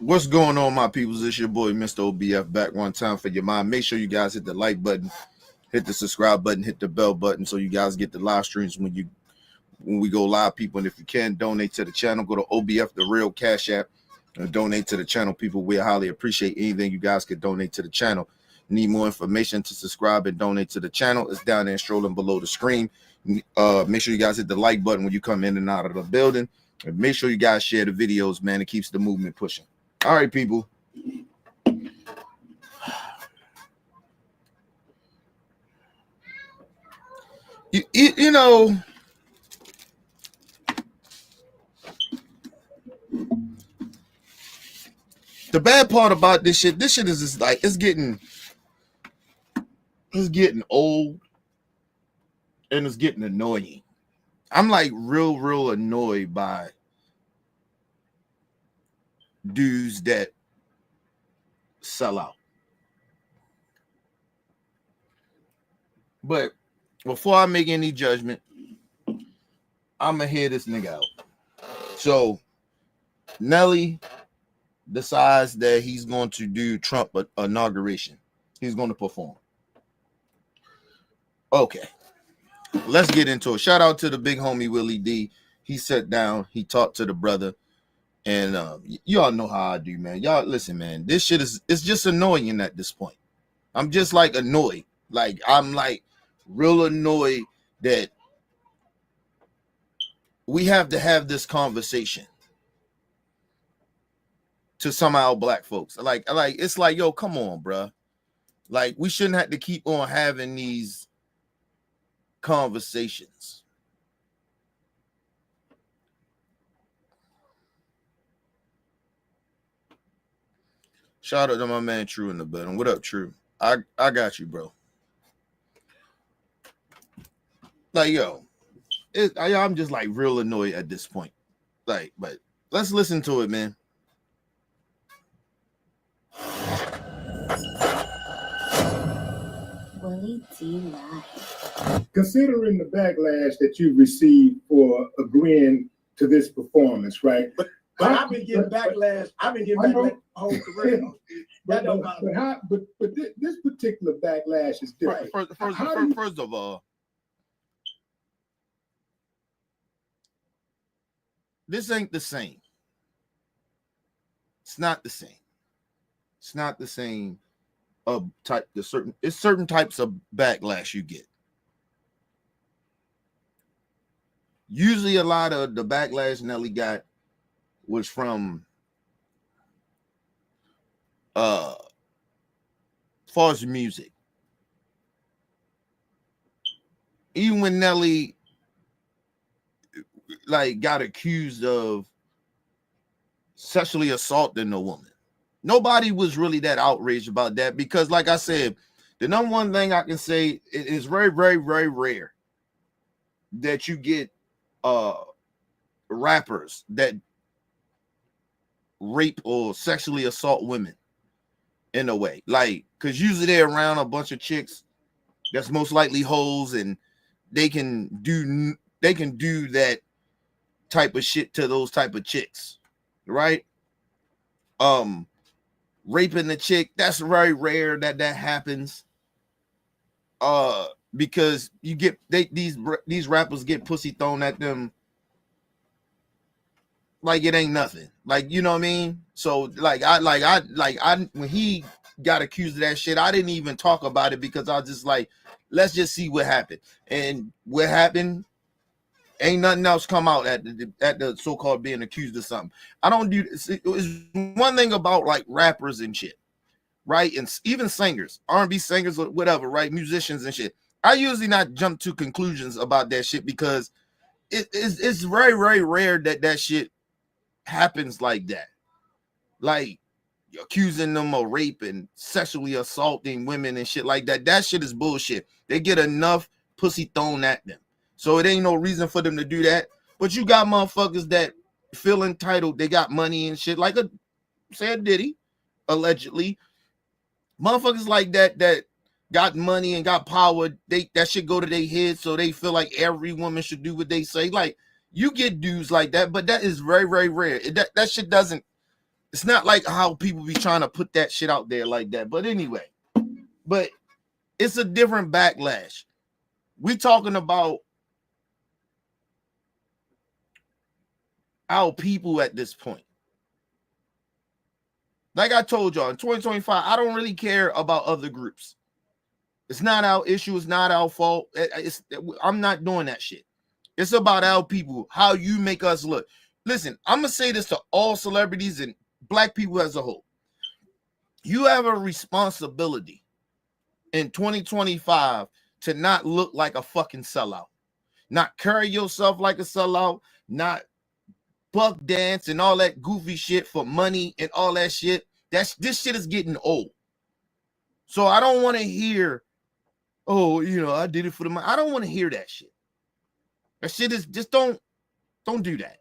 What's going on, my peoples? It's your boy, Mr. OBF, back one time for your mind. Make sure you guys hit the like button, hit the subscribe button, hit the bell button so you guys get the live streams when we go live, people. And if you can, donate to the channel. Go to OBF, the real Cash App, and donate to the channel, people. We highly appreciate anything you guys could donate to the channel. Need more information to subscribe and donate to the channel? It's down there scrolling below the screen. Make sure you guys hit the like button when you come in and out of the building. And make sure you guys share the videos, man. It keeps the movement pushing. All right, people. You know, the bad part about this shit is just like it's getting old and it's getting annoying. I'm like real annoyed by dudes that sell out. But before I make any judgment, I'm gonna hear this nigga out. So Nelly decides that he's going to do Trump inauguration. He's going to perform. Okay, let's get into it. Shout out to the big homie Willie D. He sat down, he talked to the brother, and y'all know how I do, man. Y'all listen, man. This shit it's just annoying at this point. I'm just like annoyed. Like I'm like real annoyed that we have to have this conversation to somehow black folks. Like it's like, yo, come on, bruh. Like we shouldn't have to keep on having these conversations. Shout out to my man True in the building. What up, True? I got you, bro. Like, yo, I'm just like real annoyed at this point. Like, but let's listen to it, man. Willie D Live. Considering the backlash that you received for agreeing to this performance, right? But I've been getting backlash. I've been getting backlash whole career. But this particular backlash is different. First of all, this ain't the same. It's not the same. It's not the same type. It's certain types of backlash you get. Usually a lot of the backlash Nelly got was from as far as music. Even when Nelly like got accused of sexually assaulting a woman, nobody was really that outraged about that because, like I said, the number one thing I can say, it is very rare that you get rappers that rape or sexually assault women in a way, like, because usually they're around a bunch of chicks that's most likely hoes, and they can do that type of shit to those type of chicks, right? Raping the chick, that's very rare that happens. Because you get these rappers get pussy thrown at them like it ain't nothing. Like, you know what I mean? So I when he got accused of that shit, I didn't even talk about it because I was just like, let's just see what happened. And what happened, ain't nothing else come out at the so-called being accused of something. I don't do this. It's one thing about like rappers and shit, right? And even singers, R&B singers or whatever, right? Musicians and shit. I usually not jump to conclusions about that shit because it's very rare that shit happens like that. Like accusing them of rape and sexually assaulting women and shit like that. That shit is bullshit. They get enough pussy thrown at them. So it ain't no reason for them to do that. But you got motherfuckers that feel entitled. They got money and shit, like said Diddy, allegedly. Motherfuckers like that got money and got power, that shit go to their head, so they feel like every woman should do what they say. Like, you get dudes like that, but that is very rare. That shit doesn't It's not like how people be trying to put that shit out there like that. But anyway, but it's a different backlash. We talking about our people at this point. Like I told y'all, in 2025, I don't really care about other groups. It's not our issue. It's not our fault. I'm not doing that shit. It's about our people, how you make us look. Listen, I'm going to say this to all celebrities and black people as a whole. You have a responsibility in 2025 to not look like a fucking sellout, not carry yourself like a sellout, not buck dance and all that goofy shit for money and all that shit. This shit is getting old. So I don't want to hear, oh, you know, I did it for the money. I don't want to hear that shit. That shit is just don't do that.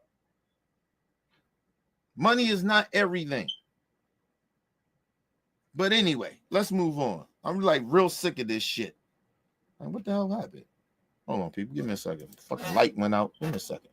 Money is not everything. But anyway, let's move on. I'm like real sick of this shit. Like, what the hell happened? Hold on, people. Give me a second. Fucking light went out. Give me a second.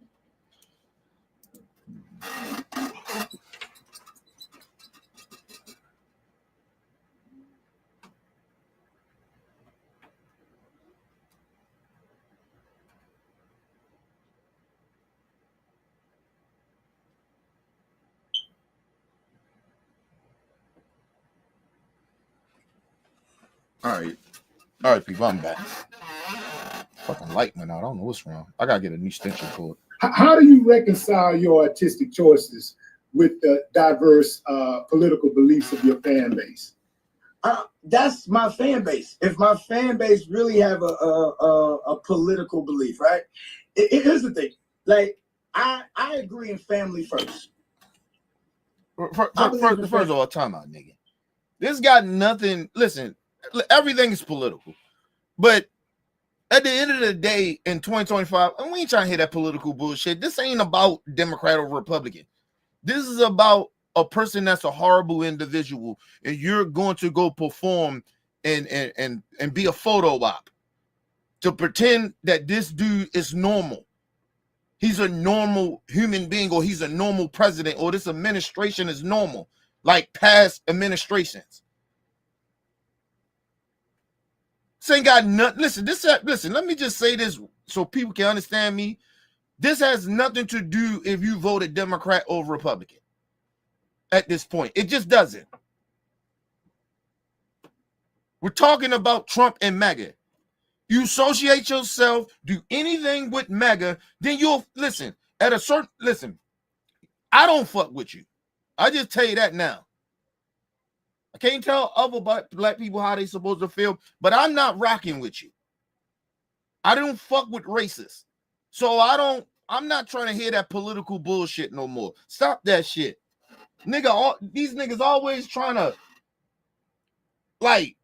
All right, people. I'm back. Fucking light went out. I don't know what's wrong. I gotta get a new extension cord. How do you reconcile your artistic choices with the diverse political beliefs of your fan base? That's my fan base. If my fan base really have a political belief, right? Here's the thing. Like, I agree in family first. First of all, time out, nigga. This got nothing. Listen, everything is political, but at the end of the day, in 2025, and we ain't trying to hear that political bullshit. This ain't about Democrat or Republican. This is about a person that's a horrible individual, and you're going to go perform and be a photo op to pretend that this dude is normal. He's a normal human being, or he's a normal president, or this administration is normal, like past administrations. This ain't got nothing. Listen, let me just say this so people can understand me. This has nothing to do if you voted Democrat or Republican at this point. It just doesn't. We're talking about Trump and MAGA. You associate yourself, do anything with MAGA, then you'll listen. I don't fuck with you. I just tell you that now. I can't tell other black people how they supposed to feel, but I'm not rocking with you. I don't fuck with racists. So I'm not trying to hear that political bullshit no more. Stop that shit. Nigga, these niggas always trying to like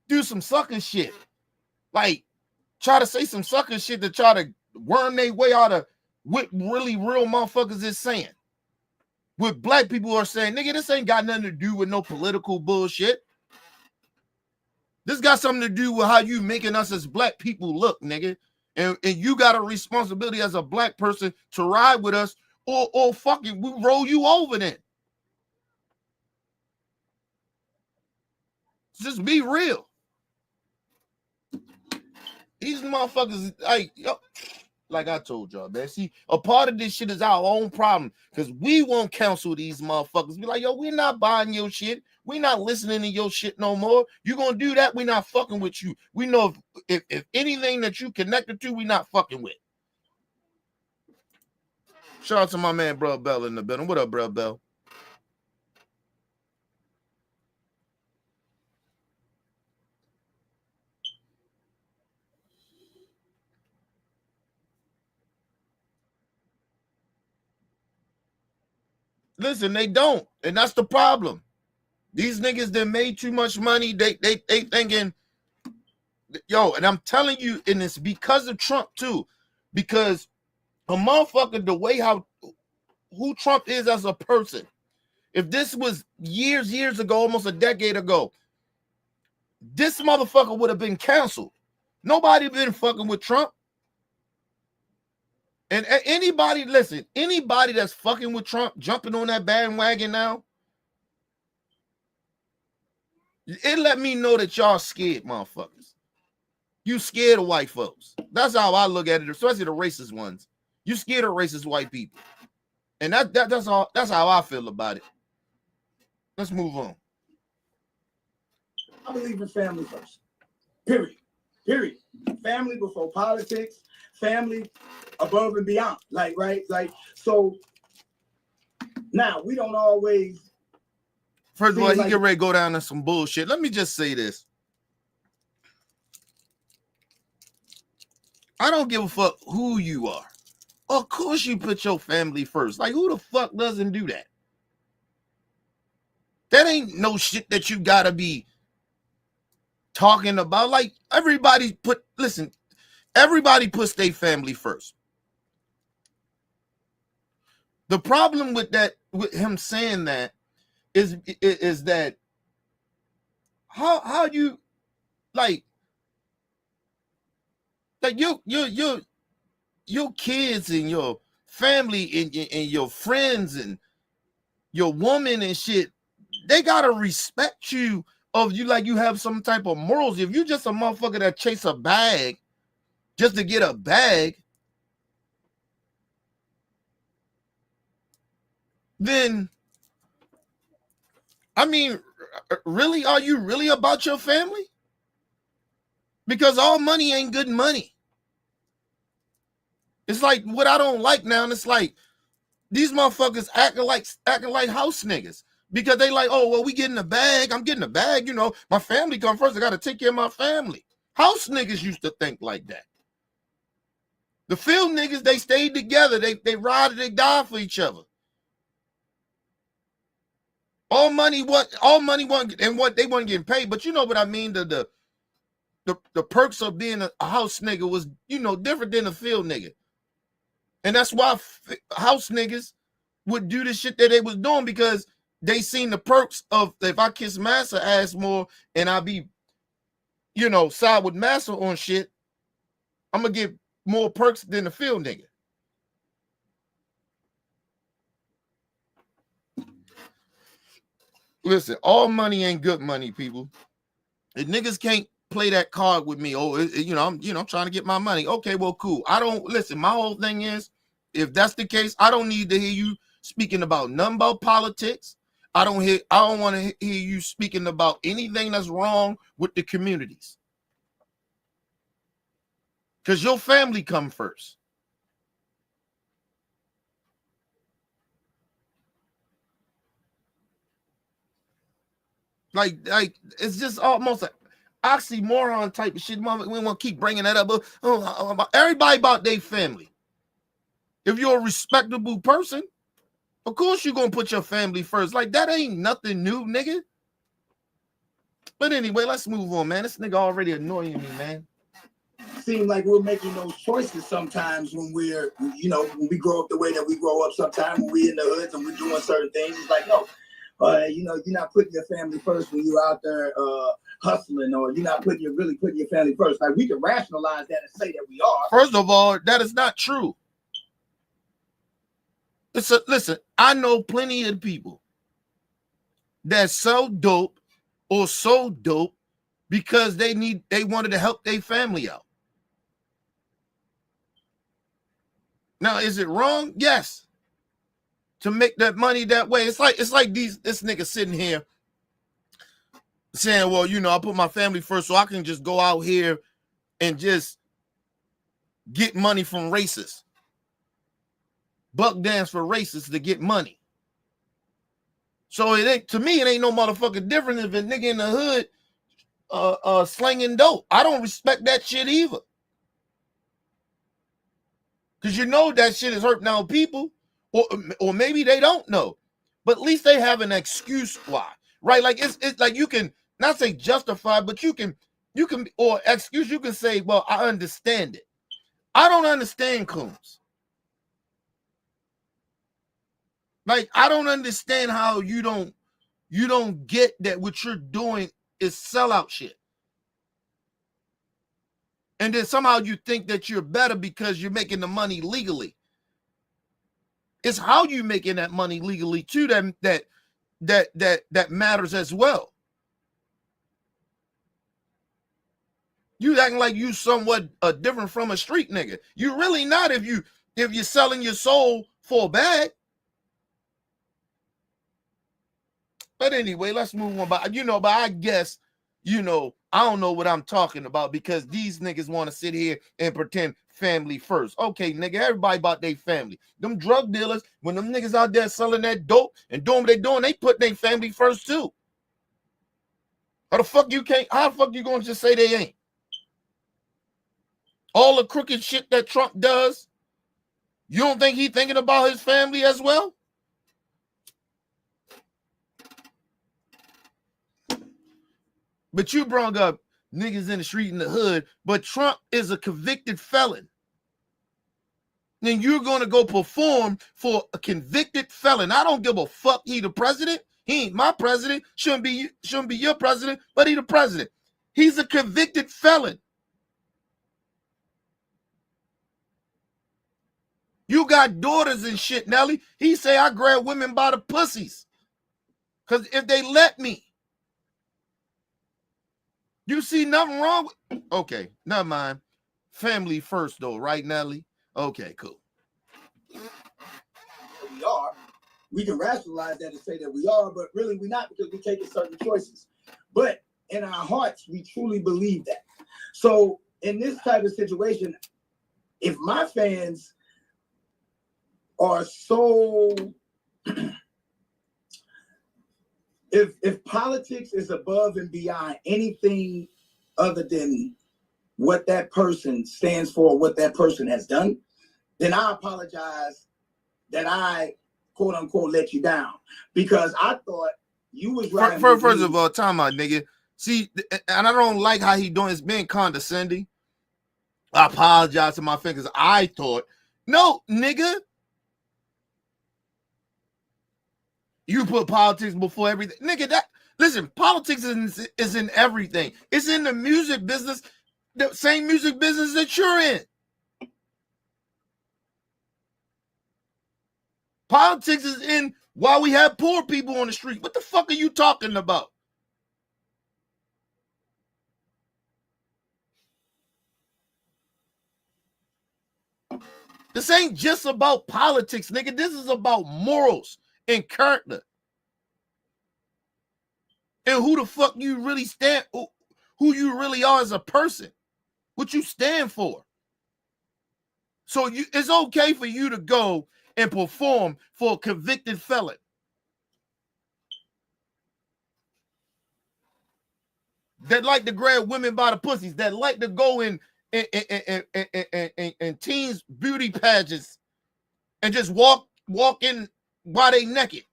do some sucker shit. Like try to say some sucker shit to try to worm their way out of what really real motherfuckers is saying. What black people are saying, nigga, this ain't got nothing to do with no political bullshit. This got something to do with how you making us as black people look, nigga. And you got a responsibility as a black person to ride with us or fucking we roll you over then. Just be real. These motherfuckers, like I told y'all, man. See, a part of this shit is our own problem because we won't counsel these motherfuckers. Be like, yo, we're not buying your shit. We're not listening to your shit no more. You gonna do that? We're not fucking with you. We know if anything that you connected to, we not fucking with. Shout out to my man, Bro Bell in the building. What up, Bro Bell? Listen, they don't, and that's the problem. These niggas that made too much money, they thinking, yo, and I'm telling you, and it's because of Trump too, because a motherfucker, the way who Trump is as a person, if this was years ago, almost a decade ago, this motherfucker would have been canceled. Nobody been fucking with Trump. And anybody, listen, anybody that's fucking with Trump, jumping on that bandwagon now, it let me know that y'all scared, motherfuckers. You scared of white folks. That's how I look at it, especially the racist ones. You scared of racist white people. And that's all. That's how I feel about it. Let's move on. I believe in family first. Period. Period. Family before politics. Family above and beyond. Like, right? Like, so now we don't always. First of all, he get ready to go down to some bullshit. Let me just say this. I don't give a fuck who you are. Of course you put your family first. Like, who the fuck doesn't do that? That ain't no shit that you gotta be talking about. Like, everybody puts their family first. The problem with that, with him saying that, is that how you like your kids and your family and your friends and your woman and shit, they gotta respect you of you like you have some type of morals. If you just a motherfucker that chase a bag just to get a bag, then I mean, really, are you really about your family? Because all money ain't good money. It's like what I don't like now, and it's like these motherfuckers acting like house niggas. Because they like, oh, well, we getting a bag. I'm getting a bag. You know, my family come first. I got to take care of my family. House niggas used to think like that. The field niggas, they stayed together. They ride and they die for each other. All money wasn't, and what they weren't getting paid. But you know what I mean? The perks of being a house nigga was, you know, different than a field nigga. And that's why house niggas would do the shit that they was doing, because they seen the perks of, if I kiss massa ass more and I be, you know, side with massa on shit, I'm gonna get more perks than the field nigga. Listen, all money ain't good money, people. If niggas can't play that card with me, I'm trying to get my money. Okay, well, cool. I don't listen. My whole thing is, if that's the case, I don't need to hear you speaking about nothing about politics. I don't want to hear you speaking about anything that's wrong with the communities. Because your family come first. Like it's just almost like oxymoron type of shit. We want to keep bringing that up. Everybody about their family. If you're a respectable person, of course you're going to put your family first. Like, that ain't nothing new, nigga. But anyway, let's move on, man. This nigga already annoying me, man. Seem like we're making those choices sometimes when we're, you know, when we grow up the way that we grow up sometimes, when we're in the hoods and we're doing certain things. It's like, no, you know, you're not putting your family first when you're out there hustling, or you're not really putting your family first. Like, we can rationalize that and say that we are. First of all, that is not true. Listen, I know plenty of people that sell dope or sold dope because they wanted to help their family out. Now, is it wrong? Yes. To make that money that way. It's like this nigga sitting here saying, well, you know, I put my family first so I can just go out here and just get money from racists. Buck dance for racists to get money. So to me, it ain't no motherfucking difference if a nigga in the hood slinging dope. I don't respect that shit either. Because you know that shit is hurting our people. Or maybe they don't know. But at least they have an excuse why. Right? Like it's like you can not say justify, but you can or excuse, you can say, well, I understand it. I don't understand coons. Like, I don't understand how you don't get that what you're doing is sellout shit. And then somehow you think that you're better because you're making the money legally. It's how you making that money legally too that matters as well. You acting like you somewhat different from a street nigga. You really not if you're selling your soul for a bag. But anyway, let's move on. But but I guess, I don't know what I'm talking about because these niggas want to sit here and pretend family first. Okay, nigga, everybody about their family. Them drug dealers, when them niggas out there selling that dope and doing what they doing, they put their family first too. How the fuck you gonna just say they ain't? All the crooked shit that Trump does, you don't think he thinking about his family as well? But you brought up niggas in the street in the hood, but Trump is a convicted felon. Then you're going to go perform for a convicted felon. I don't give a fuck he the president. He ain't my president. Shouldn't be your president, but he the president. He's a convicted felon. You got daughters and shit, Nelly. He say I grab women by the pussies. Because if they let me. You see nothing wrong with... Okay, never mind. Family first, though, right, Nelly? Okay, cool. We are. We can rationalize that and say that we are, but really we're not because we're taking certain choices. But in our hearts, we truly believe that. So in this type of situation, if my fans are so... If politics is above and beyond anything other than what that person stands for, what that person has done, then I apologize that I, quote unquote, let you down. Because I thought you was right. First of all, time out, nigga. See, and I don't like how he doing. It's being condescending. I apologize to my fingers. I thought, no, nigga. You put politics before everything. Nigga, listen, politics is in everything. It's in the music business, the same music business that you're in. Politics is in why we have poor people on the street. What the fuck are you talking about? This ain't just about politics, nigga. This is about morals and character. And who the fuck you really stand, who you really are as a person, what you stand for. So it's okay for you to go and perform for a convicted felon. That like to grab women by the pussies, that like to go in teens beauty pageants and just walk in while they naked.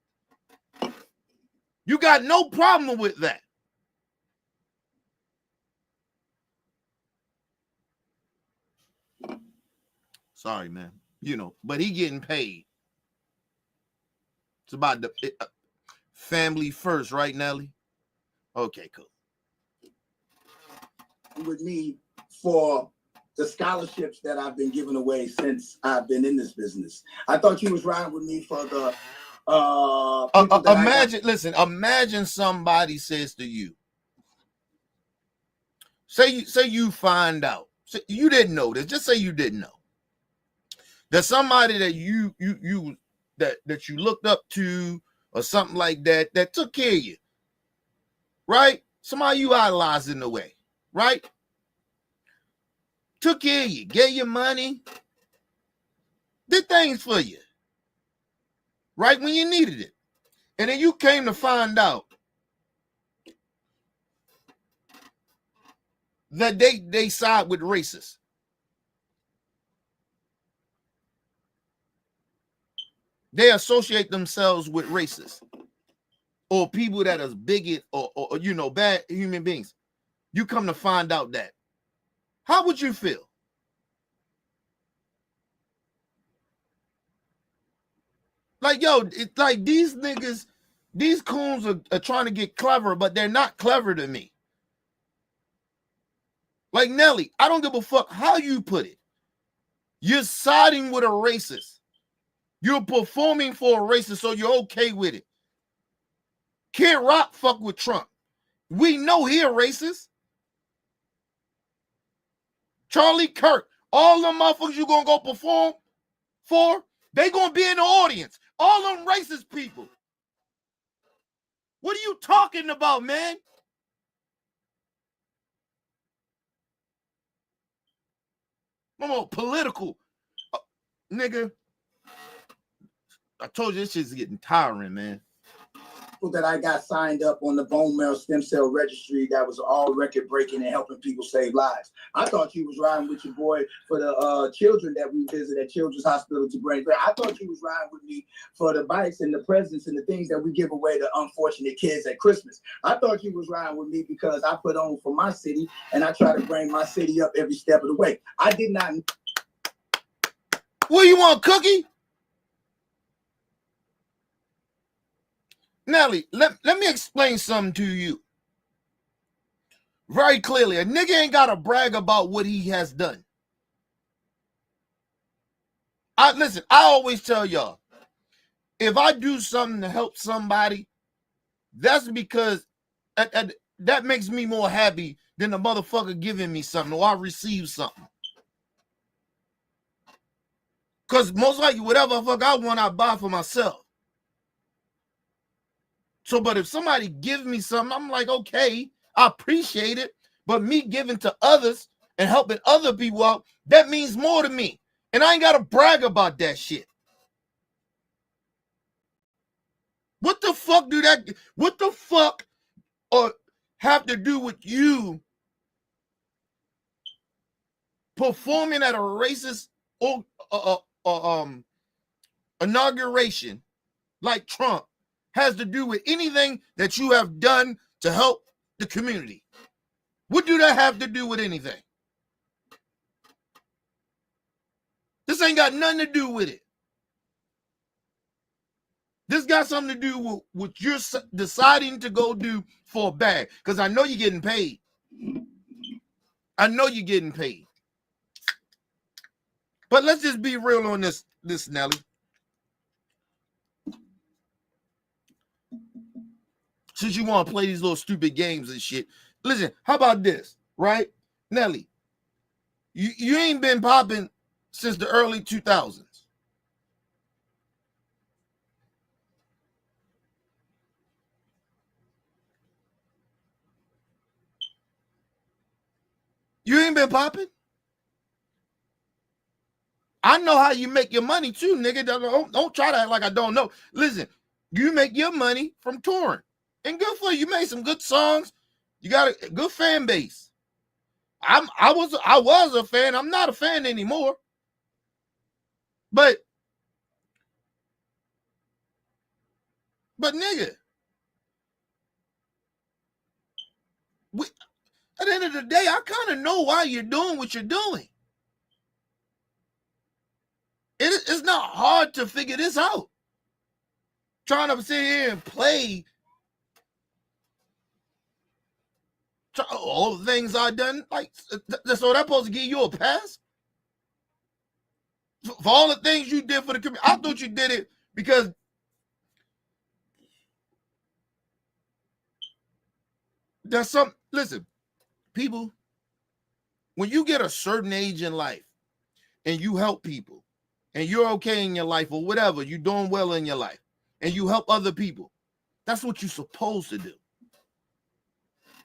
You got no problem with that. Sorry, man. But he getting paid. It's about the family first, right, Nelly? Okay, cool. With me for the scholarships that I've been giving away since I've been in this business. I thought you was riding with me for the imagine somebody says to you, say you find out, you didn't know this, just say you didn't know. There's somebody that you looked up to or something like that took care of you, right? Somebody you idolized in a way, right? Took care of you, gave you money, did things for you, right when you needed it. And then you came to find out that they side with racists. They associate themselves with racists or people that are bigot or bad human beings. You come to find out that. How would you feel? Like, yo, it's like these niggas, these coons are trying to get clever, but they're not clever to me. Like Nelly, I don't give a fuck how you put it. You're siding with a racist. You're performing for a racist, so you're okay with it. Kid Rock fuck with Trump. We know he a racist. Charlie Kirk, all them motherfuckers you gonna go perform for, they gonna be in the audience. All them racist people. What are you talking about, man? I'm on political. Nigga, I told you this shit's getting tiring, man. That I got signed up on the bone marrow stem cell registry that was all record breaking and helping people save lives. I thought you was riding with your boy for the children that we visit at Children's Hospital to bring back. I thought you was riding with me for the bikes and the presents and the things that we give away to unfortunate kids at Christmas. I thought you was riding with me because I put on for my city and I try to bring my city up every step of the way. I did not. What, you want, cookie? Nelly, let me explain something to you. Very clearly, a nigga ain't got to brag about what he has done. Listen, I always tell y'all, if I do something to help somebody, that's because that makes me more happy than the motherfucker giving me something or I receive something. Because most likely, whatever the fuck I want, I buy for myself. So, but if somebody gives me something, I'm like, okay, I appreciate it. But me giving to others and helping other people out, that means more to me. And I ain't got to brag about that shit. What the fuck have to do with you performing at a racist inauguration like Trump has to do with anything that you have done to help the community? What do that have to do with anything? This ain't got nothing to do with it. This got something to do with what you're deciding to go do for a bag. Because I know you're getting paid. I know you're getting paid. But let's just be real on this Nelly. Since you want to play these little stupid games and shit. Listen, how about this, right? Nelly, you ain't been popping since the early 2000s. You ain't been popping? I know how you make your money too, nigga. Don't try to act like I don't know. Listen, you make your money from touring. And good for you. You made some good songs. You got a good fan base. I was a fan. I'm not a fan anymore. But nigga, at the end of the day, I kind of know why you're doing what you're doing. It's not hard to figure this out. Trying to sit here and play all the things I've done, like, so that's supposed to give you a pass? For all the things you did for the community. I thought you did it because there's some, listen, people, when you get a certain age in life and you help people and you're okay in your life or whatever, you're doing well in your life and you help other people, that's what you're supposed to do.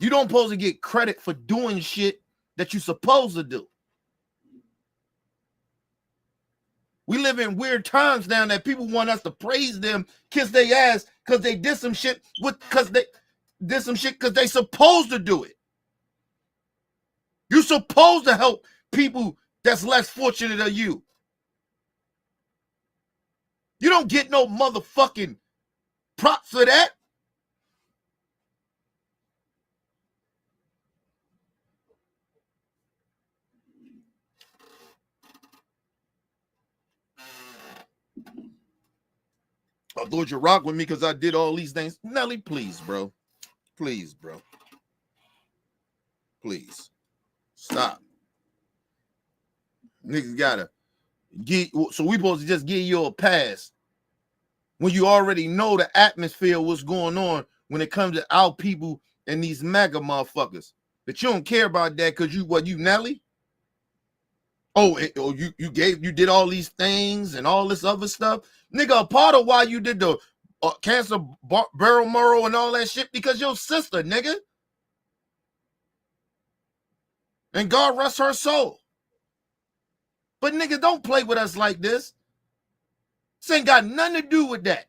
You don't supposed to get credit for doing shit that you're supposed to do. We live in weird times now that people want us to praise them, kiss their ass because they did some shit because they supposed to do it. You're supposed to help people that's less fortunate than you. You don't get no motherfucking props for that. I thought you rock with me because I did all these things. Nelly, please, bro. Please, bro. Please. Stop. Niggas gotta So we supposed to just give you a pass when you already know the atmosphere, what's going on when it comes to our people and these MAGA motherfuckers. But you don't care about that because you Nelly? You did all these things and all this other stuff. Nigga, a part of why you did the cancer barrel murrow and all that shit because your sister, nigga. And God rest her soul. But nigga, don't play with us like this. This ain't got nothing to do with that.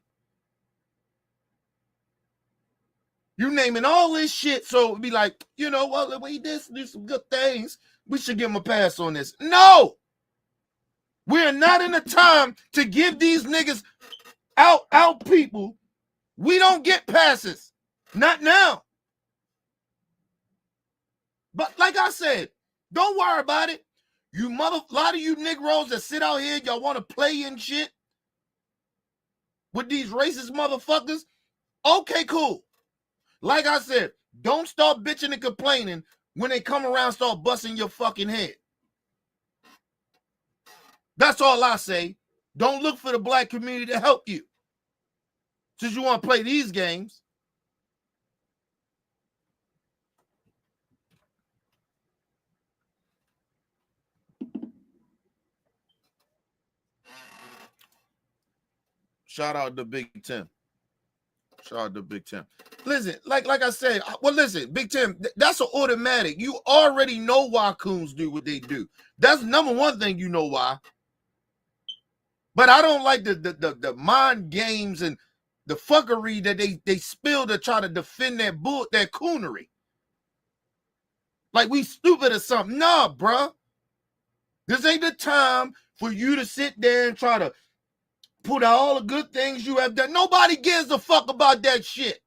You naming all this shit, so it'd be like, you know what, we did do some good things. We should give him a pass on this. No! We're not in a time to give these niggas out people. We don't get passes. Not now. But like I said, don't worry about it. A lot of you Negroes that sit out here, y'all want to play and shit with these racist motherfuckers. Okay, cool. Like I said, don't start bitching and complaining when they come around, start busting your fucking head. That's all I say. Don't look for the black community to help you. Since you want to play these games. Shout out to Big Tim. Shout out to Big Tim. Listen, like I said, listen, Big Tim, that's an automatic. You already know why coons do what they do. That's number one thing you know why. But I don't like the mind games and the fuckery that they spill to try to defend their coonery. Like we stupid or something. Nah, bruh. This ain't the time for you to sit there and try to put out all the good things you have done. Nobody gives a fuck about that shit.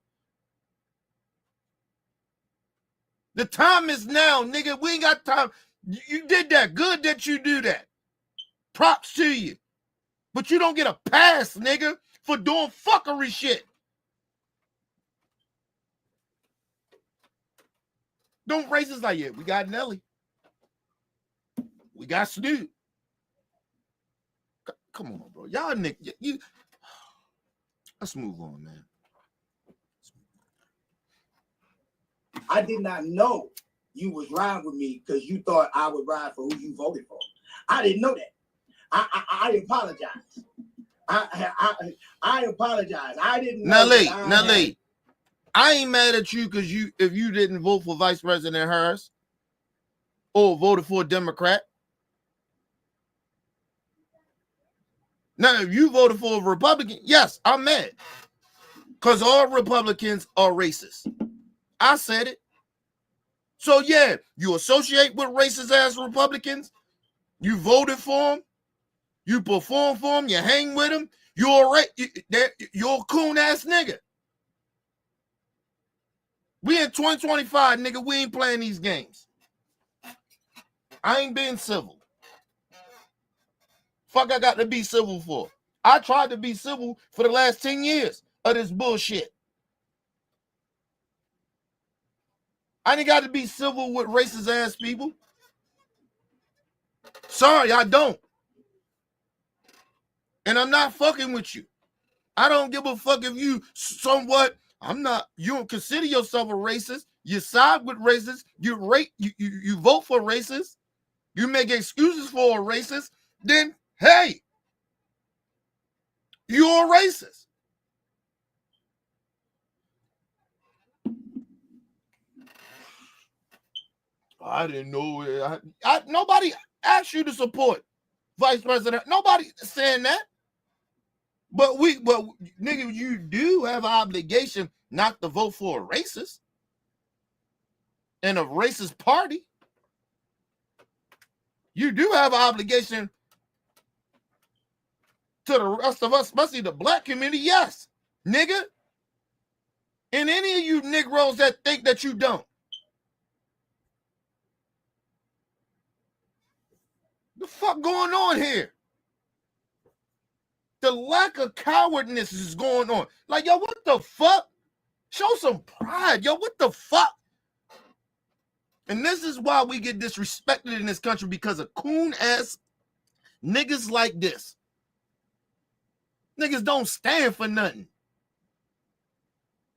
The time is now, nigga. We ain't got time. You did that. Good that you do that. Props to you. But you don't get a pass, nigga, for doing fuckery shit. Don't racists like, yeah, we got Nelly. We got Snoop. Come on, bro. Y'all nigga, let's move on, man. I did not know you was riding with me because you thought I would ride for who you voted for. I didn't know that. I apologize. I apologize. I didn't know. Nelly, I ain't mad at you because if you didn't vote for Vice President Harris or voted for a Democrat. Now, if you voted for a Republican, yes, I'm mad. Because all Republicans are racist. I said it. So, yeah, you associate with racist-ass Republicans. You voted for them. You perform for them. You hang with them. You're a coon-ass nigga. We in 2025, nigga. We ain't playing these games. I ain't being civil. Fuck I got to be civil for? I tried to be civil for the last 10 years of this bullshit. I ain't got to be civil with racist ass people. Sorry, I don't. And I'm not fucking with you. I don't give a fuck if you somewhat, you don't consider yourself a racist. You side with racists. You vote for racists. You make excuses for a racist. Then, hey, you're a racist. I didn't know. Nobody asked you to support Vice President. Nobody saying that. But nigga, you do have an obligation not to vote for a racist and a racist party. You do have an obligation to the rest of us, especially the black community. Yes, nigga. And any of you Negroes that think that you don't. The fuck going on here? The lack of cowardness is going on. Like, yo, what the fuck? Show some pride, yo. What the fuck? And this is why we get disrespected in this country, because of coon ass Niggas like this. Niggas don't stand for nothing.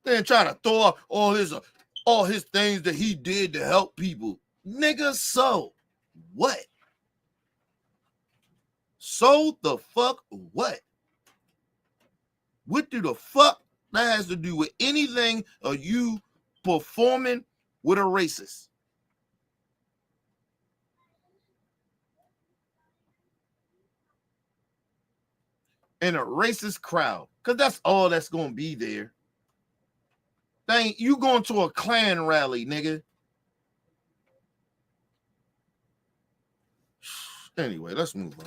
Then try to throw up all his things that he did to help people. Nigga, so what? So the fuck what? What do the fuck that has to do with anything of you performing with a racist? In a racist crowd. Because that's all that's going to be there. Dang, you going to a Klan rally, nigga. Anyway, let's move on.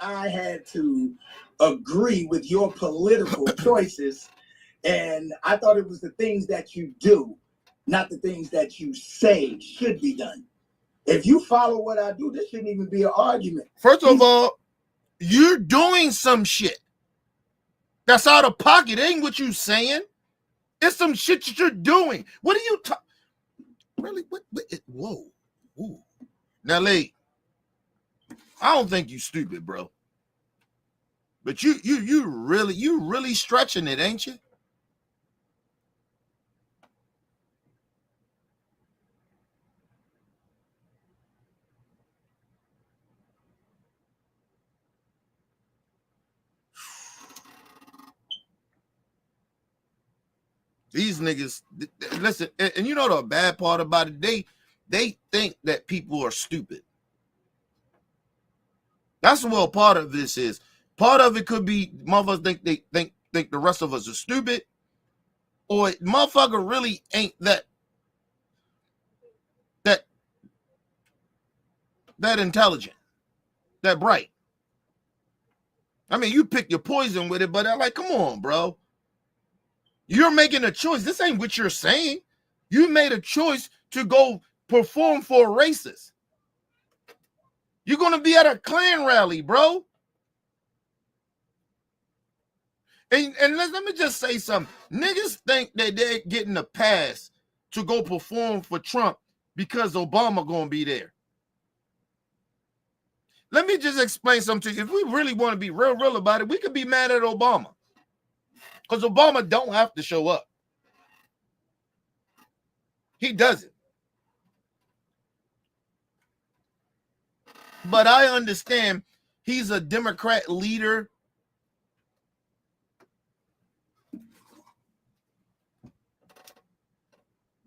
I had to agree with your political choices, and I thought it was the things that you do, not the things that you say should be done. If you follow what I do, this shouldn't even be an argument. First of all, you're doing some shit that's out of pocket. It ain't what you saying. It's some shit that you're doing. What are you talking? Really? What? Whoa. Ooh. Nelly, I don't think you stupid, bro. But you really stretching it, ain't you? These niggas, listen, and you know the bad part about it, they think that people are stupid. That's what part of this is. Part of it could be motherfuckers think the rest of us are stupid, or motherfucker really ain't that intelligent, that bright. I mean, you pick your poison with it, but I'm like, come on, bro. You're making a choice. This ain't what you're saying. You made a choice to go perform for a racist. You're going to be at a Klan rally, bro. And let me just say something. Niggas think that they're getting a pass to go perform for Trump because Obama going to be there. Let me just explain something to you. If we really want to be real about it, we could be mad at Obama. Because Obama don't have to show up. He doesn't. But I understand he's a Democrat leader.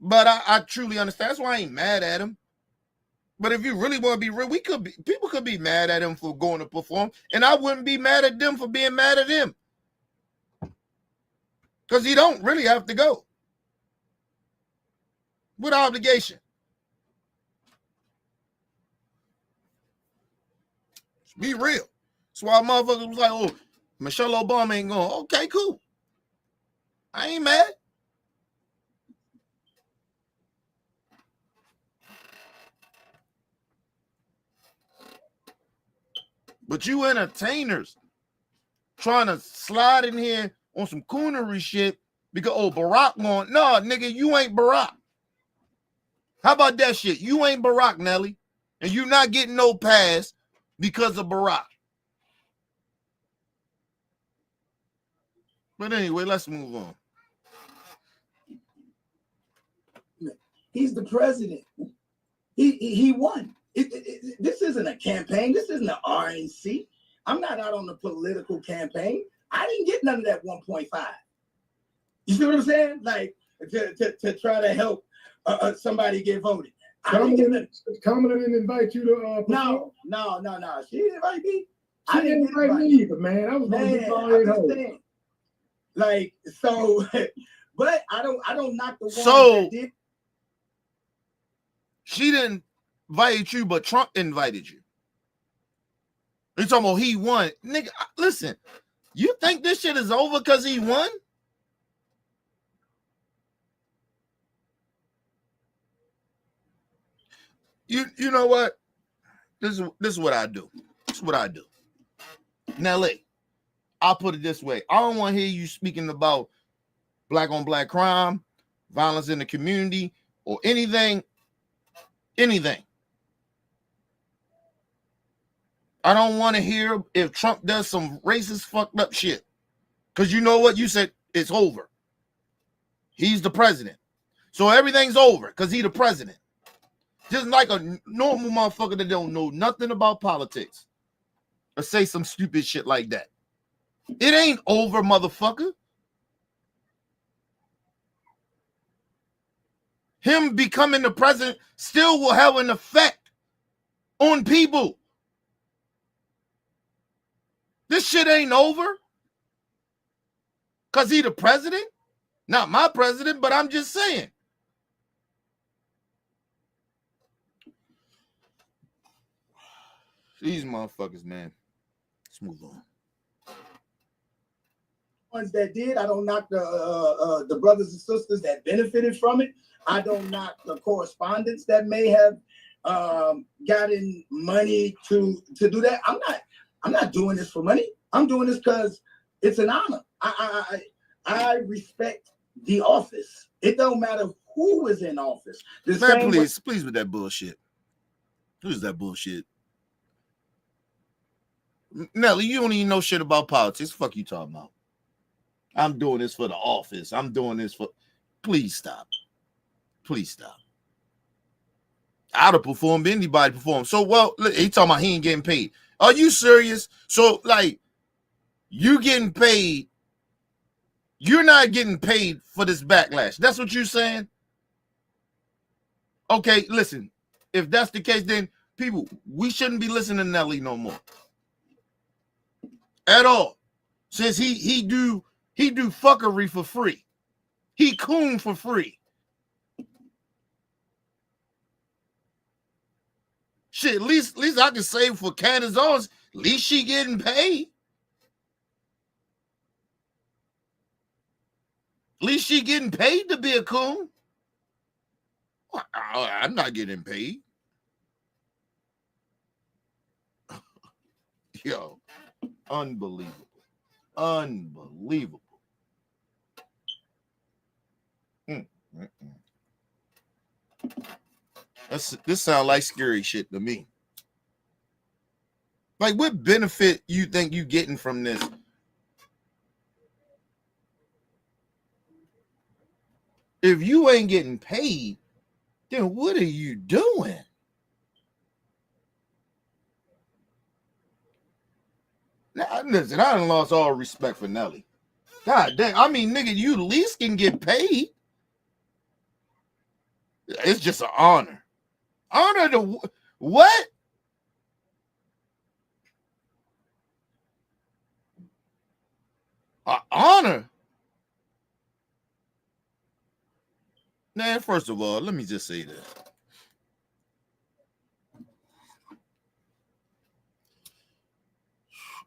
But I truly understand. That's why I ain't mad at him. But if you really want to be real, people could be mad at him for going to perform, and I wouldn't be mad at them for being mad at him. Because he don't really have to go. With obligation. Be real. That's why motherfuckers was like, oh, Michelle Obama ain't going. Okay, cool. I ain't mad. But you entertainers trying to slide in here on some coonery shit because, oh, Barack won. No, nigga, you ain't Barack. How about that shit? You ain't Barack, Nelly. And you not getting no pass because of Barack. But anyway, let's move on. He's the president. He won. This isn't a campaign. This isn't an RNC. I'm not out on the political campaign. I didn't get none of that 1.5. You see what I'm saying? Like to try to help somebody get voted. Kamala didn't invite you to No. She didn't invite me. I didn't invite me either, man. I was going to be like so, but I don't knock the one that did. She didn't invite you, but Trump invited you. You talking about he won. Nigga, listen, you think this shit is over because he won? You know what? This is what I do. This is what I do. Nelly, I'll put it this way. I don't want to hear you speaking about black on black crime, violence in the community, or anything. I don't want to hear if Trump does some racist fucked up shit. Because you know what? You said it's over. He's the president. So everything's over because he's the president. Just like a normal motherfucker that don't know nothing about politics. Or say some stupid shit like that. It ain't over, motherfucker. Him becoming the president still will have an effect on people. This shit ain't over. Because he the president? Not my president, but I'm just saying. These motherfuckers, man. Let's move on. Ones that did, I don't knock the brothers and sisters that benefited from it. I don't knock the correspondents that may have gotten money to do that. I'm not doing this for money. I'm doing this because it's an honor. I respect the office. It don't matter who is in office. Man, please with that bullshit. Who's that bullshit? Nelly, you don't even know shit about politics. Fuck you talking about? I'm doing this for the office. I'm doing this for... Please stop. Please stop. I'd have performed anybody perform. So, well, he talking about he ain't getting paid. Are you serious? So, like, you getting paid. You're not getting paid for this backlash. That's what you're saying? Okay, listen. If that's the case, then people, we shouldn't be listening to Nelly no more. At all. Since he do fuckery for free. He coon for free. Shit, at least I can say for Candace Owens, at least she getting paid. At least she getting paid to be a coon. I'm not getting paid. Yo, unbelievable. Unbelievable. This sounds like scary shit to me. Like, what benefit you think you getting from this? If you ain't getting paid, then what are you doing? Now, listen, I done lost all respect for Nelly. God damn, I mean, nigga, you at least can get paid. It's just an honor. Honor to what? An honor? Man, first of all, let me just say this.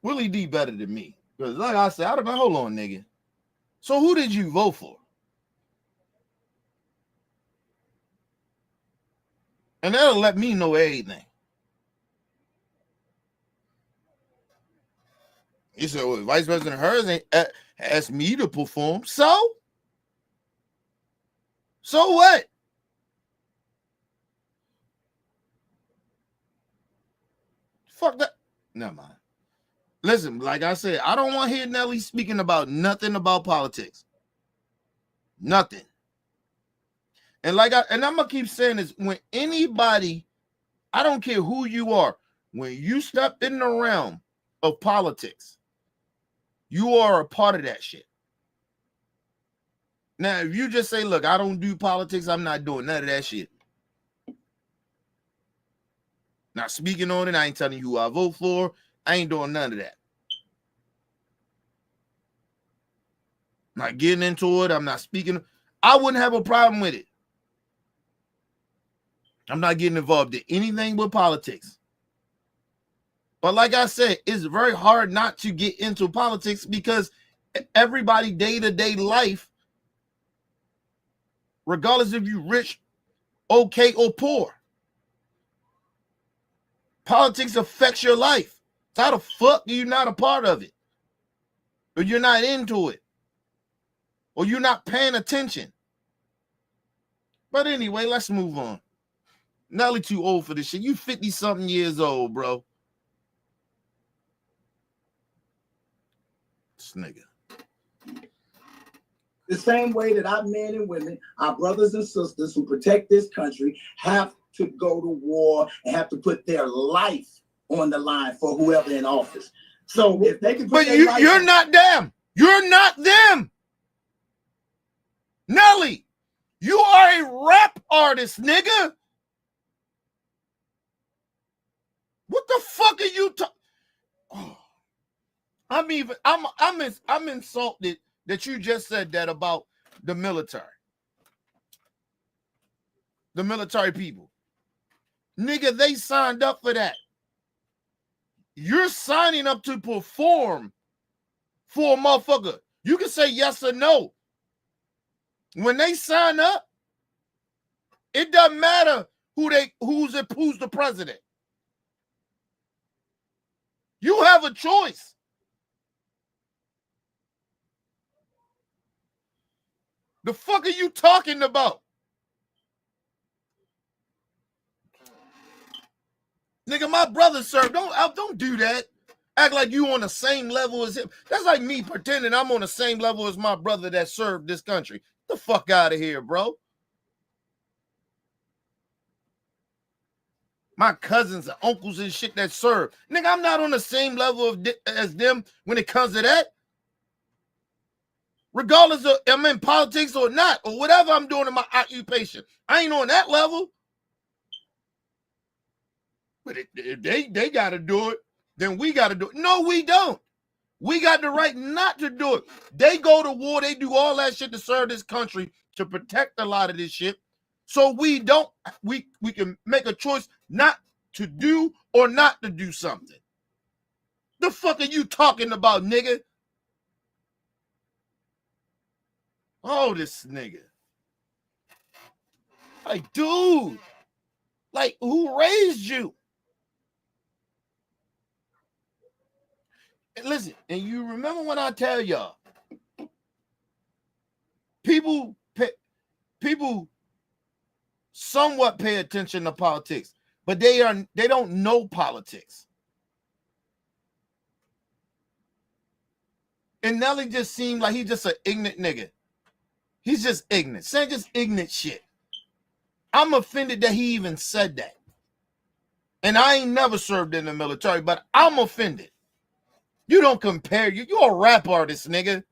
Willie D better than me. Because like I said, I don't know. Hold on, nigga. So who did you vote for? And that'll let me know everything. He said, well, Vice President Hers ain't asked me to perform. So what? Fuck that. Never mind. Listen, like I said, I don't want to hear Nelly speaking about nothing about politics. Nothing. And I'm gonna keep saying this, when anybody, I don't care who you are, when you step in the realm of politics, you are a part of that shit. Now, if you just say, look, I don't do politics, I'm not doing none of that shit. Not speaking on it, I ain't telling you who I vote for, I ain't doing none of that. Not getting into it, I'm not speaking. I wouldn't have a problem with it. I'm not getting involved in anything but politics. But like I said, it's very hard not to get into politics because everybody day-to-day life, regardless if you're rich, okay, or poor, politics affects your life. So how the fuck are you not a part of it? Or you're not into it? Or you're not paying attention? But anyway, let's move on. Nelly too old for this shit. You 50-something years old, bro. nigga. The same way that our men and women, our brothers and sisters who protect this country have to go to war and have to put their life on the line for whoever in office. So if they can put but you're on, not them. You're not them. Nelly, you are a rap artist, nigga. What the fuck are you talking? Oh. I'm insulted that you just said that about the military. The military people. Nigga, they signed up for that. You're signing up to perform for a motherfucker. You can say yes or no. When they sign up, it doesn't matter who's the president. You have a choice. The fuck are you talking about? Nigga, my brother served. Don't do that. Act like you on the same level as him. That's like me pretending I'm on the same level as my brother that served this country. Get the fuck out of here, bro. My cousins and uncles and shit that serve. Nigga, I'm not on the same level as them when it comes to that. Regardless of I'm in politics or not, or whatever I'm doing in my occupation. I ain't on that level. But if they got to do it, then we got to do it. No, we don't. We got the right not to do it. They go to war. They do all that shit to serve this country, to protect a lot of this shit. So we can make a choice not to do or not to do something. The fuck are you talking about, nigga? Oh, this nigga. Like, dude. Like, who raised you? And listen, and you remember when I tell y'all, people somewhat pay attention to politics, but they don't know politics. And Nelly just seemed like he's just an ignorant nigga. He's just ignorant, saying just ignorant shit. I'm offended that he even said that. And I ain't never served in the military, but I'm offended. You don't compare. You're a rap artist, nigga.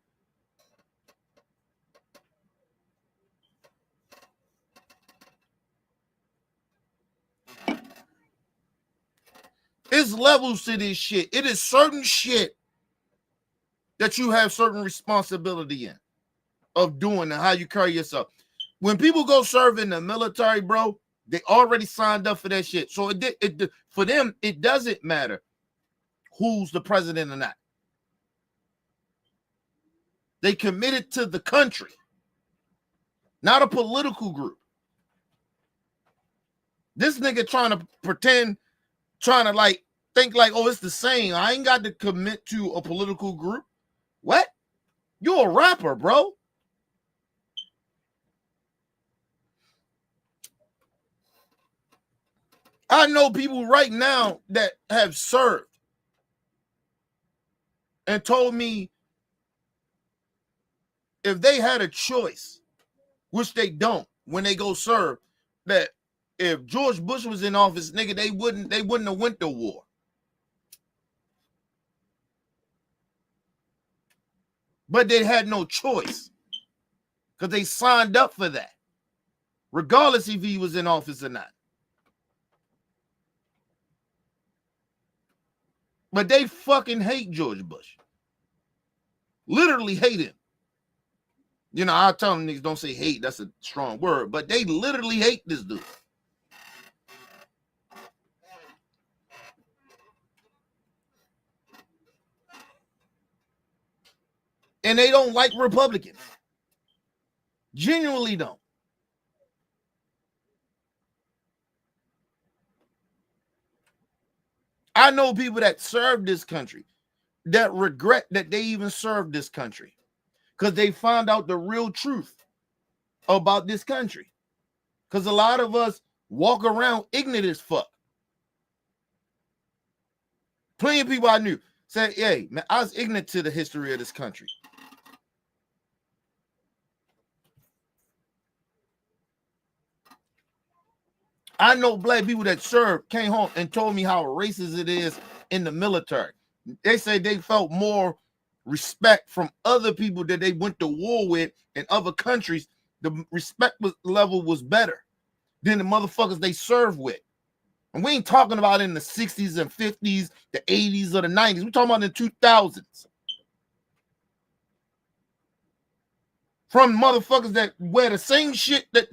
It's levels to this shit. It is certain shit that you have certain responsibility in of doing and how you carry yourself. When people go serve in the military, bro, they already signed up for that shit. So for them, it doesn't matter who's the president or not. They committed to the country, not a political group. This nigga trying to like think like, oh, it's the same. I ain't got to commit to a political group. What? You're a rapper, bro. I know people right now that have served and told me if they had a choice, which they don't when they go serve, that if George Bush was in office, nigga, they wouldn't have went to war. But they had no choice because they signed up for that, regardless if he was in office or not. But they fucking hate George Bush. Literally hate him. You know, I tell them niggas don't say hate, that's a strong word, but they literally hate this dude. And they don't like Republicans. Genuinely don't. I know people that served this country that regret that they even served this country because they found out the real truth about this country. Because a lot of us walk around ignorant as fuck. Plenty of people I knew Say, hey, man, I was ignorant to the history of this country. I know black people that served, came home and told me how racist it is in the military. They say they felt more respect from other people that they went to war with in other countries. The respect level was better than the motherfuckers they served with. And we ain't talking about in the 60s and 50s, the 80s or the 90s. We're talking about in the 2000s. From motherfuckers that wear the same shit that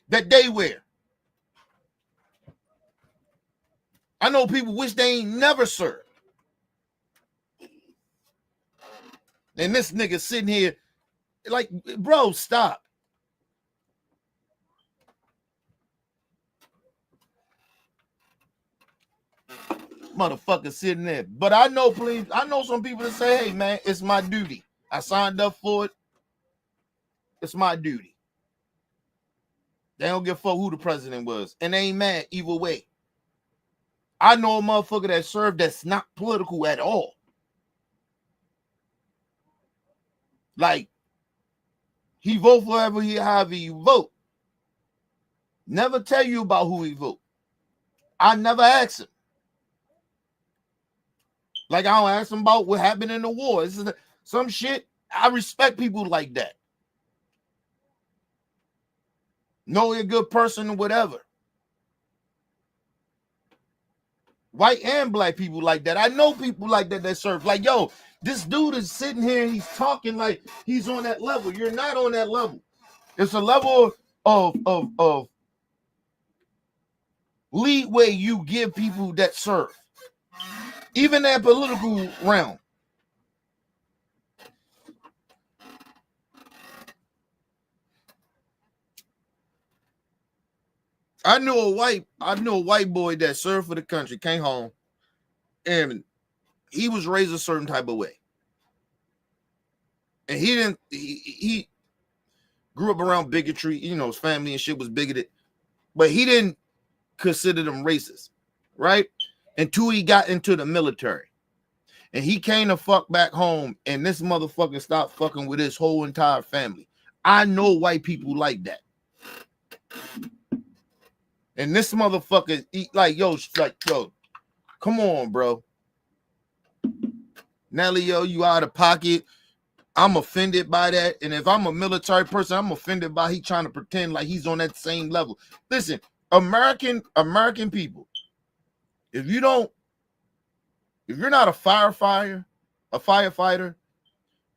they wear. I know people wish they ain't never served. And this nigga sitting here like, bro, stop. Motherfucker sitting there. But I know some people that say, hey man, it's my duty. I signed up for it. It's my duty. They don't give a fuck who the president was. And they ain't mad either way. I know a motherfucker that served that's not political at all. Like, he vote for however he vote. Never tell you about who he vote. I never ask him. Like, I don't ask him about what happened in the war. This is some shit. I respect people like that. Know you're a good person or whatever. White and black people like that. I know people like that serve. Like, yo, this dude is sitting here and he's talking like he's on that level. You're not on that level. It's a level of leeway you give people that serve. Even that political realm. I knew a white boy that served for the country, came home, and he was raised a certain type of way. And he grew up around bigotry, you know, his family and shit was bigoted, but he didn't consider them racist, right? Until he got into the military. And he came to fuck back home, and this motherfucker stopped fucking with his whole entire family. I know white people like that. And this motherfucker, yo, come on, bro. Nelly, yo, you out of pocket. I'm offended by that. And if I'm a military person, I'm offended by he trying to pretend like he's on that same level. Listen, American people, if you're not a firefighter,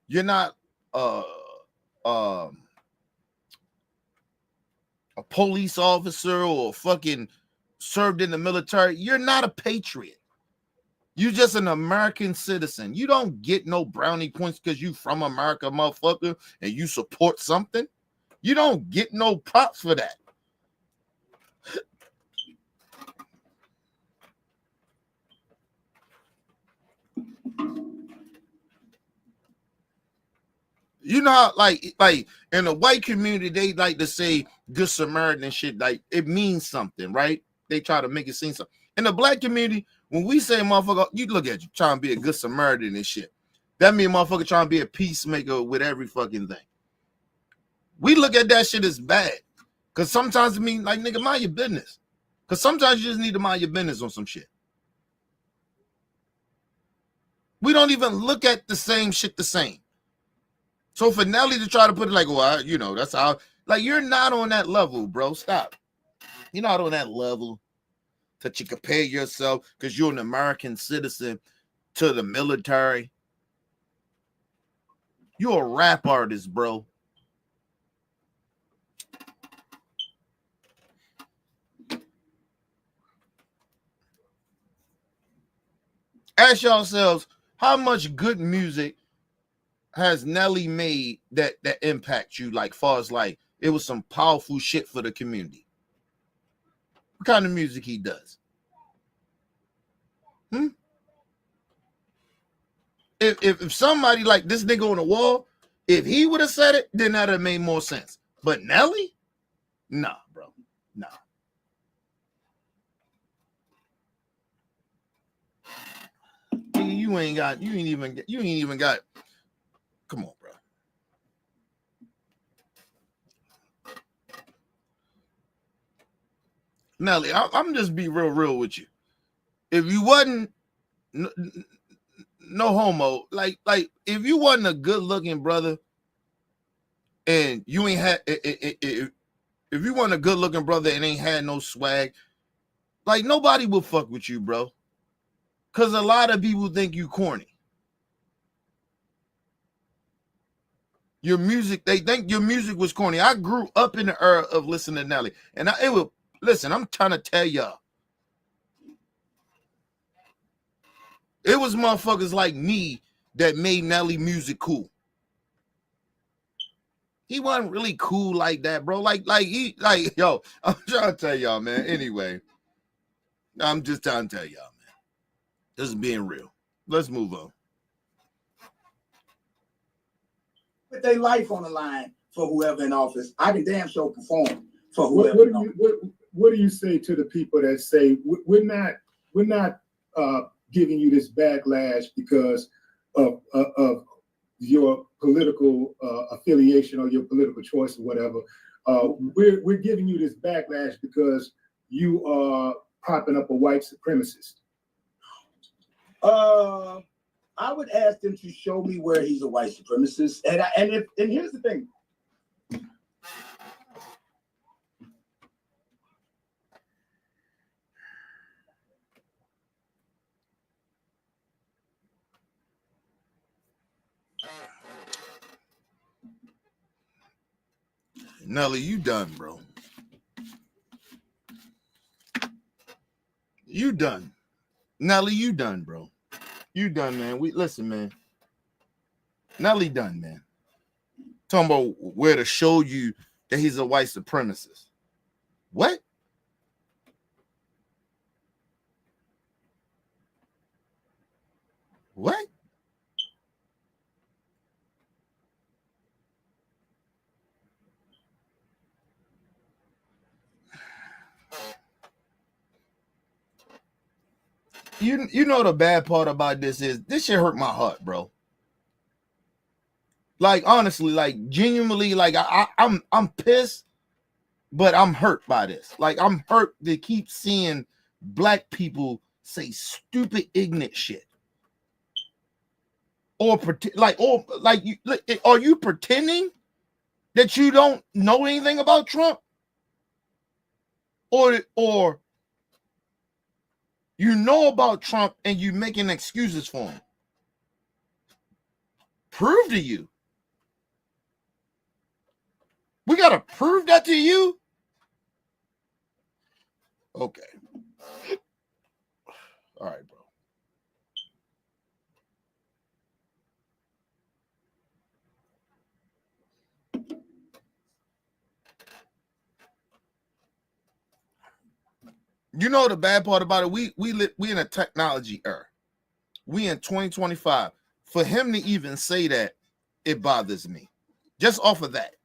you're not a police officer or fucking served in the military, you're not a patriot. You're just an American citizen. You don't get no brownie points because you from America, motherfucker, and you support something. You don't get no props for that. You know how, like in the white community, they like to say good Samaritan and shit. Like, it means something, right? They try to make it seem something. In the black community, when we say motherfucker, you look at you trying to be a good Samaritan and shit. That means motherfucker trying to be a peacemaker with every fucking thing. We look at that shit as bad. Because sometimes it means, like, nigga, mind your business. Because sometimes you just need to mind your business on some shit. We don't even look at the same shit the same. So for Nelly to try to put it like, well, you know, that's how, like, you're not on that level, bro. Stop. You're not on that level that you compare yourself because you're an American citizen to the military. You're a rap artist, bro. Ask yourselves, how much good music has Nelly made that impact you, like far as like it was some powerful shit for the community? What kind of music he does? If somebody like this nigga on the wall, if he would have said it, then that'd have made more sense. But Nelly? Nah, bro. Nah. Nigga, you ain't even got. Come on, bro. Nelly, I'm just be real with you. If you wasn't no homo, like if you wasn't a good looking brother, and you ain't had if you wasn't a good looking brother and ain't had no swag, like nobody will fuck with you, bro. Cause a lot of people think you corny. Your music, they think your music was corny. I grew up in the era of listening to Nelly, and listen. I'm trying to tell y'all, it was motherfuckers like me that made Nelly music cool. He wasn't really cool like that, bro. Yo, I'm trying to tell y'all, man. Anyway, I'm just trying to tell y'all, man. This is being real. Let's move on. Put their life on the line for whoever in office. I can damn sure perform for whoever. What do you say to the people that say we're not giving you this backlash because of your political affiliation or your political choice or whatever? We're giving you this backlash because you are propping up a white supremacist. I would ask them to show me where he's a white supremacist, and here's the thing. Nelly, you done, bro. You done. Nelly, you done, bro. You done, man. Listen, man. Nelly done, man. Talking about where to show you that he's a white supremacist. What? What? You know the bad part about this is this shit hurt my heart, bro. Like honestly, like genuinely, like I'm pissed, but I'm hurt by this. Like I'm hurt to keep seeing black people say stupid, ignorant shit. Or are you pretending that you don't know anything about Trump? Or you know about Trump and you making excuses for him? Prove to you. We gotta prove that to you? Okay. All right, bro. You know the bad part about it? We in a technology era. We in 2025. For him to even say that, it bothers me. Just off of that.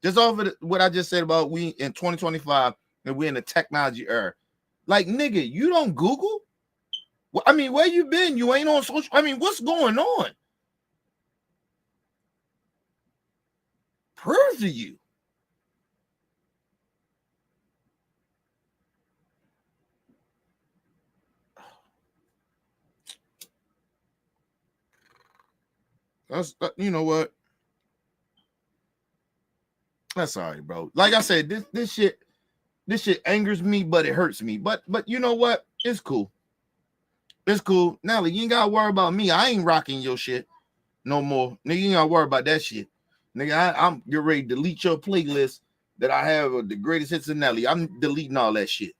Just off of what I just said about we in 2025 and we're in a technology era. Like, nigga, you don't Google? I mean, where you been? You ain't on social. I mean, what's going on? Prove to you. You know what? That's all right, bro. Like I said, this shit angers me, but it hurts me. But you know what? It's cool. It's cool. Nelly, you ain't gotta worry about me. I ain't rocking your shit no more. Nigga, you ain't gotta worry about that shit. Nigga, I'm getting ready to delete your playlist that I have of the greatest hits of Nelly. I'm deleting all that shit.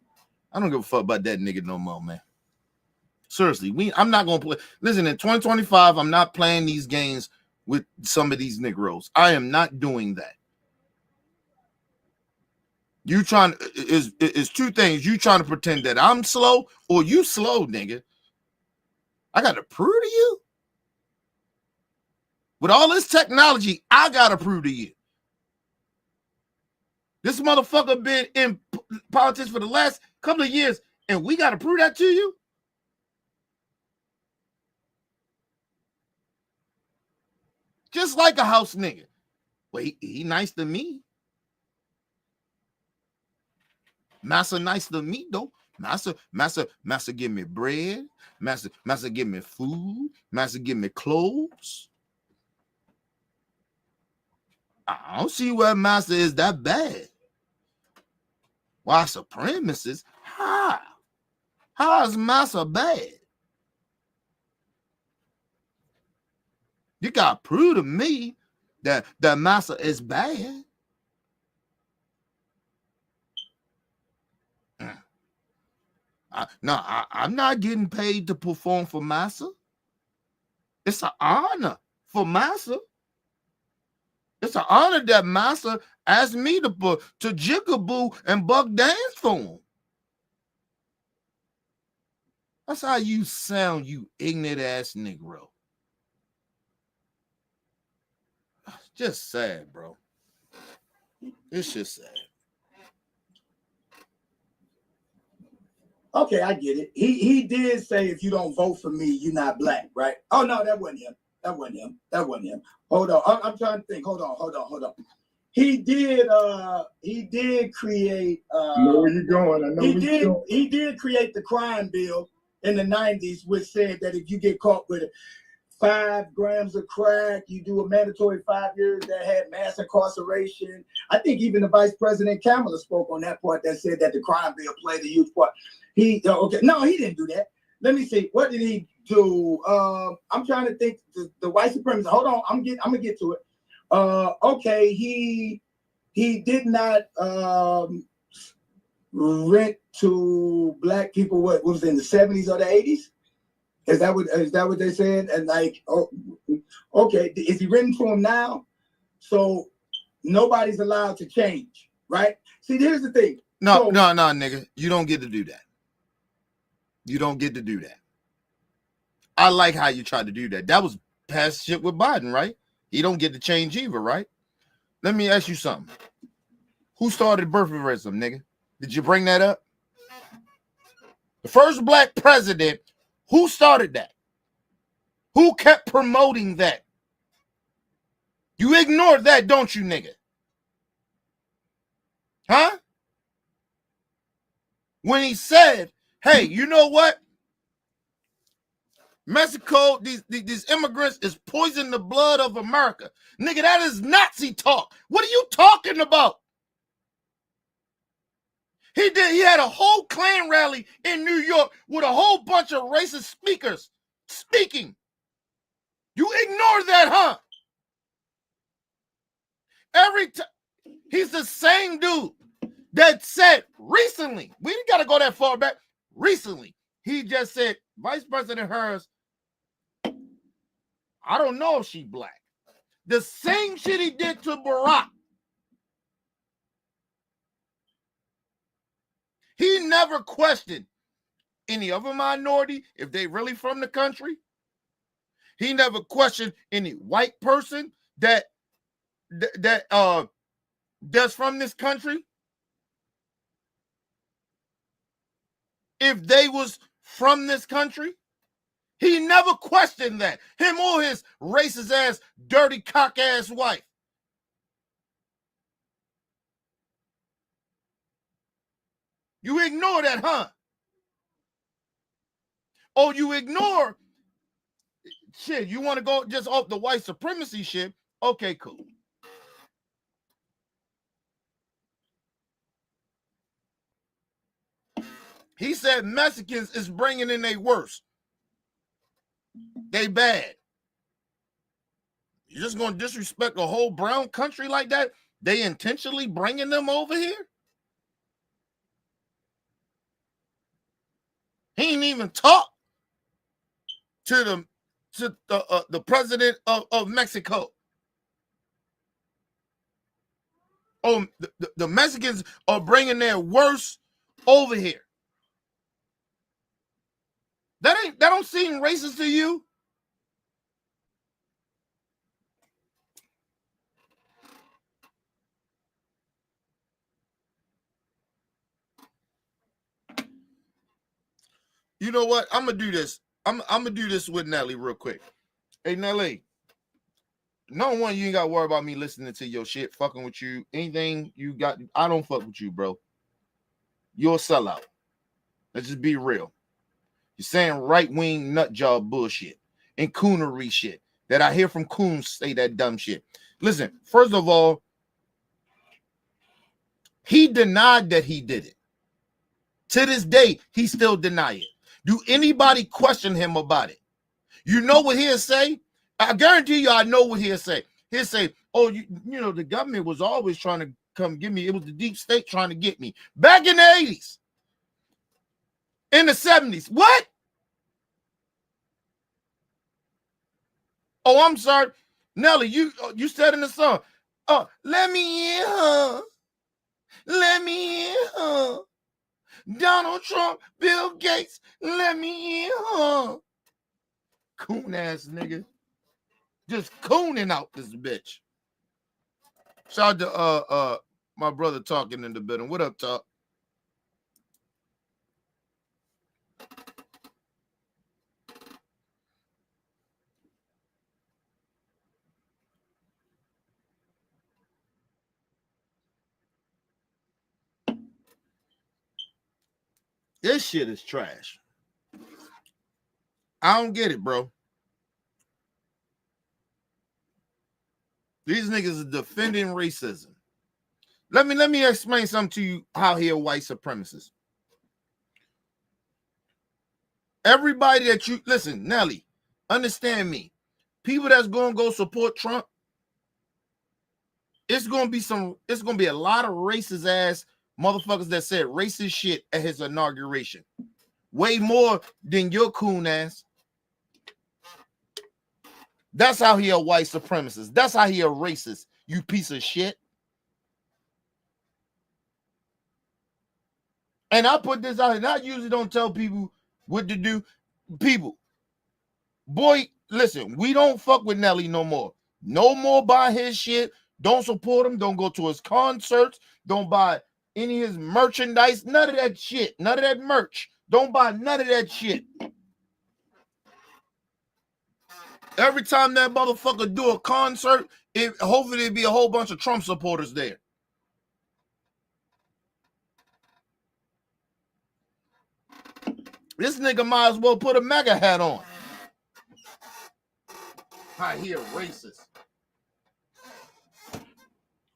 I don't give a fuck about that nigga no more, man. Seriously, I'm not gonna play. Listen, in 2025, I'm not playing these games with some of these Negroes. I am not doing that. You trying is two things. You trying to pretend that I'm slow or you slow, nigga. I gotta prove to you. With all this technology, I gotta prove to you. This motherfucker been in politics for the last couple of years, and we gotta prove that to you. Just like a house nigga. Well, he nice to me. Massa nice to me, though. Massa give me bread. Massa give me food. Massa give me clothes. I don't see where Massa is that bad. Why supremacists? How is Massa bad? You gotta prove to me that Massa is bad. I'm not getting paid to perform for Massa. It's an honor for Massa. It's an honor that Massa asked me to jigaboo and buck dance for him. That's how you sound, you ignorant ass Negro. Just sad, bro. It's just sad. Okay, I get it. He did say if you don't vote for me, you're not black, right? Oh no, that wasn't him. That wasn't him. Hold on. I'm trying to think. Hold on. He did create I know where you're going. I know he where did you're going. he did create the crime bill in the 90s, which said that if you get caught with 5 grams of crack, you do a mandatory 5 years. That had mass incarceration. I think even the Vice President Kamala spoke on that part that said that the crime bill played a huge part. He didn't do that. Let me see. What did he do? I'm trying to think. The white supremacist. Hold on. I'm gonna get to it. Okay. He did not rent to black people. What was it, in the 70s or the 80s? Is that what they said? And like, oh, okay, is he written to him now? So nobody's allowed to change, right? See, here's the thing. No, nigga. You don't get to do that. You don't get to do that. I like how you tried to do that. That was past shit with Biden, right? He don't get to change either, right? Let me ask you something. Who started birtherism, nigga? Did you bring that up? The first black president, who started that? Who kept promoting that? You ignored that, don't you, nigga? Huh? When he said, hey, you know what? Mexico, these immigrants is poisoning the blood of America. Nigga, that is Nazi talk. What are you talking about? He had a whole Klan rally in New York with a whole bunch of racist speakers speaking. You ignore that, huh? Every time. He's the same dude that said recently, we didn't got to go that far back, recently, he just said, Vice President Harris, I don't know if she black. The same shit he did to Barack. He never questioned any other minority if they really from the country. He never questioned any white person that's from this country if they was from this country. He never questioned that. Him or his racist ass, dirty cock ass wife. You ignore that, huh? Oh, you ignore shit. You want to go just off the white supremacy shit? Okay, cool. He said Mexicans is bringing in their worst. They bad. You're just going to disrespect a whole brown country like that? They intentionally bringing them over here? He ain't even talk to the president of Mexico. Oh, the Mexicans are bringing their worst over here. That don't seem racist to you? You know what? I'm gonna do this. I'm gonna do this with Nelly real quick. Hey Nelly, number one, you ain't got to worry about me listening to your shit, fucking with you. Anything you got, I don't fuck with you, bro. You're a sellout. Let's just be real. You're saying right-wing nut job bullshit and coonery shit that I hear from coons say that dumb shit. Listen, first of all, he denied that he did it. To this day, he still deny it. Do anybody question him about it? You know what he'll say? I guarantee you I know what he'll say. He'll say, oh, you know, the government was always trying to come get me. It was the deep state trying to get me. Back in the 80s. In the 70s. What? Oh, I'm sorry. Nelly, you said in the song, let me in, huh? Let me in, huh? Donald Trump, Bill Gates, let me in, huh? Coon ass nigga. Just cooning out this bitch. Shout out to my brother talking in the building. What up, Talk? This shit is trash. I don't get it, bro. These niggas are defending racism. Let me explain something to you how he a white supremacist. Everybody that you listen, Nelly, understand me. People that's gonna go support Trump, it's gonna be a lot of racist ass motherfuckers that said racist shit at his inauguration. Way more than your coon ass. That's how he a white supremacist. That's how he a racist, you piece of shit. And I put this out here, and I usually don't tell people what to do. People, boy, listen, we don't fuck with Nelly no more. No more buy his shit. Don't support him. Don't go to his concerts. Don't buy any of his merchandise. None of that shit. None of that merch. Don't buy none of that shit. Every time that motherfucker do a concert, hopefully there'll be a whole bunch of Trump supporters there. This nigga might as well put a MAGA hat on. I hear racist.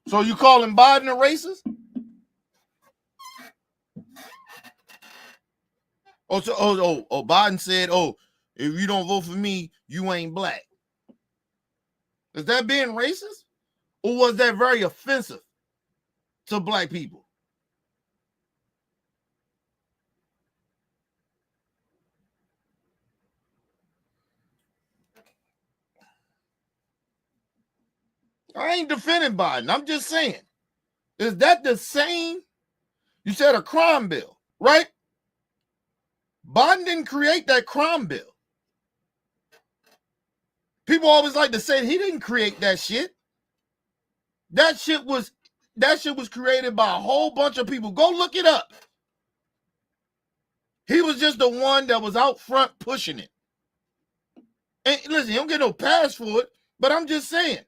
So you calling Biden a racist? Biden said, if you don't vote for me, you ain't black. Is that being racist? Or was that very offensive to black people? I ain't defending Biden. I'm just saying. Is that the same? You said a crime bill, right? Biden didn't create that crime bill. People always like to say he didn't create that shit. That shit was created by a whole bunch of people. Go look it up. He was just the one that was out front pushing it. And listen, he don't get no pass for it, but I'm just saying.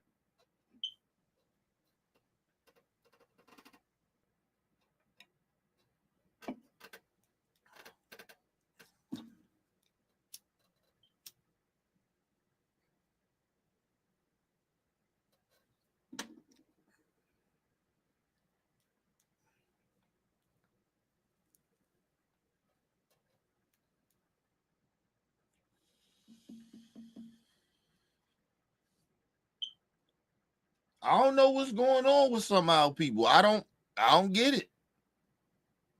I don't know what's going on with some of our people. I don't get it.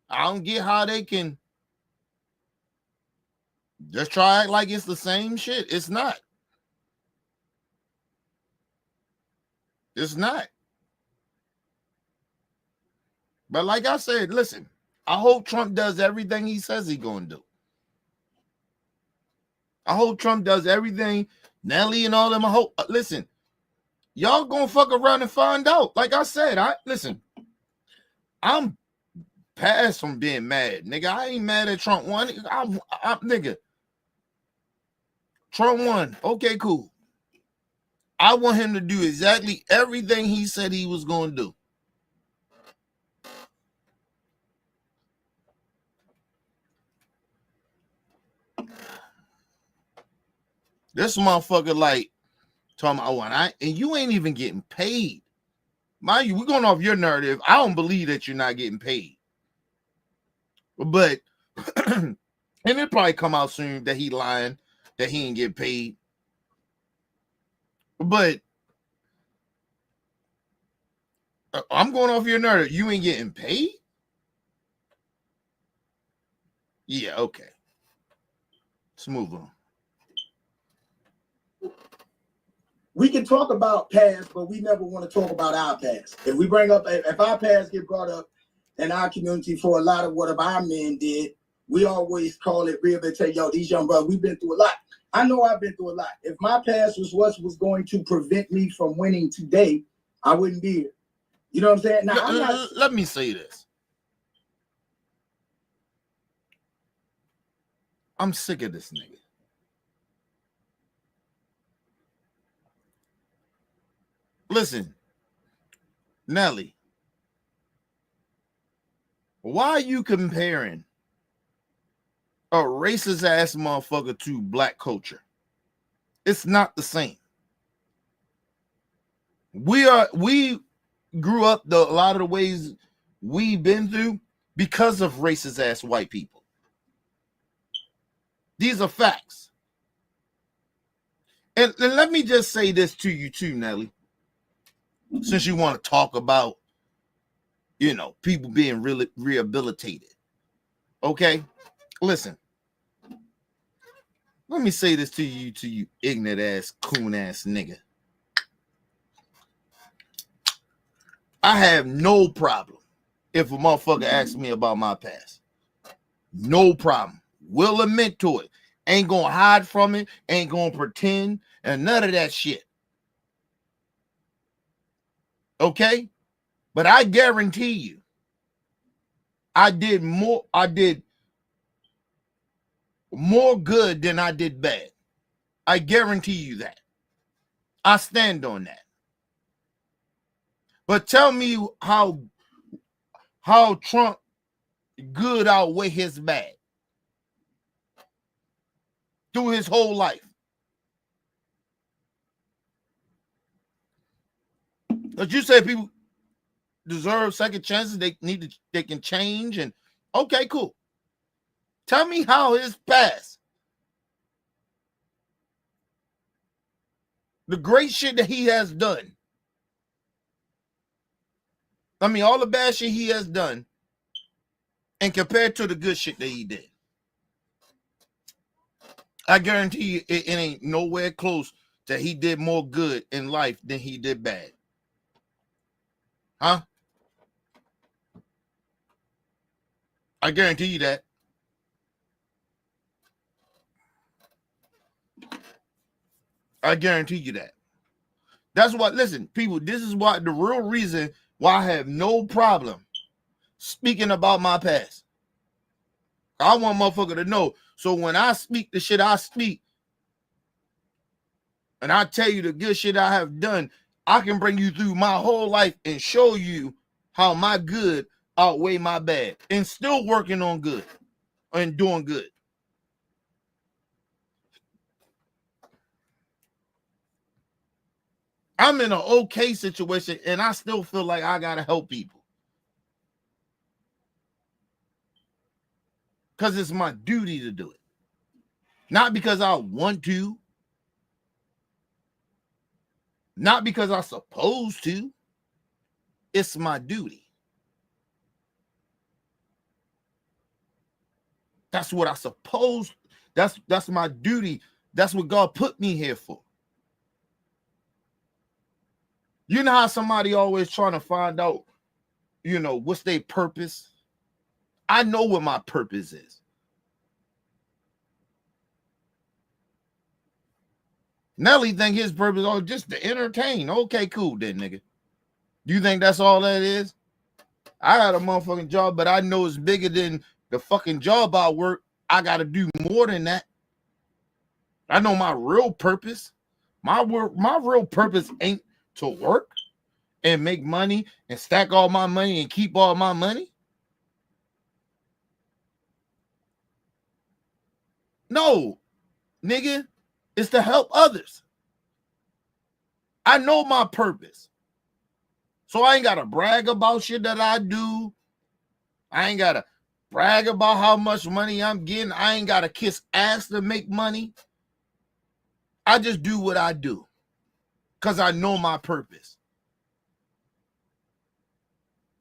I don't get how they can just try to act like it's the same shit. It's not. It's not. But like I said, listen, I hope Trump does everything he says he's going to do. I hope Trump does everything. Nelly and all them. I hope. Listen, y'all gonna fuck around and find out. Like I said, I'm past from being mad, nigga. I ain't mad at Trump won. Nigga. Trump won. Okay, cool. I want him to do exactly everything he said he was going to do. This motherfucker like talking about, and you ain't even getting paid. Mind you, we're going off your narrative. I don't believe that you're not getting paid. But, and it probably come out soon that he lying, that he ain't get paid. But I'm going off your narrative. You ain't getting paid? Yeah, okay. Let's move on. We can talk about past, but we never want to talk about our past. If we bring up, if our past get brought up in our community for a lot of what our men did, we always call it rehabilitate. Yo, these young brothers, we've been through a lot. I know I've been through a lot. If my past was what was going to prevent me from winning today, I wouldn't be here. You know what I'm saying? Now, let me say this. I'm sick of this nigga. Listen, Nelly, why are you comparing a racist ass motherfucker to black culture? It's not the same. We grew up a lot of the ways we've been through because of racist ass white people. These are facts. And let me just say this to you too, Nelly. Since you want to talk about, people being really rehabilitated. Okay? Listen. Let me say this to you ignorant ass, coon ass nigga. I have no problem if a motherfucker asks me about my past. No problem. Will admit to it. Ain't gonna hide from it. Ain't gonna pretend. And none of that shit. Okay? But I guarantee you, I did more good than I did bad. I guarantee you that. I stand on that. But tell me how Trump good outweigh his bad through his whole life. But you say people deserve second chances, they can change, and okay, cool. Tell me how his past, the great shit that he has done. I mean, all the bad shit he has done, and compared to the good shit that he did. I guarantee you it ain't nowhere close that he did more good in life than he did bad. Huh? I guarantee you that. I guarantee you that. That's what, listen, people, this is why the real reason why I have no problem speaking about my past. I want motherfucker to know. So when I speak the shit I speak, and I tell you the good shit I have done, I can bring you through my whole life and show you how my good outweigh my bad and still working on good and doing good. I'm in an okay situation and I still feel like I gotta help people. Because it's my duty to do it. Not because I want to. Not because I'm supposed to. It's my duty. That's what I suppose. That's my duty. That's what God put me here for. You know how somebody always trying to find out, what's their purpose? I know what my purpose is. Nelly think his purpose is just to entertain. Okay, cool then, nigga. You think that's all that is? I got a motherfucking job, but I know it's bigger than the fucking job I work. I got to do more than that. I know my real purpose. My real purpose ain't to work and make money and stack all my money and keep all my money. No, nigga, it's to help others. I know my purpose. So I ain't got to brag about shit that I do. I ain't got to brag about how much money I'm getting. I ain't got to kiss ass to make money. I just do what I do because I know my purpose.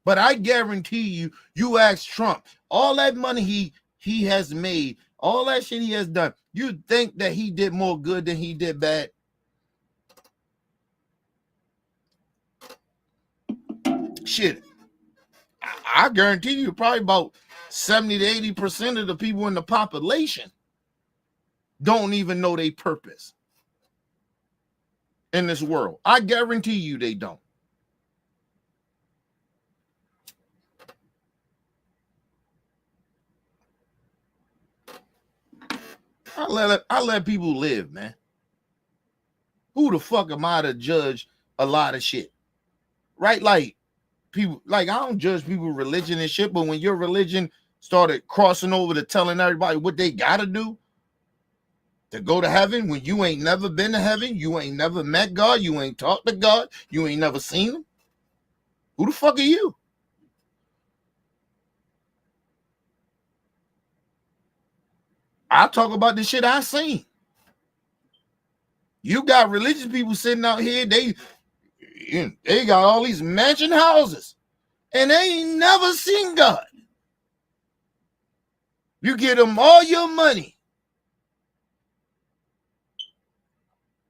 But I guarantee you, you ask Trump, all that money he has made, all that shit he has done, you think that he did more good than he did bad? Shit. I guarantee you probably about 70 to 80% of the people in the population don't even know their purpose in this world. I guarantee you they don't. I let people live, man. Who the fuck am I to judge a lot of shit? Right? Like, people, like, I don't judge people's religion and shit, but when your religion started crossing over to telling everybody what they gotta do to go to heaven, when you ain't never been to heaven, you ain't never met God, you ain't talked to God, you ain't never seen him, who the fuck are you? I talk about the shit I seen. You got religious people sitting out here, they got all these mansion houses and they ain't never seen God. You give them all your money.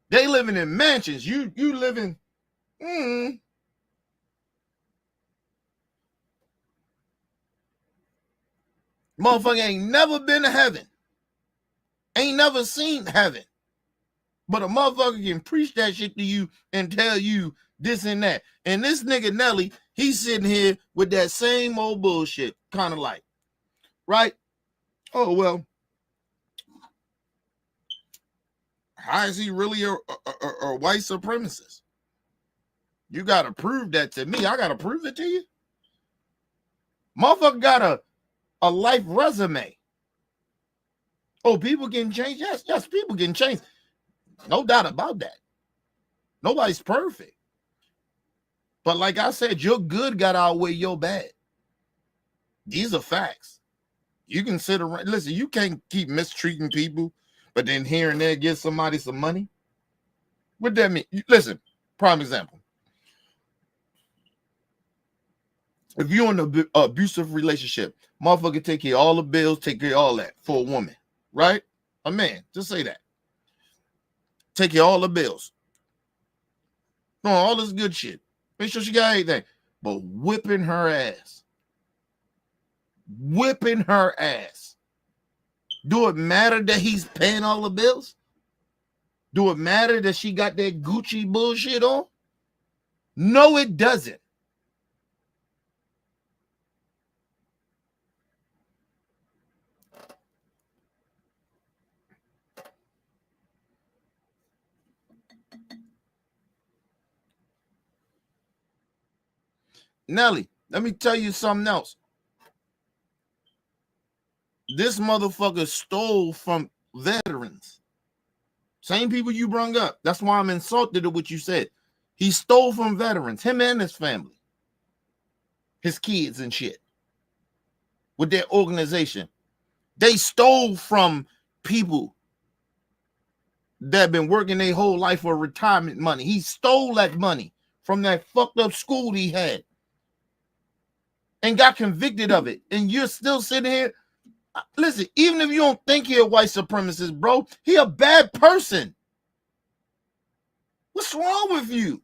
They living in mansions. You living motherfucker ain't never been to heaven. Ain't never seen heaven. But a motherfucker can preach that shit to you and tell you this and that. And this nigga Nelly, he's sitting here with that same old bullshit, kind of like, right? Oh, well, how is he really a white supremacist? You got to prove that to me. I got to prove it to you. Motherfucker got a life resume. Oh, people can change. Yes, people can change. No doubt about that. Nobody's perfect. But like I said, your good got to outweigh your bad. These are facts. You can sit around. Listen, you can't keep mistreating people, but then here and there give somebody some money. What that mean? Listen, prime example. If you're in an abusive relationship, motherfucker take care of all the bills, take care of all that for a woman, right? A man, just say that. Take care of all the bills. No, all this good shit. Make sure she got everything. But whipping her ass. Whipping her ass. Do it matter that he's paying all the bills? Do it matter that she got that Gucci bullshit on? No, it doesn't. Nelly, let me tell you something else. This motherfucker stole from veterans. Same people you brung up. That's why I'm insulted at what you said. He stole from veterans, him and his family, his kids and shit, with their organization. They stole from people that have been working their whole life for retirement money. He stole that money from that fucked up school he had and got convicted of it. And you're still sitting here. Listen, even if you don't think he a white supremacist, bro, he a bad person. What's wrong with you?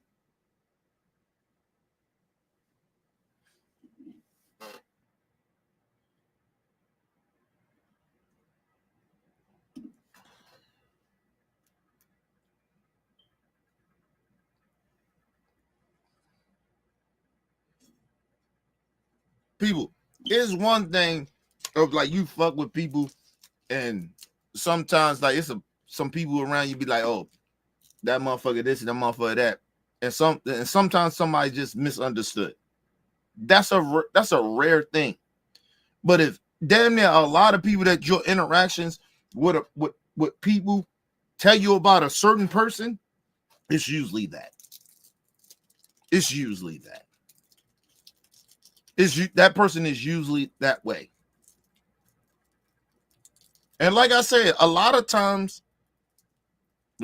People, it's one thing of like you fuck with people and sometimes like some people around you be like, oh, that motherfucker this and that motherfucker that, and sometimes somebody just misunderstood. That's a rare thing. But if damn near a lot of people that your interactions with people tell you about a certain person, it's usually that. It's usually that. That person is usually that way. And like I said, a lot of times,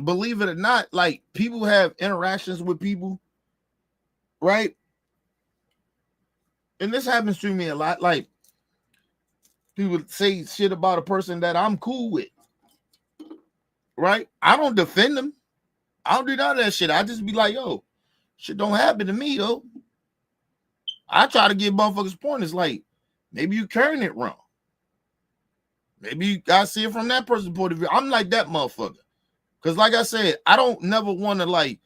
believe it or not, like people have interactions with people, right? And this happens to me a lot. Like people say shit about a person that I'm cool with, right? I don't defend them. I don't do none of that shit. I just be like, yo, shit don't happen to me, though. I try to give motherfuckers pointers like, maybe you carrying it wrong. Maybe you gotta see it from that person's point of view. I'm like that motherfucker. Because like I said, I don't never want to like,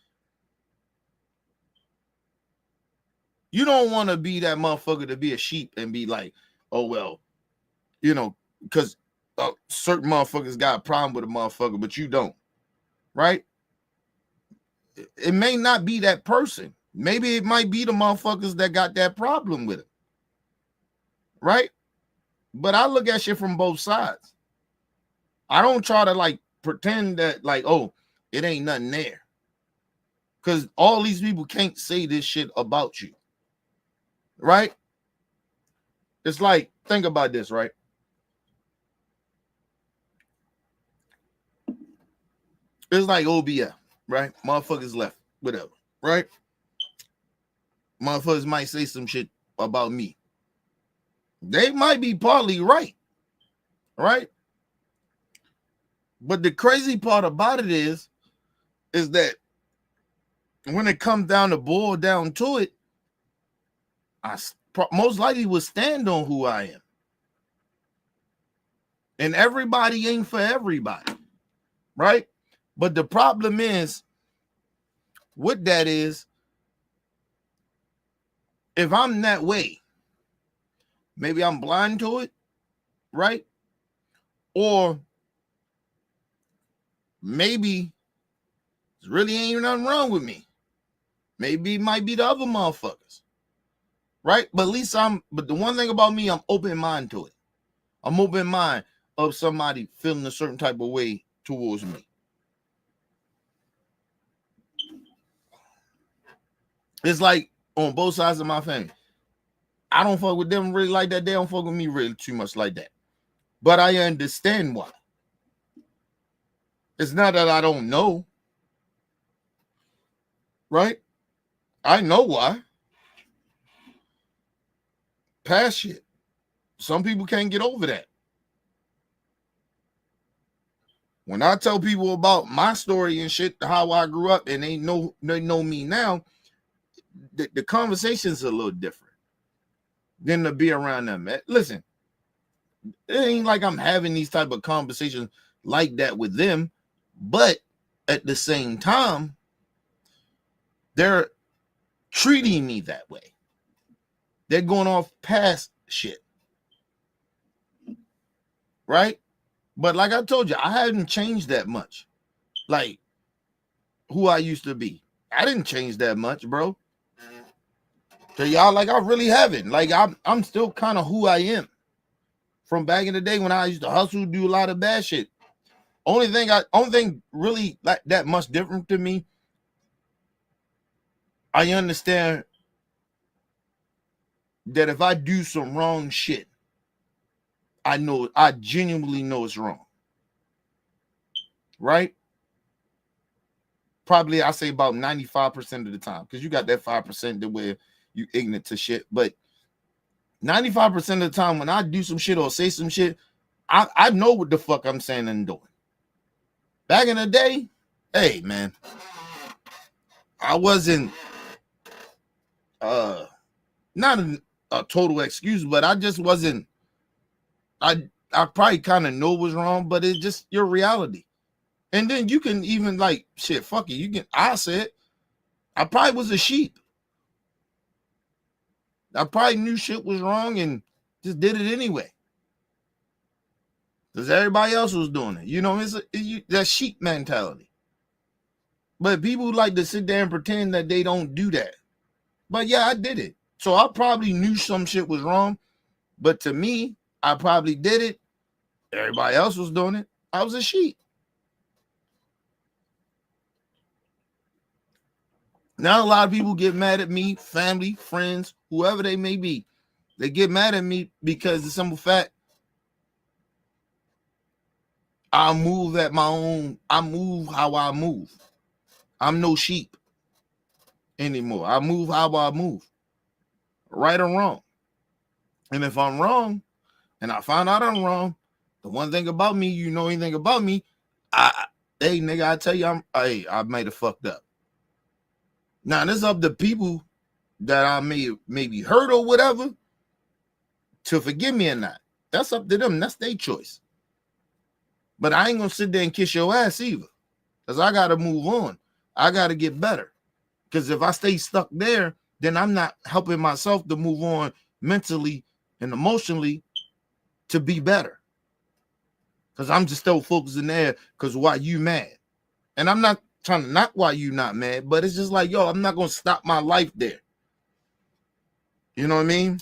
you don't want to be that motherfucker to be a sheep and be like, oh, well, you know, because certain motherfuckers got a problem with a motherfucker, but you don't, right? It may not be that person. Maybe it might be the motherfuckers that got that problem with it, right? But I look at shit from both sides. I don't try to like pretend that like, oh, it ain't nothing there. Because all these people can't say this shit about you, right? It's like, think about this, right? It's like OBF, right? Motherfuckers left, whatever, right? Motherfuckers might say some shit about me. They might be partly right, right? But the crazy part about it is that when it comes down to boil down to it, I most likely would stand on who I am. And everybody ain't for everybody, right? But the problem is, with that is, if I'm that way, maybe I'm blind to it, right? Or maybe there really ain't nothing wrong with me. Maybe it might be the other motherfuckers, right? But at least but the one thing about me, I'm open-minded to it. I'm open-minded of somebody feeling a certain type of way towards me. It's like on both sides of my family. I don't fuck with them really like that. They don't fuck with me really too much like that. But I understand why. It's not that I don't know. Right? I know why. Past shit. Some people can't get over that. When I tell people about my story and shit, how I grew up, and they know me now, the conversation's a little different than to be around them. Listen, it ain't like I'm having these type of conversations like that with them, but at the same time, they're treating me that way. They're going off past shit. Right? But like I told you, I haven't changed that much. Like who I used to be. I didn't change that much, bro. So y'all, like, I really haven't. Like I'm still kind of who I am from back in the day when I used to hustle, do a lot of bad shit. Only thing really like that much different to me, I understand that if I do some wrong shit, I genuinely know it's wrong. Right? Probably I say about 95% of the time, because you got that 5% that where you ignorant to shit. But 95% of the time when I do some shit or say some shit, I know what the fuck I'm saying and doing. Back in the day, hey man, I wasn't not a total excuse, but I just wasn't. I probably kind of know what's wrong, but it's just your reality. And then you can even like shit, fuck it. You can. I said I probably was a sheep. I probably knew shit was wrong and just did it anyway. Because everybody else was doing it. You know, it's that sheep mentality. But people like to sit there and pretend that they don't do that. But yeah, I did it. So I probably knew some shit was wrong. But to me, I probably did it. Everybody else was doing it. I was a sheep. Now a lot of people get mad at me, family, friends, whoever they may be. They get mad at me because the simple fact I move at my own. I move how I move. I'm no sheep anymore. I move how I move, right or wrong. And if I'm wrong, and I find out I'm wrong, the one thing about me, you know anything about me, hey nigga, I tell you, I might have fucked up. Now this is up to people that I maybe hurt or whatever to forgive me or not. That's up to them. That's their choice. But I ain't gonna sit there and kiss your ass either, because I gotta move on. I gotta get better. Because if I stay stuck there, then I'm not helping myself to move on mentally and emotionally to be better. Because I'm just still focusing there because why you mad. And I'm not trying to knock why you not mad, but it's just like, yo, I'm not going to stop my life there. You know what I mean?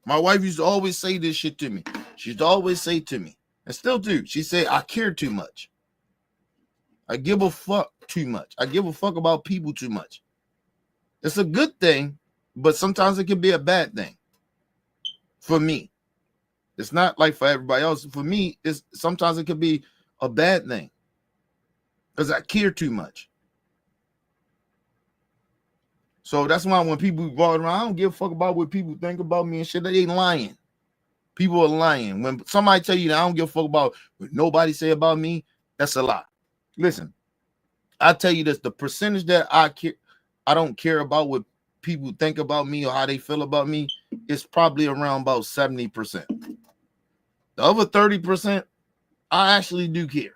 My wife used to always say this shit to me. She used to always say to me, and still do. She said, I care too much. I give a fuck too much. I give a fuck about people too much. It's a good thing, but sometimes it can be a bad thing. For me. It's not like for everybody else. For me, sometimes it could be a bad thing. Because I care too much. So that's why when people walk around, I don't give a fuck about what people think about me and shit. They ain't lying. People are lying. When somebody tell you that I don't give a fuck about what nobody say about me, that's a lie. Listen, I tell you this, the percentage that I don't care about what people think about me or how they feel about me is probably around about 70%. The other 30%, I actually do care.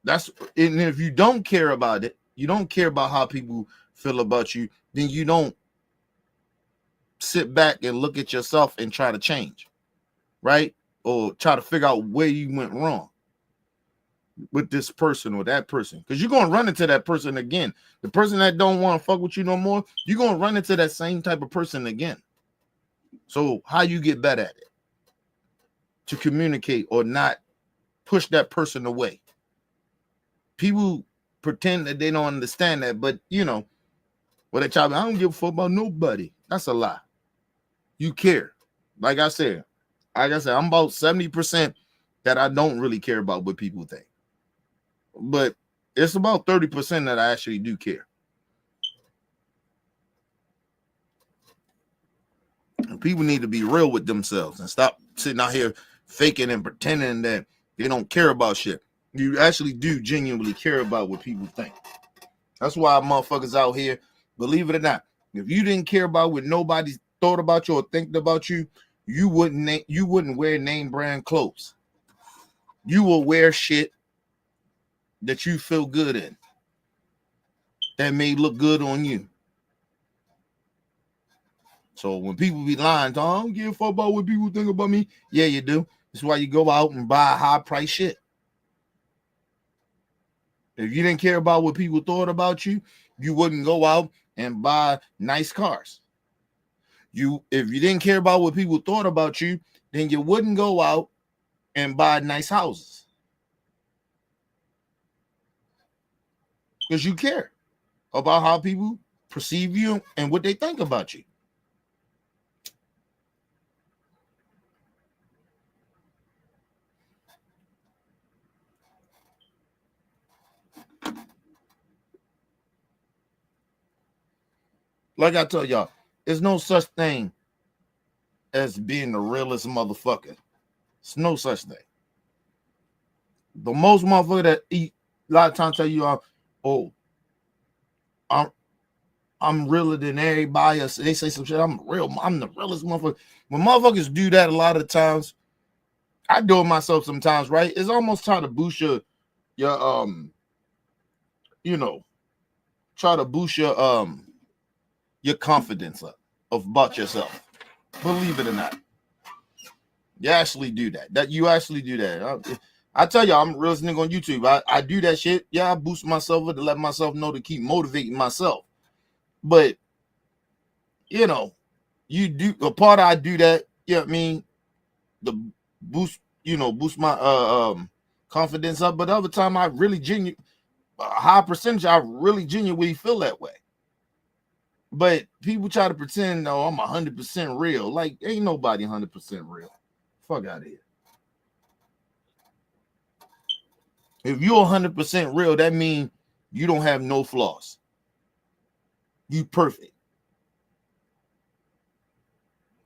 And if you don't care about it, you don't care about how people feel about you, then you don't sit back and look at yourself and try to change, right? Or try to figure out where you went wrong with this person or that person. Because you're going to run into that person again. The person that don't want to fuck with you no more, you're going to run into that same type of person again. So how you get better at it? To communicate or not push that person away. People pretend that they don't understand that, but you know, what they try, I don't give a fuck about nobody. That's a lie. You care. Like I said, I'm about 70% that I don't really care about what people think. But it's about 30% that I actually do care. And people need to be real with themselves and stop sitting out here faking and pretending that they don't care about shit. You actually do genuinely care about what people think. That's why motherfuckers out here, believe it or not, if you didn't care about what nobody thought about you or think about you, you wouldn't wear name brand clothes. You will wear shit that you feel good in, that may look good on you. So when people be lying, I don't give a fuck about what people think about me. Yeah, you do. That's why you go out and buy high price shit. If you didn't care about what people thought about you, you wouldn't go out and buy nice cars. If you didn't care about what people thought about you, then you wouldn't go out and buy nice houses. Because you care about how people perceive you and what they think about you. Like I told y'all, there's no such thing as being the realest motherfucker. It's no such thing. The most motherfucker that eat, a lot of times tell you, oh, I'm realer than everybody else. They say some shit, I'm the realest motherfucker. When motherfuckers do that a lot of times, I do it myself sometimes, right? It's almost trying to boost your try to boost your confidence up about yourself. Believe it or not. You actually do that. You actually do that. I tell you, I'm a real nigga on YouTube. I do that shit. Yeah, I boost myself up to let myself know to keep motivating myself. But you know, you do a part I do that, you know what I mean, the boost, boost my confidence up. But the other time I really a high percentage, I really genuinely feel that way. But people try to pretend, no, I'm 100% real. Like, ain't nobody 100% real. Fuck out of here. If you're 100% real, that means you don't have no flaws. You perfect.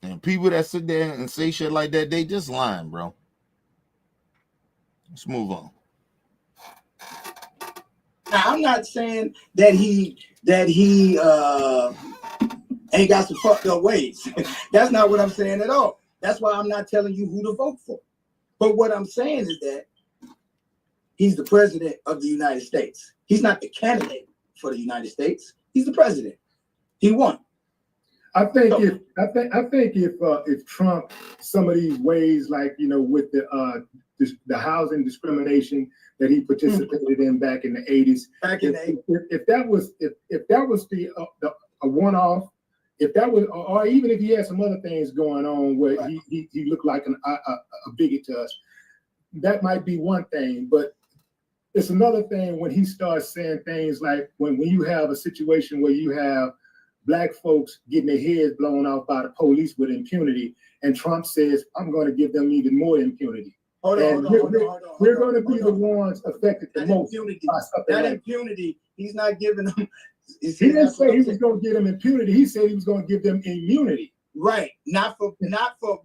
And people that sit there and say shit like that, they just lying, bro. Let's move on. Now, I'm not saying that he ain't got some fucked up ways. That's not what I'm saying at all. That's why I'm not telling you who to vote for. But what I'm saying is that he's the president of the United States. He's not the candidate for the United States. He's the president. He won. I think if Trump, some of these ways, like with the housing discrimination that he participated in back in the 80s, if that was the a one-off, if that was, or even if he had some other things going on where he looked like a bigot to us, that might be one thing. But it's another thing when he starts saying things like when you have a situation where you have Black folks getting their heads blown off by the police with impunity, and Trump says, I'm going to give them even more impunity. We're going to be the ones affected the most by something like impunity, he's not giving them. He didn't say he was going to give them impunity. He said he was going to give them immunity. Right. Not for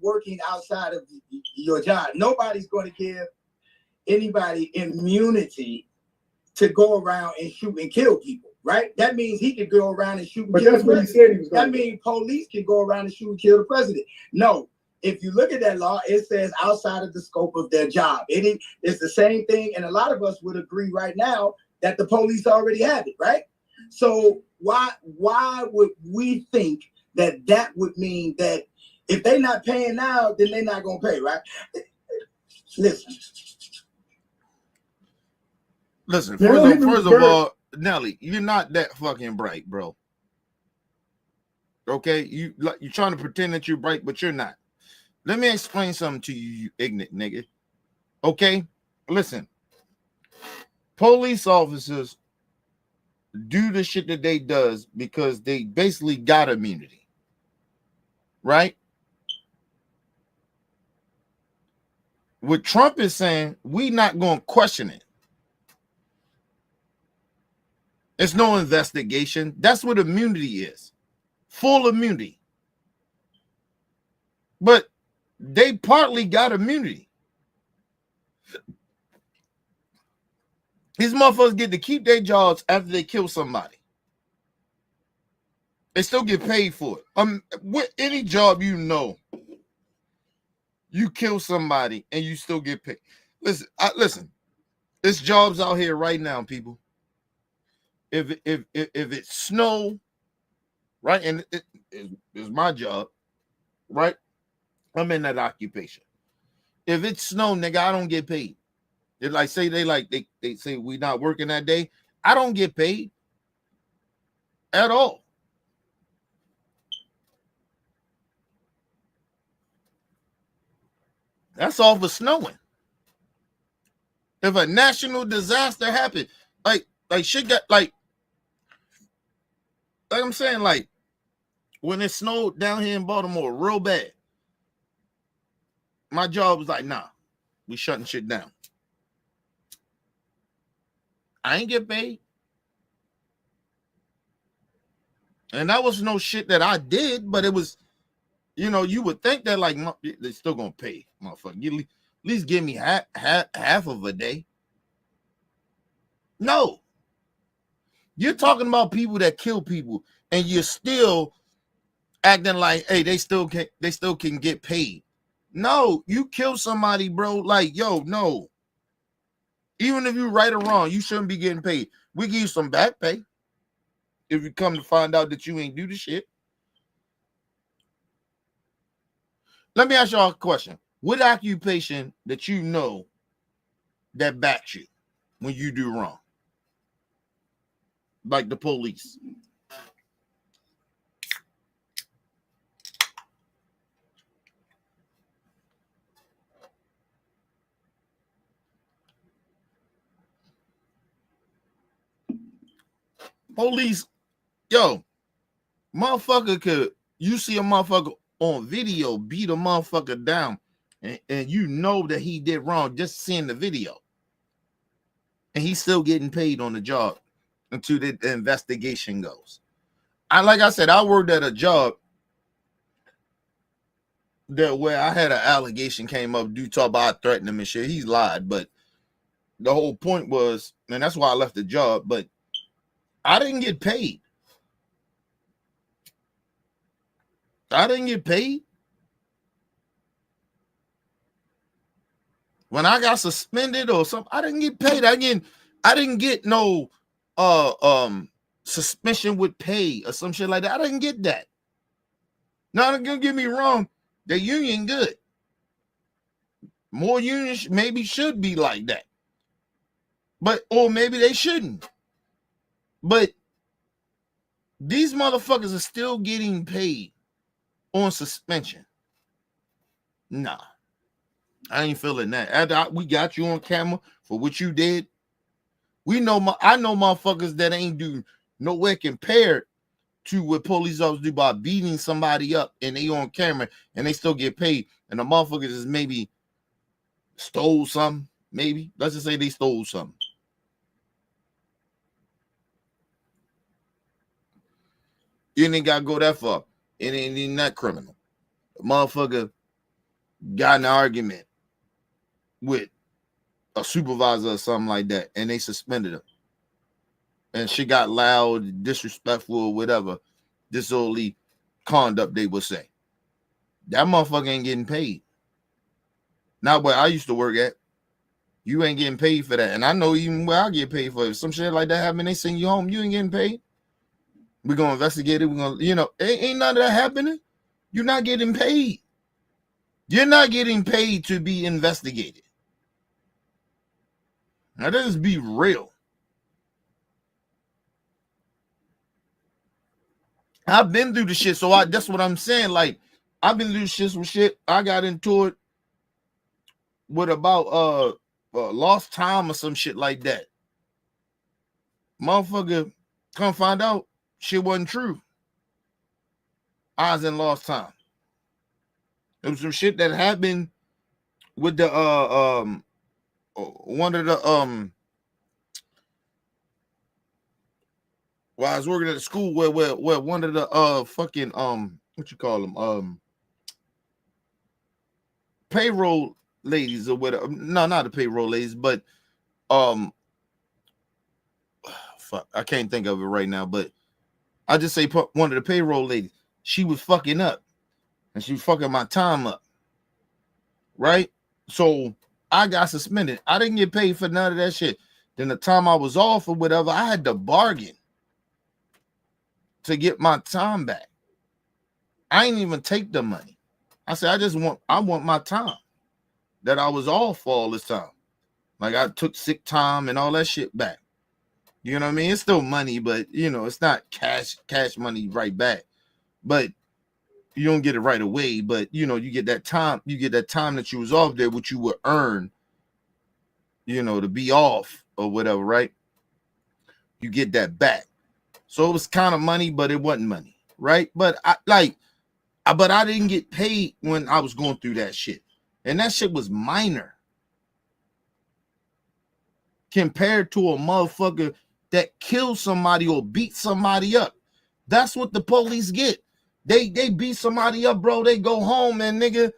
working outside of your job. Nobody's going to give anybody immunity to go around and shoot and kill people. Right? That means he could go around and shoot and kill the president. But that's what he said he was going to do. That means police can go around and shoot and kill the president. No. If you look at that law, it says outside of the scope of their job. It's the same thing, and a lot of us would agree right now that the police already have it, right? So why would we think that would mean that if they're not paying now, then they're not going to pay, right? Listen, first of all, Nelly, you're not that fucking bright, bro. Okay? You're trying to pretend that you're bright, but you're not. Let me explain something to you, you ignorant nigga. Okay? Listen. Police officers do the shit that they does because they basically got immunity. Right? What Trump is saying, we not going to question it. It's no investigation. That's what immunity is. Full immunity. But they partly got immunity. These motherfuckers get to keep their jobs after they kill somebody. They still get paid for it. With any job you kill somebody and you still get paid. Listen. There's jobs out here right now, people. If it snow, right, and it's my job, right? I'm in that occupation. If it snow, nigga, I don't get paid. They they say we not working that day. I don't get paid at all. That's all for snowing. If a national disaster happened, like shit got like I'm saying, like when it snowed down here in Baltimore real bad, my job was like, nah, we shutting shit down. I ain't get paid. And that was no shit that I did, but it was, you would think that like they're still gonna pay, motherfucker. At least give me half of a day. No. You're talking about people that kill people, and you're still acting like, hey, they still can get paid. No, you kill somebody, bro. Like, yo, no. Even if you're right or wrong, you shouldn't be getting paid. We give you some back pay if you come to find out that you ain't do the shit. Let me ask y'all a question. What occupation that that backs you when you do wrong, like the police. Police, yo, motherfucker could, you see a motherfucker on video beat a motherfucker down, and you know that he did wrong just seeing the video. And he's still getting paid on the job until the investigation goes. Like I said, I worked at a job that where I had an allegation came up, dude talk about threatening him and shit. He's lied, but the whole point was, and that's why I left the job, but I didn't get paid. I didn't get paid. When I got suspended or something, I didn't get paid. I didn't get no suspension with pay or some shit like that. I didn't get that. Now, don't get me wrong, the union good. More unions maybe should be like that. But or maybe they shouldn't. But these motherfuckers are still getting paid on suspension. Nah. I ain't feeling that. We got you on camera for what you did. I know motherfuckers that ain't do nowhere compared to what police officers do by beating somebody up and they on camera and they still get paid. And the motherfuckers just maybe stole something. Maybe. Let's just say they stole something. You ain't got to go that far. It ain't even that criminal. The motherfucker got in an argument with a supervisor or something like that, and they suspended him. And she got loud, disrespectful, or whatever disorderly conduct they would say. That motherfucker ain't getting paid. Not where I used to work at. You ain't getting paid for that. And I know even where I get paid for it. If some shit like that happen, they send you home, you ain't getting paid. We're gonna investigate it. We're gonna, ain't none of that happening. You're not getting paid. You're not getting paid to be investigated. Now, let's be real. I've been through the shit, so that's what I'm saying. Like, I've been through shit. I got into it with about lost time or some shit like that. Motherfucker, come find out shit wasn't true. I was in lost time. It was some shit that happened with the one of the while I was working at the school where one of the fucking what you call them payroll ladies or whatever. No, not the payroll ladies, but fuck, I can't think of it right now, but I just say one of the payroll ladies, she was fucking up and she was fucking my time up. Right? So I got suspended. I didn't get paid for none of that shit. Then the time I was off or whatever, I had to bargain to get my time back. I ain't even take the money. I said, I want my time that I was off for all this time. Like I took sick time and all that shit back. You know what I mean? It's still money, but it's not cash money right back. But you don't get it right away. But you get that time. You get that time that you was off there, which you would earn, to be off or whatever, right? You get that back. So it was kind of money, but it wasn't money, right? But I didn't get paid when I was going through that shit. And that shit was minor compared to a motherfucker that killed somebody or beat somebody up. That's what the police get. They beat somebody up, bro. They go home and nigga,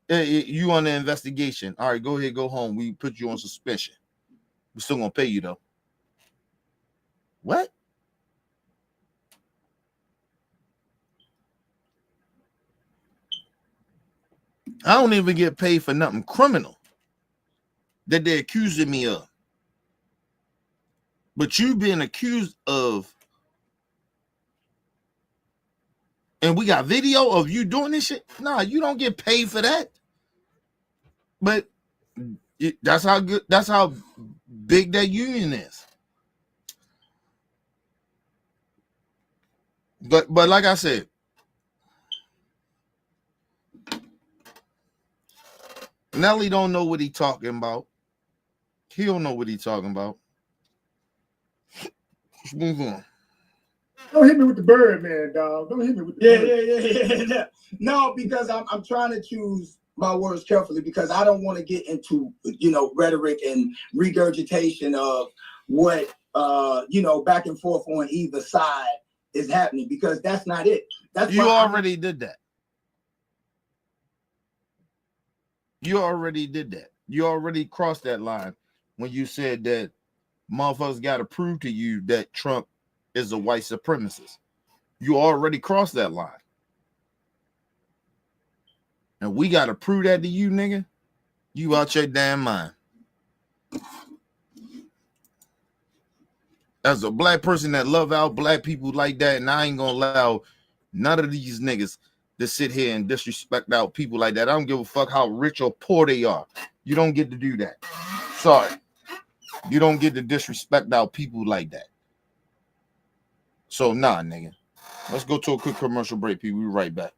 you on the investigation. All right, go ahead, go home. We put you on suspension. We're still gonna pay you though. What? I don't even get paid for nothing criminal that they're accusing me of. But you being accused of, and we got video of you doing this shit. Nah, you don't get paid for that. But That's how good. That's how big that union is. But like I said, Nelly don't know what he talking about. He don't know what he talking about. Let's move on. Don't hit me with the bird, man, dog. Don't hit me with the bird. Yeah. No, because I'm trying to choose my words carefully because I don't want to get into rhetoric and regurgitation of what back and forth on either side is happening because that's not it. That's You already did that. You already did that. You already crossed that line when you said that motherfuckers got to prove to you that Trump is a white supremacist. You already crossed that line. And we got to prove that to you, nigga. You out your damn mind. As a black person that love out black people like that, and I ain't gonna allow none of these niggas to sit here and disrespect out people like that. I don't give a fuck how rich or poor they are. You don't get to do that. Sorry. You don't get to disrespect out people like that. So nah, nigga. Let's go to a quick commercial break, people. We'll be right back.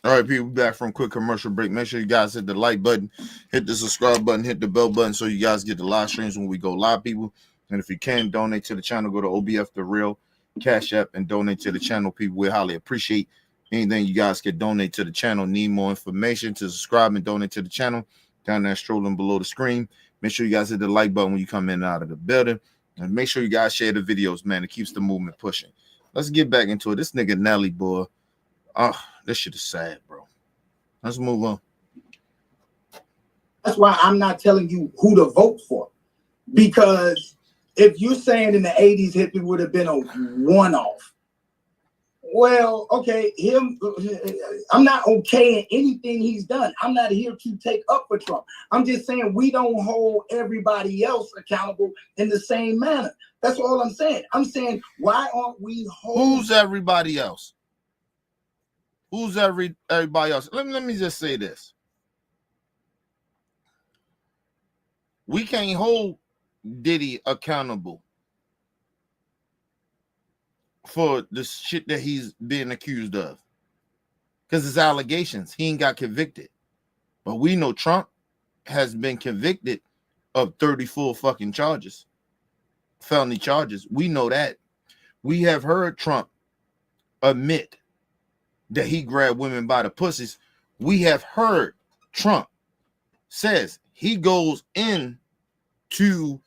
All right, people, back from quick commercial break. Make sure you guys hit the like button, hit the subscribe button, hit the bell button so you guys get the live streams when we go live, people. And if you can donate to the channel, go to OBF The Real Cash App and donate to the channel, people. We highly appreciate anything you guys can donate to the channel. Need more information to subscribe and donate to the channel. Down there, strolling below the screen. Make sure you guys hit the like button when you come in and out of the building. And make sure you guys share the videos, man. It keeps the movement pushing. Let's get back into it. This nigga Nelly, boy. Oh, this shit is sad, bro. Let's move on. That's why I'm not telling you who to vote for. Because if you're saying in the 80s hippie would have been a one-off, well, okay, I'm not okaying anything he's done. I'm not here to take up for Trump. I'm just saying we don't hold everybody else accountable in the same manner. That's all I'm saying. I'm saying, why aren't we holding... Who's everybody else? Who's everybody else? Let me just say this. We can't hold Diddy accountable for the shit that he's being accused of. Because it's allegations. He ain't got convicted. But we know Trump has been convicted of 34 fucking charges. Felony charges. We know that. We have heard Trump admit that he grabbed women by the pussies. We have heard Trump says he goes into,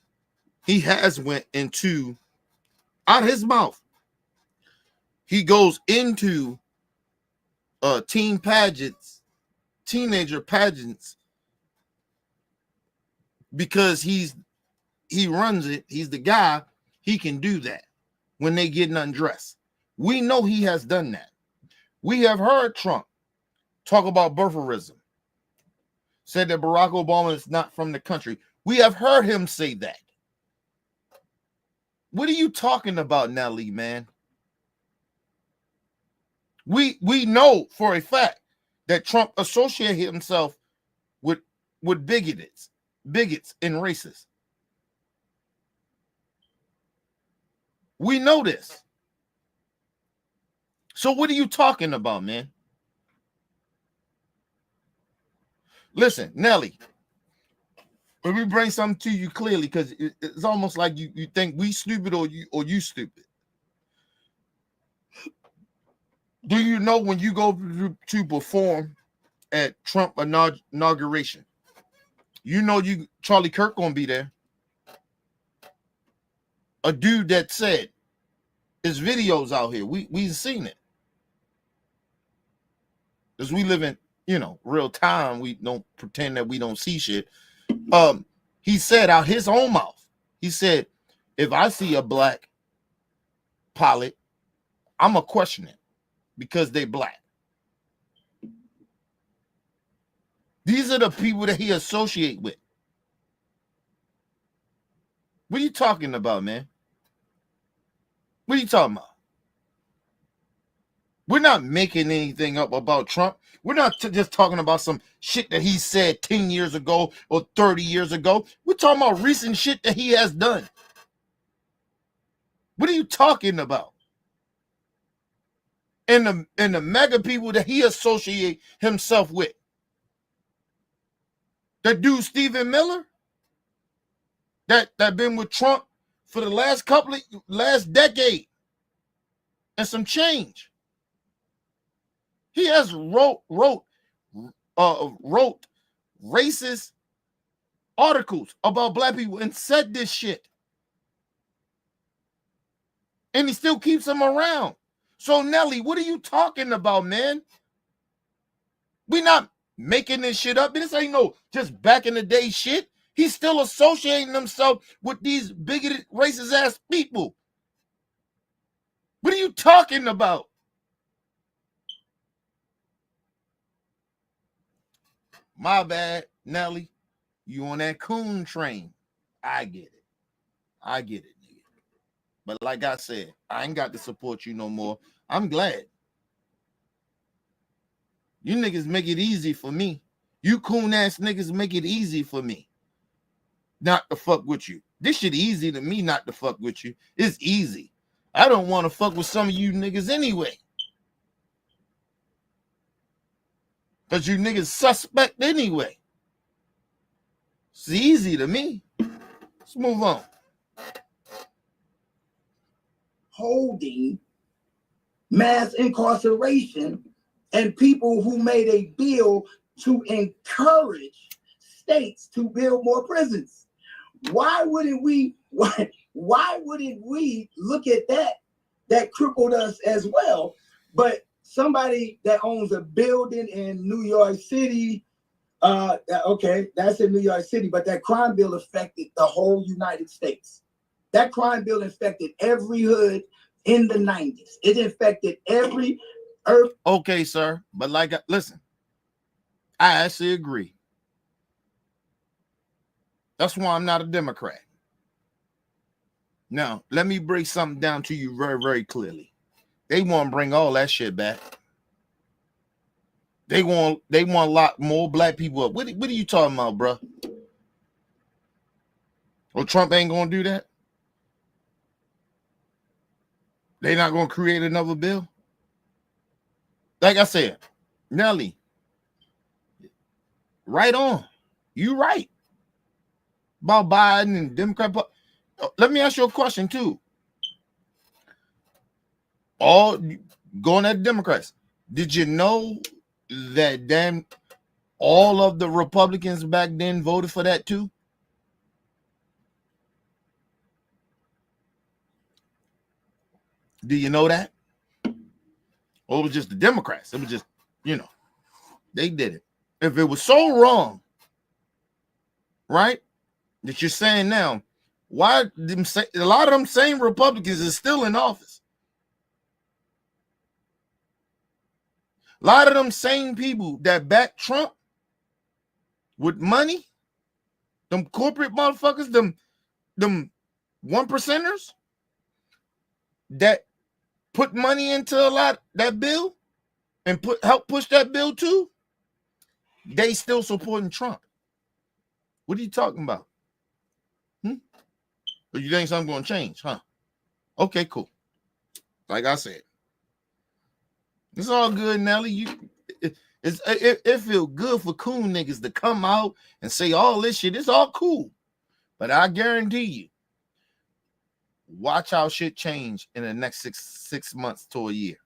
he has went into, out his mouth, he goes into teen pageants, teenager pageants, because he runs it. He's the guy. He can do that when they getting undressed. We know he has done that. We have heard Trump talk about birtherism, said that Barack Obama is not from the country. We have heard him say that. What are you talking about, Nelly, man? We know for a fact that Trump associated himself with bigots and racists. We know this. So what are you talking about, man? Listen, Nelly, Let me bring something to you clearly, because it's almost like you think we stupid or you stupid. Do you know when you go to perform at Trump inauguration, you know Charlie Kirk gonna be there? A dude that said, "There's videos out here. We've seen it, because we live in real time. We don't pretend that we don't see shit." He said out his own mouth, he said, "If I see a black pilot, I'm gonna question it because they black." These are the people that he associate with. What are you talking about, man? What are you talking about? We're not making anything up about Trump. We're not just talking about some shit that he said 10 years ago or 30 years ago. We're talking about recent shit that he has done. What are you talking about? And the mega people that he associate himself with. That dude Stephen Miller, that been with Trump for the last decade and some change. He has wrote racist articles about black people and said this shit. And he still keeps them around. So Nelly, what are you talking about, man? We're not making this shit up. This ain't no just back in the day shit. He's still associating himself with these bigoted, racist ass people. What are you talking about? My bad, Nelly. You on that coon train. I get it. Nigga. But like I said, I ain't got to support you no more. I'm glad. You niggas make it easy for me. You coon ass niggas make it easy for me not to fuck with you. This shit easy to me not to fuck with you. It's easy. I don't want to fuck with some of you niggas anyway. Because you niggas suspect anyway. It's easy to me. Let's move on. Holding mass incarceration and people who made a bill to encourage states to build more prisons. Why wouldn't we look at that crippled us as well? But somebody that owns a building in New York City, okay, that's in New York City, but that crime bill affected the whole United States. That crime bill affected every hood in the 90s. It affected every earth. Okay, sir. But listen, I actually agree. That's why I'm not a Democrat. Now, let me break something down to you very, very clearly. They want to bring all that shit back. They want a lot more black people up. What are you talking about, bro? Well, Trump ain't gonna do that. They not gonna create another bill. Like I said, Nelly, right on. You right about Biden and Democrat. Let me ask you a question too. All going at Democrats. Did you know that all of the Republicans back then voted for that too? Do you know that? Or it was just the Democrats? It was just, they did it. If it was so wrong, right, that you're saying now, why a lot of them same Republicans is still in office? A lot of them same people that back Trump with money, them corporate motherfuckers, them 1%ers that put money into a lot that bill and help push that bill too, they still supporting Trump. What are you talking about? But you think something's going to change, huh? Okay, cool. Like I said, it's all good, Nelly. If It feel good for cool niggas to come out and say all this shit. It's all cool. But I guarantee you, watch how shit change in the next six months to a year.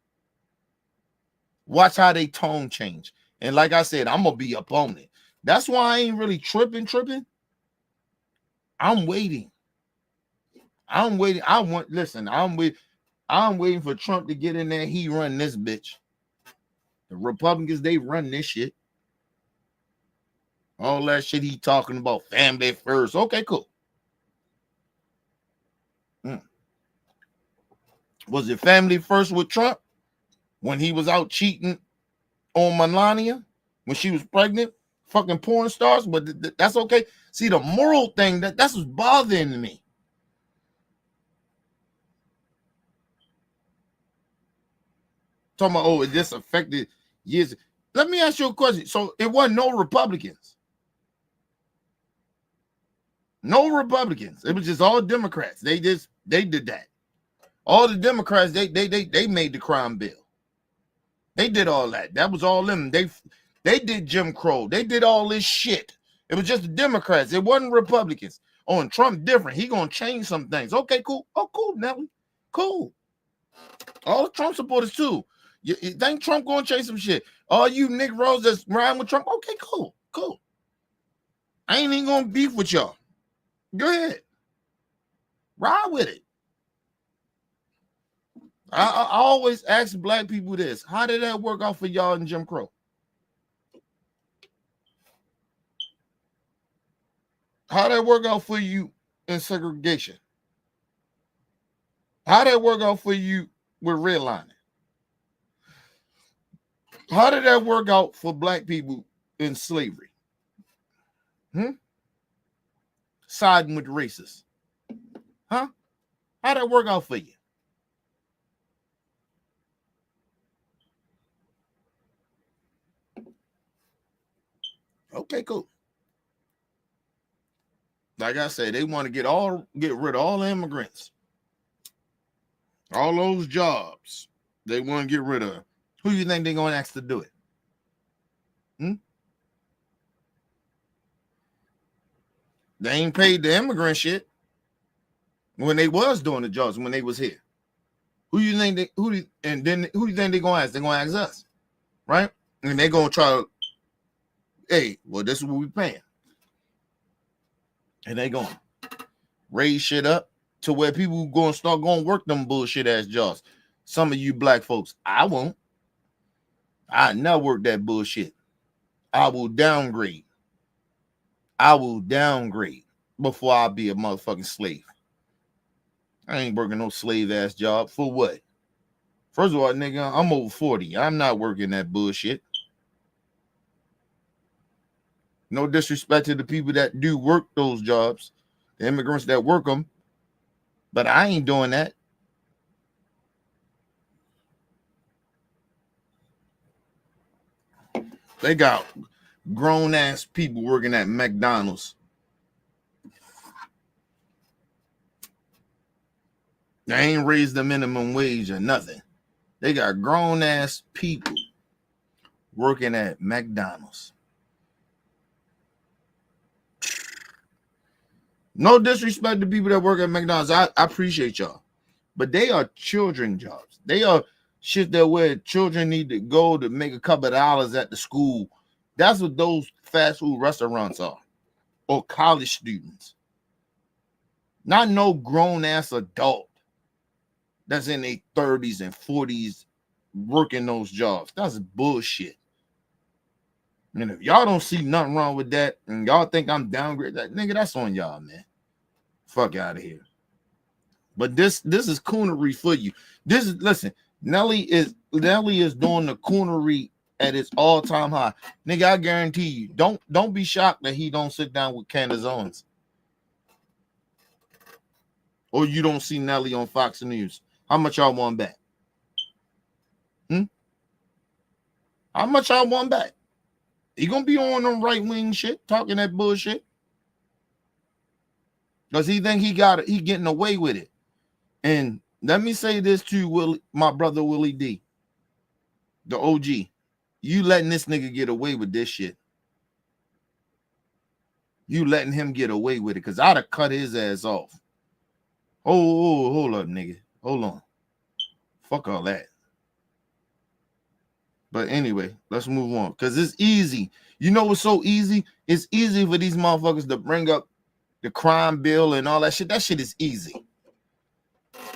Watch how they tone change. And like I said, I'm gonna be up on it. That's why I ain't really tripping. I'm waiting. I'm waiting for Trump to get in there. He run this bitch. The Republicans, they run this shit. All that shit he talking about, family first. Okay, cool. Was it family first with Trump when he was out cheating on Melania when she was pregnant? Fucking porn stars, but that's okay. See, the moral thing, that's what's bothering me. Talking about, oh, it just affected years. Let me ask you a question. So it wasn't no Republicans. No Republicans. It was just all Democrats. They did that. All the Democrats, they made the crime bill. They did all that. That was all them. They did Jim Crow. They did all this shit. It was just the Democrats. It wasn't Republicans. Oh, and Trump different. He gonna change some things. Okay, cool. Oh, cool, Nelly. Cool. All the Trump supporters too. You think Trump gonna change some shit? All you Nick Rose that's riding with Trump. Okay, cool. I ain't even gonna beef with y'all. Go ahead. Ride with it. I always ask black people this. How did that work out for y'all in Jim Crow? How did that work out for you in segregation? How did that work out for you with redlining? How did that work out for black people in slavery? Siding with the racists. Huh? How did that work out for you? Okay, cool. Like I said, they want to get rid of all the immigrants. All those jobs they want to get rid of. Who you think they're going to ask to do it? They ain't paid the immigrant shit when they was doing the jobs when they was here. Who you think who do you think they're going to ask? They're going to ask us, right? And they're going to try to, hey, well, this is what we paying. And they going to raise shit up to where people going to start going to work them bullshit ass jobs. Some of you black folks, I won't. I never work that bullshit. I will downgrade before I be a motherfucking slave. I ain't working no slave ass job. For what? First of all, nigga, I'm over 40. I'm not working that bullshit. No disrespect to the people that do work those jobs, the immigrants that work them, but I ain't doing that. They got grown ass people working at McDonald's. They ain't raised the minimum wage or nothing. They got grown ass people working at McDonald's. No disrespect to people that work at McDonald's. I appreciate y'all. But they are children jobs. They are shit that where children need to go to make a couple of dollars at the school. That's what those fast food restaurants are. Or college students. Not no grown-ass adult that's in their 30s and 40s working those jobs. That's bullshit. And if y'all don't see nothing wrong with that and y'all think I'm downgrading that, nigga, that's on y'all, man. Fuck out of here. But this is coonery for you. Listen, Nelly is doing the coonery at its all-time high. Nigga, I guarantee you, don't be shocked that he don't sit down with Candace Owens. Or you don't see Nelly on Fox News. How much y'all want back? How much y'all want back? He gonna be on them right-wing shit, talking that bullshit. Because he think he getting away with it. And let me say this to my brother Willie D, the OG. You letting this nigga get away with this shit. You letting him get away with it, because I'd have cut his ass off. Oh, hold up, nigga. Hold on. Fuck all that. But anyway, let's move on, because it's easy. You know what's so easy? It's easy for these motherfuckers to bring up the crime bill and all that shit. That shit is easy.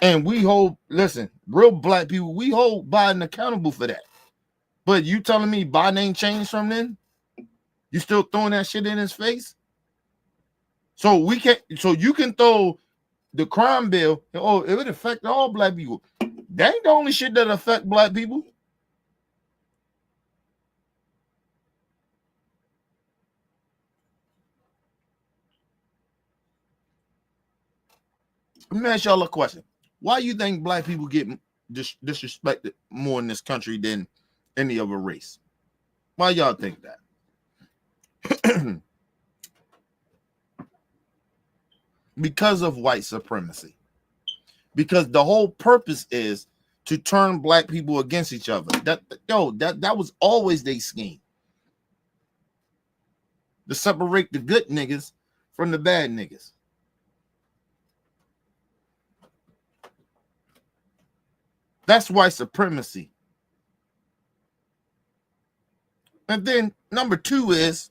And we hold, listen, real black people, we hold Biden accountable for that. But you telling me Biden ain't changed from then? You still throwing that shit in his face? So we can't, so you can throw the crime bill, oh, it would affect all black people. That ain't the only shit that affect black people. Let me ask y'all a question. Why you think black people get disrespected more in this country than any other race? Why y'all think that? Because of white supremacy. Because the whole purpose is to turn black people against each other. That was always their scheme. To separate the good niggas from the bad niggas. That's white supremacy. And then number two is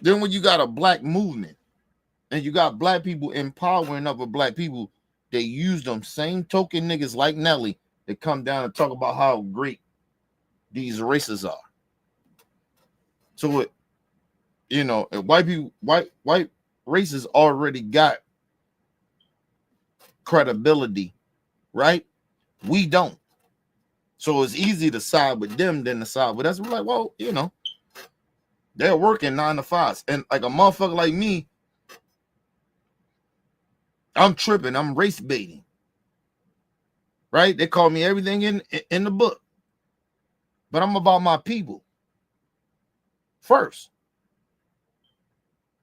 then when you got a black movement and you got black people empowering other black people, they use them same token niggas like Nelly that come down and talk about how great these races are. So it, you know, white people, white races already got credibility, right? We don't. So it's easy to side with them than to side with us. We're like, well, you know, they're working 9 to 5s. And like a motherfucker like me, I'm tripping. I'm race baiting. Right? They call me everything in the book. But I'm about my people first.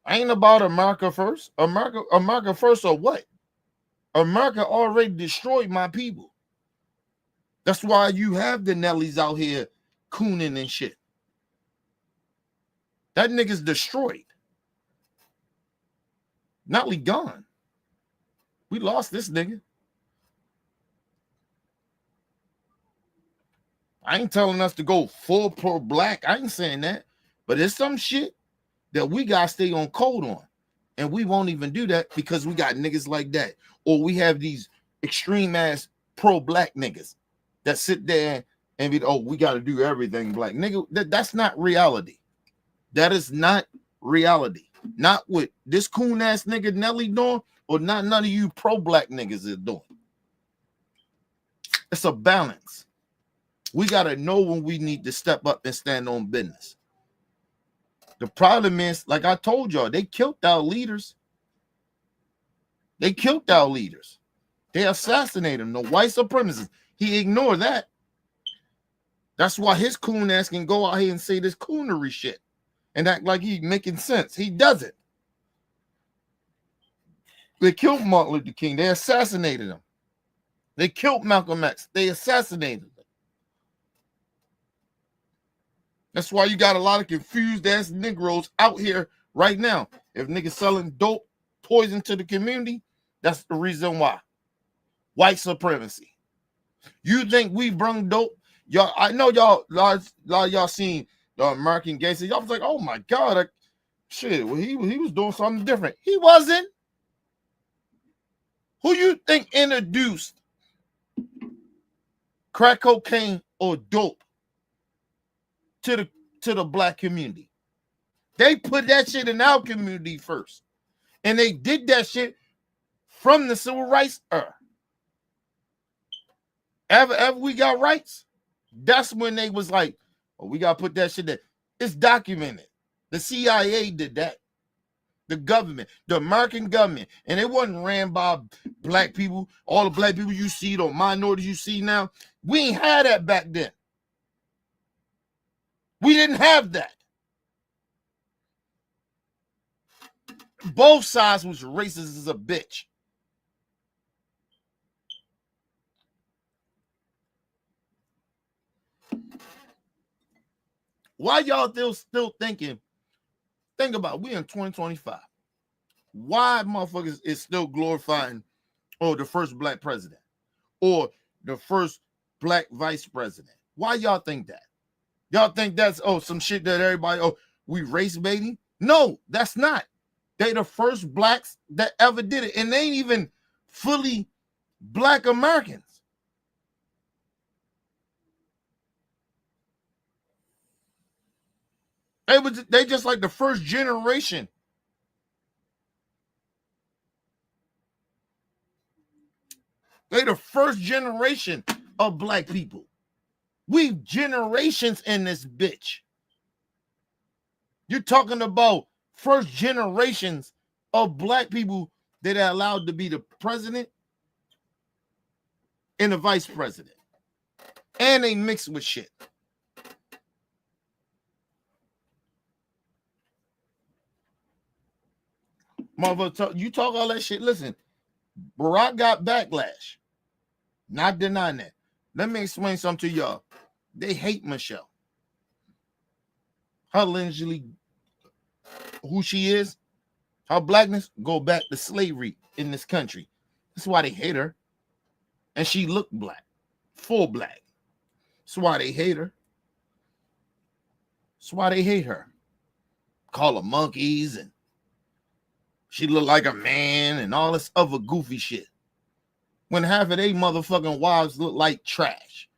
I ain't about America first. America first or what? America already destroyed my people. That's why you have the Nellies out here cooning and shit. That nigga's destroyed. Nelly gone. We lost this nigga. I ain't telling us to go full pro black. I ain't saying that. But it's some shit that we got to stay on code on. And we won't even do that because we got niggas like that. Or we have these extreme ass pro black niggas that sit there and be, oh, we got to do everything black. Nigga, that's not reality. That is not reality. Not what this coon ass nigga Nelly doing, or not none of you pro black niggas is doing. It's a balance. We got to know when we need to step up and stand on business. The problem is, like I told y'all, they killed our leaders. They killed our leaders. They assassinated them. The white supremacists. He ignored that. That's why his coon ass can go out here and say this coonery shit and act like he's making sense. He doesn't. They killed Martin Luther King. They assassinated him. They killed Malcolm X. They assassinated him. That's why you got a lot of confused ass Negroes out here right now. If niggas selling dope, poison to the community, that's the reason why. White supremacy. You think we brung dope? Y'all, I know y'all, a lot of y'all seen the American Gangster. Y'all was like, oh my God, shit, well, he was doing something different. He wasn't. Who you think introduced crack cocaine or dope to the black community? They put that shit in our community first. And they did that shit from the civil rights era. Ever we got rights, that's when they was like, oh, we gotta put that shit there. It's documented. The CIA did that. The government, the American government, and it wasn't ran by black people. All the black people you see, the minorities you see now, we ain't had that back then. We didn't have that. Both sides was racist as a bitch. Why y'all still thinking? Think about it, we in 2025. Why motherfuckers is still glorifying the first black president or the first black vice president? Why y'all think that? Y'all think that's some shit that everybody we race baiting? No, that's not. They the first blacks that ever did it, and they ain't even fully black Americans. They just like the first generation. They the first generation of black people. We generations in this bitch. You're talking about first generations of black people that are allowed to be the president and the vice president. And they mix with shit. Motherfucker, you talk all that shit. Listen, Barack got backlash. Not denying that. Let me explain something to y'all. They hate Michelle. Her allegedly, who she is, her blackness go back to slavery in this country. That's why they hate her. And she looked black, full black. That's why they hate her. That's why they hate her. Call her monkeys and she look like a man and all this other goofy shit. When half of they motherfucking wives look like trash.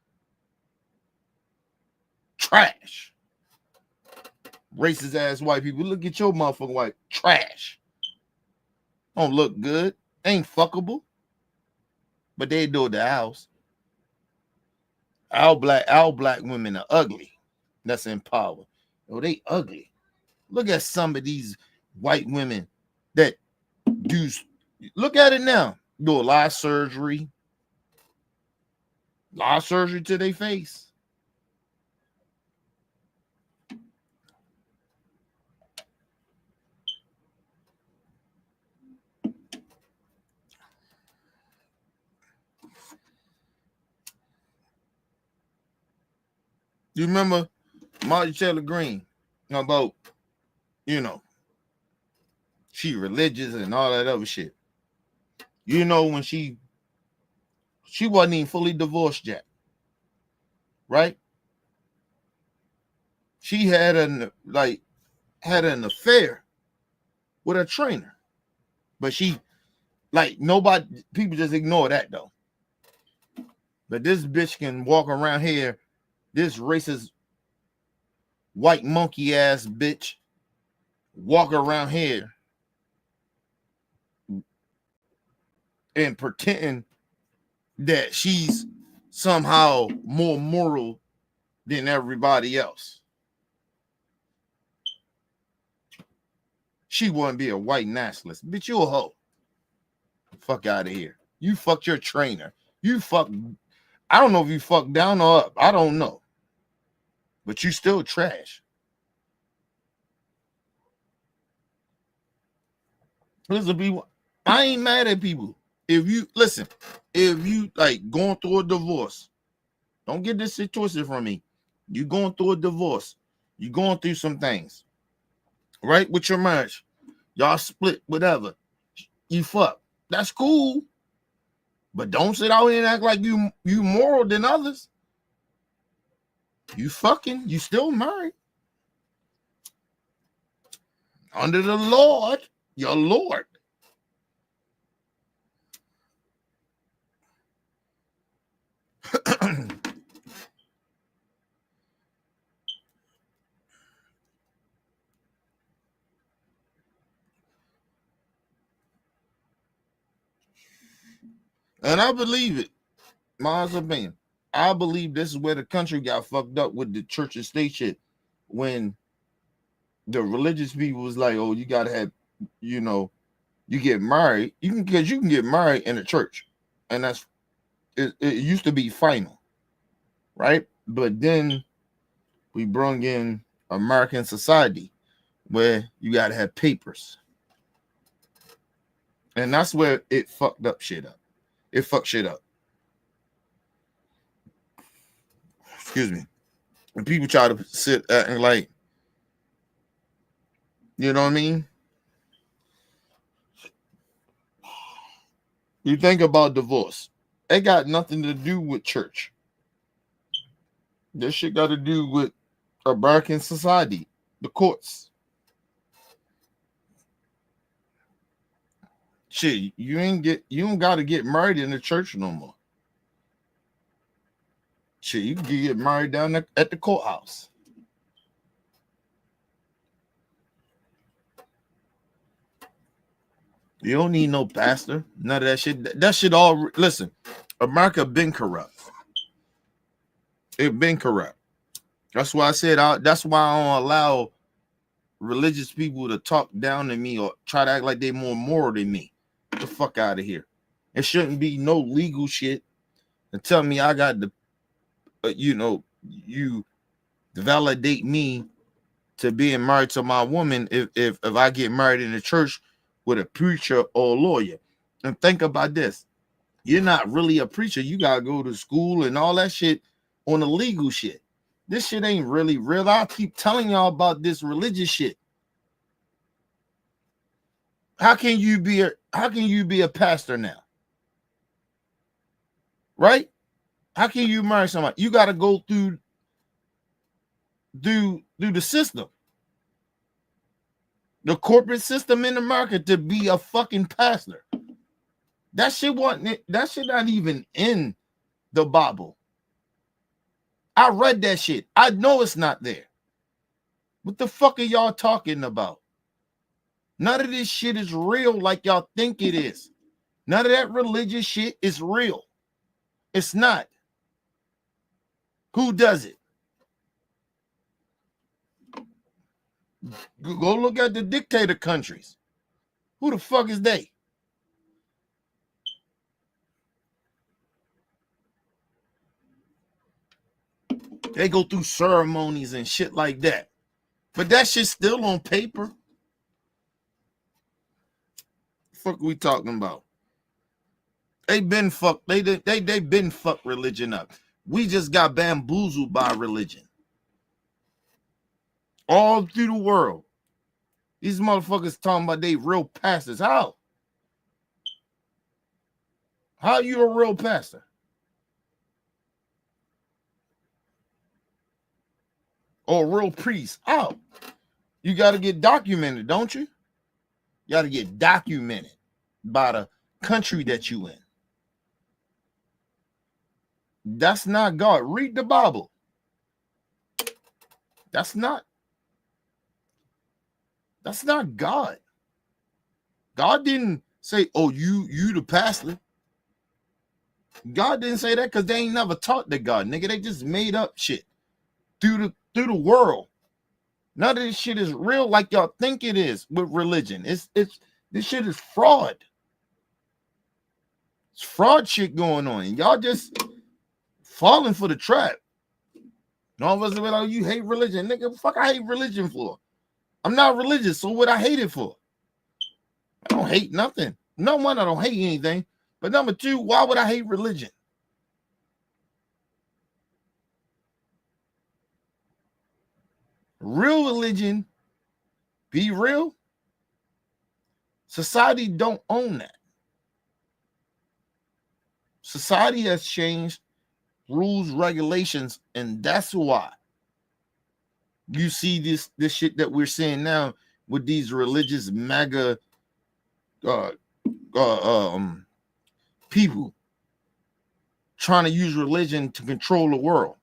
Trash. Racist ass white people. Look at your motherfucking white trash. Don't look good. Ain't fuckable. But they do it to ours. Our black women are ugly. That's in power. Oh, they ugly. Look at some of these white women that do. Look at it now. Do a lot of surgery. A lot of surgery to their face. You remember Marjorie Taylor Greene about, she religious and all that other shit. You know, when she wasn't even fully divorced yet, right? She had an affair with a trainer, but people just ignore that though. But this bitch can walk around here, this racist white monkey ass bitch, walk around here and pretending that she's somehow more moral than everybody else. She wouldn't be a white nationalist. Bitch, you a hoe. Fuck out of here. You fucked your trainer. I don't know if you fucked down or up. I don't know. But you still trash. Listen, people, I ain't mad at people. If you like going through a divorce, don't get this shit twisted from me. You going through a divorce. You going through some things. Right? With your marriage. Y'all split, whatever. You fuck. That's cool. But don't sit out here and act like you moral than others. You still married. Under the Lord, your Lord. And I believe it. My opinion. I believe this is where the country got fucked up with the church and state shit. When the religious people was like, oh, you gotta have, you get married. You can get married in a church. And it used to be final. Right? But then we brung in American society where you gotta have papers. And that's where it fucked up shit up. It fucked shit up. Excuse me. And people try to sit and like, you know what I mean? You think about divorce. It got nothing to do with church. This shit got to do with American society, the courts. Shit, you don't got to get married in the church no more. Shit, you can get married down at the courthouse. You don't need no pastor. None of that shit. That shit all. Listen, America been corrupt. It been corrupt. That's why I said. That's why I don't allow religious people to talk down to me or try to act like they more moral than me. Get the fuck out of here. It shouldn't be no legal shit and tell me I got the, you validate me to being married to my woman if I get married in the church with a preacher or a lawyer. And think about this. You're not really a preacher. You got to go to school and all that shit on the legal shit. This shit ain't really real. I keep telling y'all about this religious shit. How can you be a pastor now? Right? How can you marry somebody? You got to go through the system. The corporate system in America to be a fucking pastor. That shit not even in the Bible. I read that shit. I know it's not there. What the fuck are y'all talking about? None of this shit is real like y'all think it is. None of that religious shit is real. It's not. Who does it? Go look at the dictator countries. Who the fuck is they? They go through ceremonies and shit like that. But that shit's still on paper. Fuck we talking about? They been fucked. They been fucked religion up. We just got bamboozled by religion. All through the world. These motherfuckers talking about they real pastors. How? How are you a real pastor? Or a real priest? How? You got to get documented, don't you? You got to get documented by the country that you in. That's not God. Read the Bible. That's not God. God didn't say, oh, you the pastor. God didn't say that because they ain't never taught the God, nigga. They just made up shit through the world. None of this shit is real like y'all think it is with religion. It's this shit is fraud. It's fraud shit going on. And y'all just falling for the trap. And all of us are like, oh, you hate religion. Nigga, fuck I hate religion for? I'm not religious, so what I hate it for? I don't hate nothing. Number one, I don't hate anything. But number two, why would I hate religion? Real religion, be real. Society don't own that. Society has changed rules, regulations, and that's why you see this shit that we're seeing now with these religious mega people trying to use religion to control the world.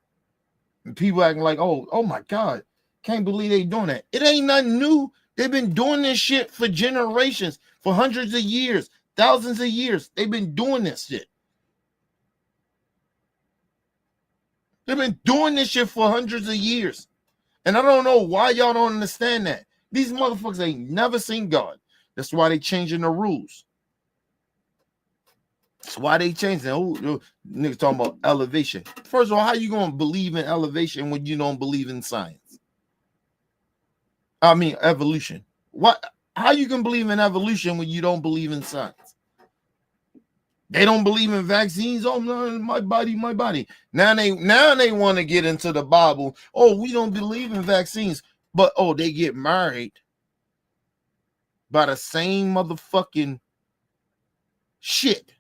And people acting like, oh my God, can't believe they doing that. It ain't nothing new. They've been doing this shit for generations, for hundreds of years, thousands of years. They've been doing this shit. They've been doing this shit for hundreds of years. And I don't know why y'all don't understand that. These motherfuckers ain't never seen God. That's why they changing the rules. That's why they changing. Oh, niggas talking about elevation. First of all, how you gonna believe in elevation when you don't believe in science? I mean evolution. What? How you can believe in evolution when you don't believe in science? They don't believe in vaccines. Oh no, my body, my body. Now they want to get into the Bible. Oh, we don't believe in vaccines, but oh, they get married by the same motherfucking shit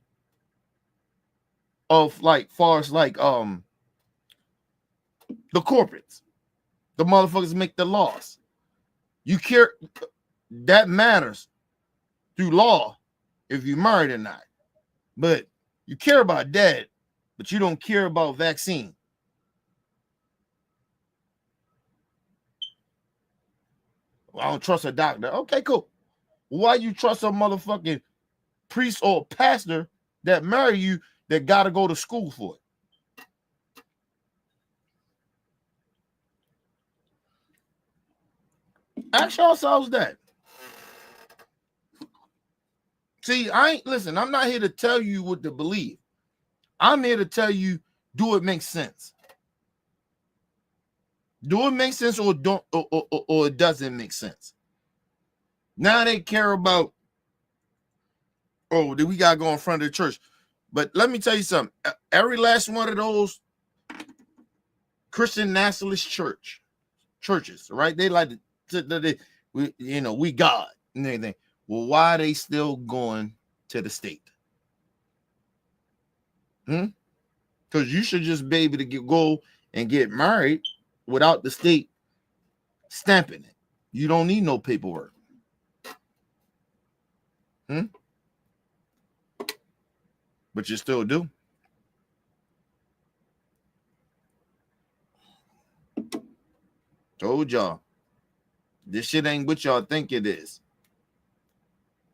of like far as like the corporates. The motherfuckers make the laws. You care that matters through law if you're married or not. But you care about that, but you don't care about vaccine. Well, I don't trust a doctor. Okay, cool. Why you trust a motherfucking priest or pastor that marry you that got to go to school for it? Ask yourselves that. See, I'm not here to tell you what to believe. I'm here to tell you, do it make sense? Do it make sense or don't or it doesn't make sense? Now they care about, oh, we gotta go in front of the church. But let me tell you something. Every last one of those Christian nationalist churches, right? They like to we God and everything. Well, why are they still going to the state? Because you should just be able to go and get married without the state stamping it. You don't need no paperwork. But you still do. Told y'all. This shit ain't what y'all think it is.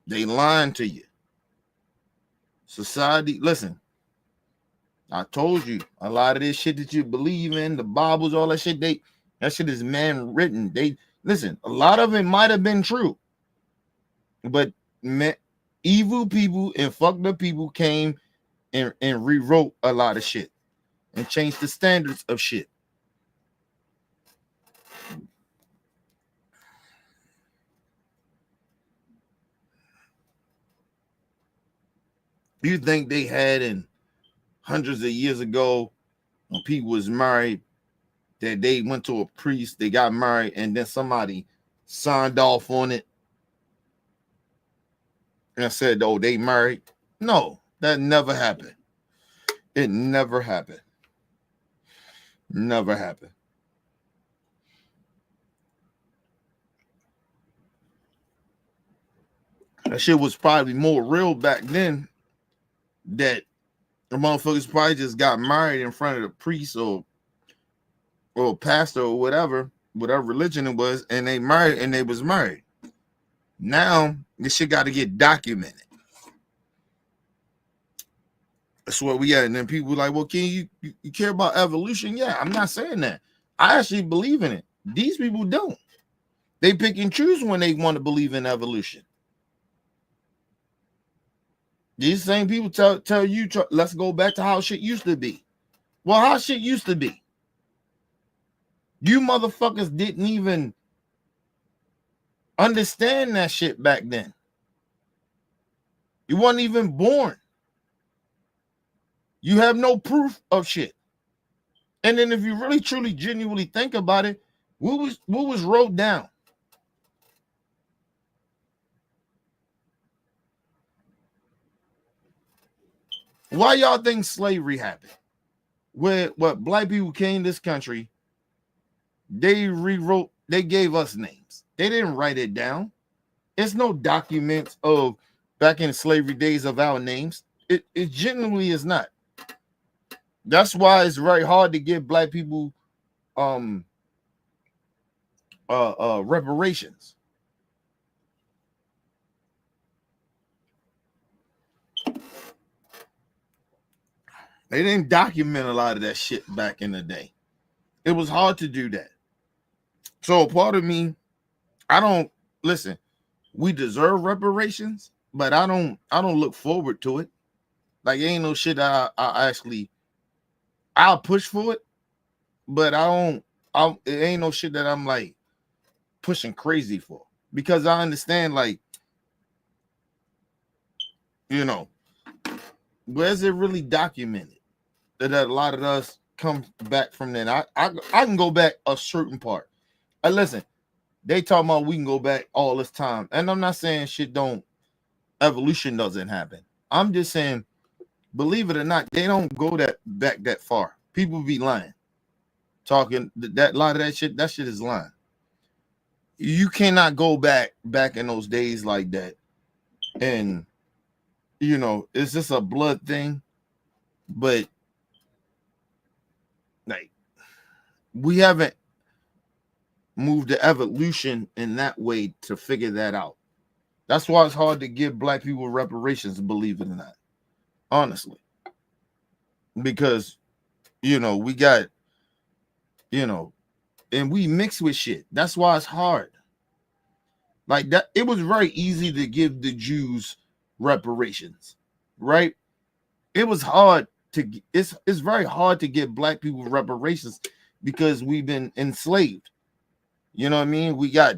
They lying to you. Society, listen. I told you a lot of this shit that you believe in, the Bibles, all that shit, that shit is man written. Listen, a lot of it might have been true, but evil people and fucked up people came and rewrote a lot of shit and changed the standards of shit. You think they had in hundreds of years ago when people was married that they went to a priest, they got married, and then somebody signed off on it and said, oh, they married? No, that never happened. It never happened. Never happened. That shit was probably more real back then, that the motherfuckers probably just got married in front of the priest or pastor or whatever religion it was, and they married and they was married. Now this shit got to get documented. That's what we at. And then people like, well, can you care about evolution? Yeah, I'm not saying that. I actually believe in it. These people don't. They pick and choose when they want to believe in evolution. These same people tell you, let's go back to how shit used to be. Well, how shit used to be? You motherfuckers didn't even understand that shit back then. You wasn't even born. You have no proof of shit. And then if you really, truly, genuinely think about it, what was wrote down? Why y'all think slavery happened? What black people came to this country, they rewrote, they gave us names. They didn't write it down. There's no documents of back in slavery days of our names. It genuinely is not. That's why it's very hard to give black people reparations. They didn't document a lot of that shit back in the day. It was hard to do that. So a part of me, I don't listen. We deserve reparations, but I don't look forward to it. Like, it ain't no shit that I'll push for it, but it ain't no shit that I'm like pushing crazy for, because I understand, like, where's it really documented that a lot of us come back from that? I can go back a certain part. Listen, they talking about we can go back all this time, and I'm not saying evolution doesn't happen. I'm just saying, believe it or not, they don't go back that far. People be lying, talking that lot of that shit. That shit is lying. You cannot go back in those days like that, and it's just a blood thing. But like, we haven't moved the evolution in that way to figure that out. That's why it's hard to give black people reparations, believe it or not, honestly, because we got and we mix with shit. That's why it's hard. Like that, it was very easy to give the Jews reparations, right? It was hard to. It's very hard to give black people reparations because we've been enslaved. You know what I mean? We got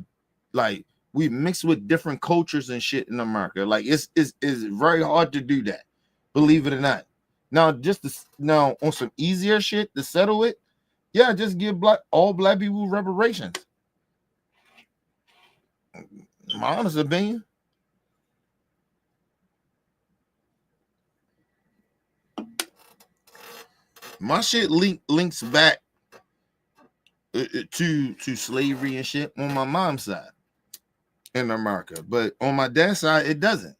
like we mixed with different cultures and shit in America. Like it's very hard to do that, believe it or not. Now, now on some easier shit to settle it, yeah, just give all black people reparations. My honest opinion. My shit links back to slavery and shit on my mom's side in America, but on my dad's side it doesn't.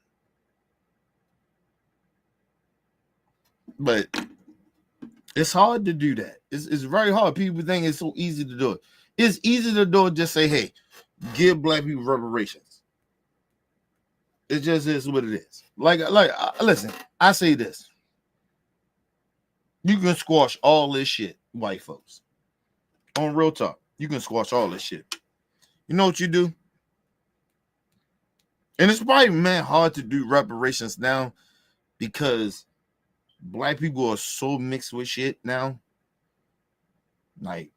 But it's hard to do that. It's very hard. People think it's so easy to do it. It's easy to do it. Just say, hey, give black people reparations. It just is what it is. Listen, I say this. You can squash all this shit, white folks. On real talk, you can squash all this shit. You know what you do? And it's probably, hard to do reparations now because black people are so mixed with shit now. Like,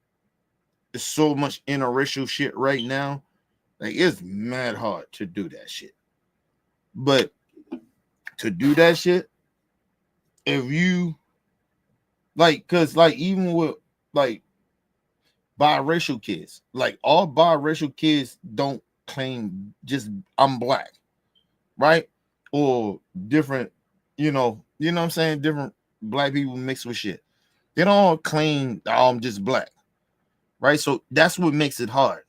there's so much interracial shit right now. Like, it's mad hard to do that shit. But to do that shit, if you because even with biracial kids, all biracial kids don't claim just I'm black, right? Or different, you know what I'm saying? Different black people mixed with shit. They don't all claim I'm just black, right? So that's what makes it hard.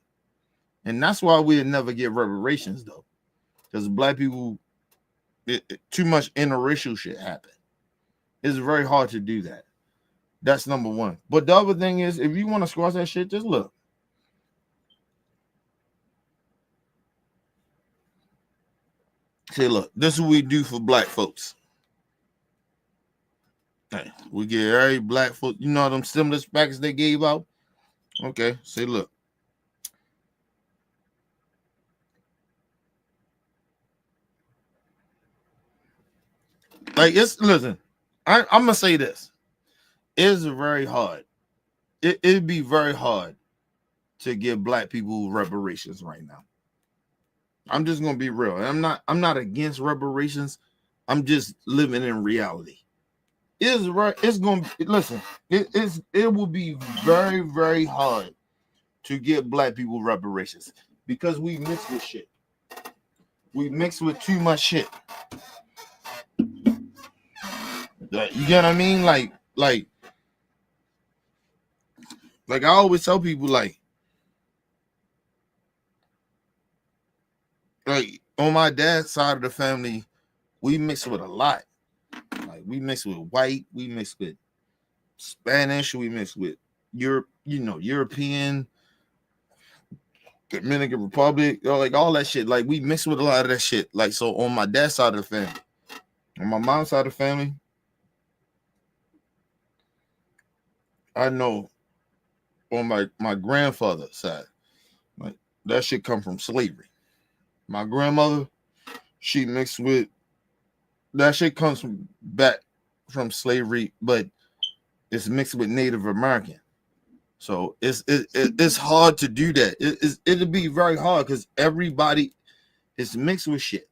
And that's why we'll never get reparations though. Because black people, too much interracial shit happen. It's very hard to do that. That's number one. But the other thing is, if you want to squash that shit, just look. Say, look, this is what we do for black folks. Hey, we get every black folk, them stimulus packets they gave out? Okay, say, look. Listen, I'm going to say this. It's very hard. It'd be very hard to give black people reparations right now. I'm just gonna be real. I'm not against reparations. I'm just living in reality. It will be very, very hard to give black people reparations because we mix with shit. We mix with too much shit. You get what I mean? Like I always tell people, like on my dad's side of the family, we mix with a lot. Like we mix with white, we mix with Spanish, we mix with European, Dominican Republic, all that shit. Like we mix with a lot of that shit. Like, so on my dad's side of the family, on my mom's side of the family, I know on my grandfather's side, like that shit come from slavery. My grandmother, she mixed with that shit comes back from slavery, but it's mixed with Native American. So it's hard to do that. It'll be very hard because everybody is mixed with shit.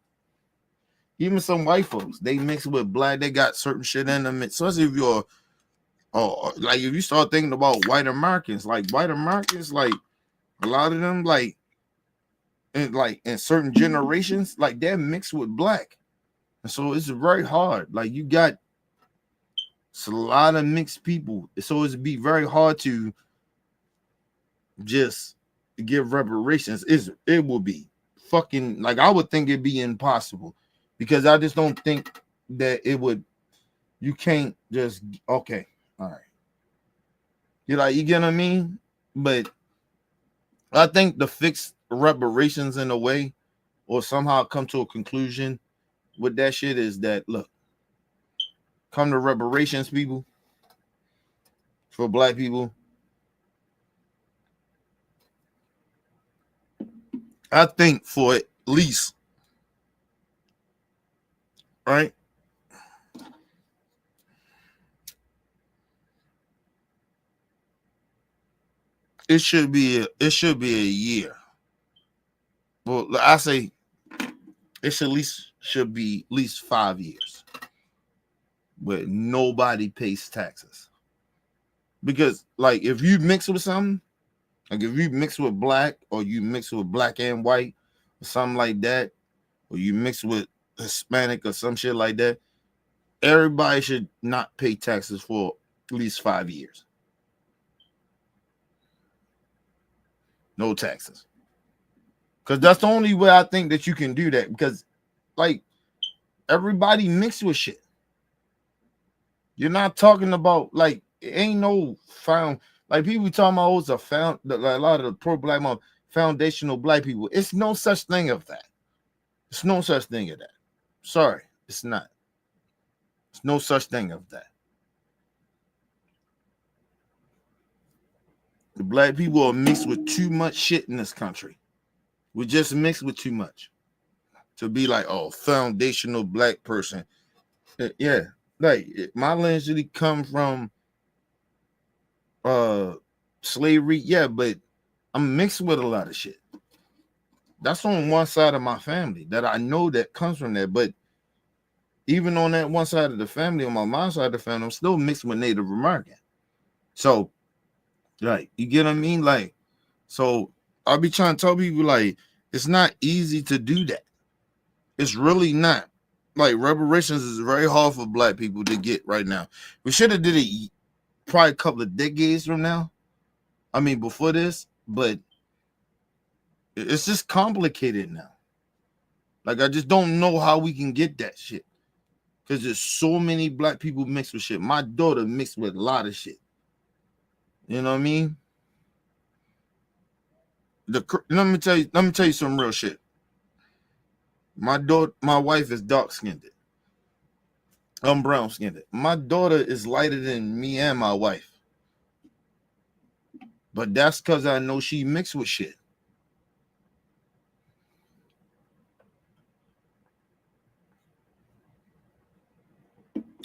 Even some white folks, they mix with black. They got certain shit in them. Especially if you're, like if you start thinking about white Americans, like a lot of them, like in certain generations, like they're mixed with black, and so it's very hard. Like you got it's a lot of mixed people, so it'd be very hard to just give reparations. It will be fucking like I would think it'd be impossible because I just don't think that it would. You can't just okay, all right. You get what I mean? But I think the fix reparations in a way, or somehow come to a conclusion with that shit is that look, come to reparations, people, for black people. I think for at least, right? It should be a year. Well, I say should be at least 5 years where nobody pays taxes. Because like if you mix with something, like if you mix with black or you mix with black and white or something like that, or you mix with Hispanic or some shit like that, everybody should not pay taxes for at least 5 years. No taxes. Because that's the only way I think that you can do that. Because like everybody mixed with shit. You're not talking about like it ain't no found like people talking about a lot of the pro black foundational black people. It's no such thing of that. It's no such thing of that. Sorry, it's not. It's no such thing of that. The black people are mixed with too much shit in this country. We're just mixed with too much to be like, oh, foundational black person. Yeah, like my lineage really come from slavery. Yeah, but I'm mixed with a lot of shit. That's on one side of my family that I know that comes from that. But even on that one side of the family, on my mom's side of the family, I'm still mixed with Native American. So, like, you get what I mean? Like, so I'll be trying to tell people, like, it's not easy to do that. It's really not. Like, reparations is very hard for black people to get right now. We should have did it probably a couple of decades from now. I mean, before this, but it's just complicated now. Like, I just don't know how we can get that shit. Because there's so many black people mixed with shit. My daughter mixed with a lot of shit. You know what I mean? Let me tell you some real shit. My wife is dark skinned. I'm brown skinned. My daughter is lighter than me and my wife. But that's because I know she mixed with shit.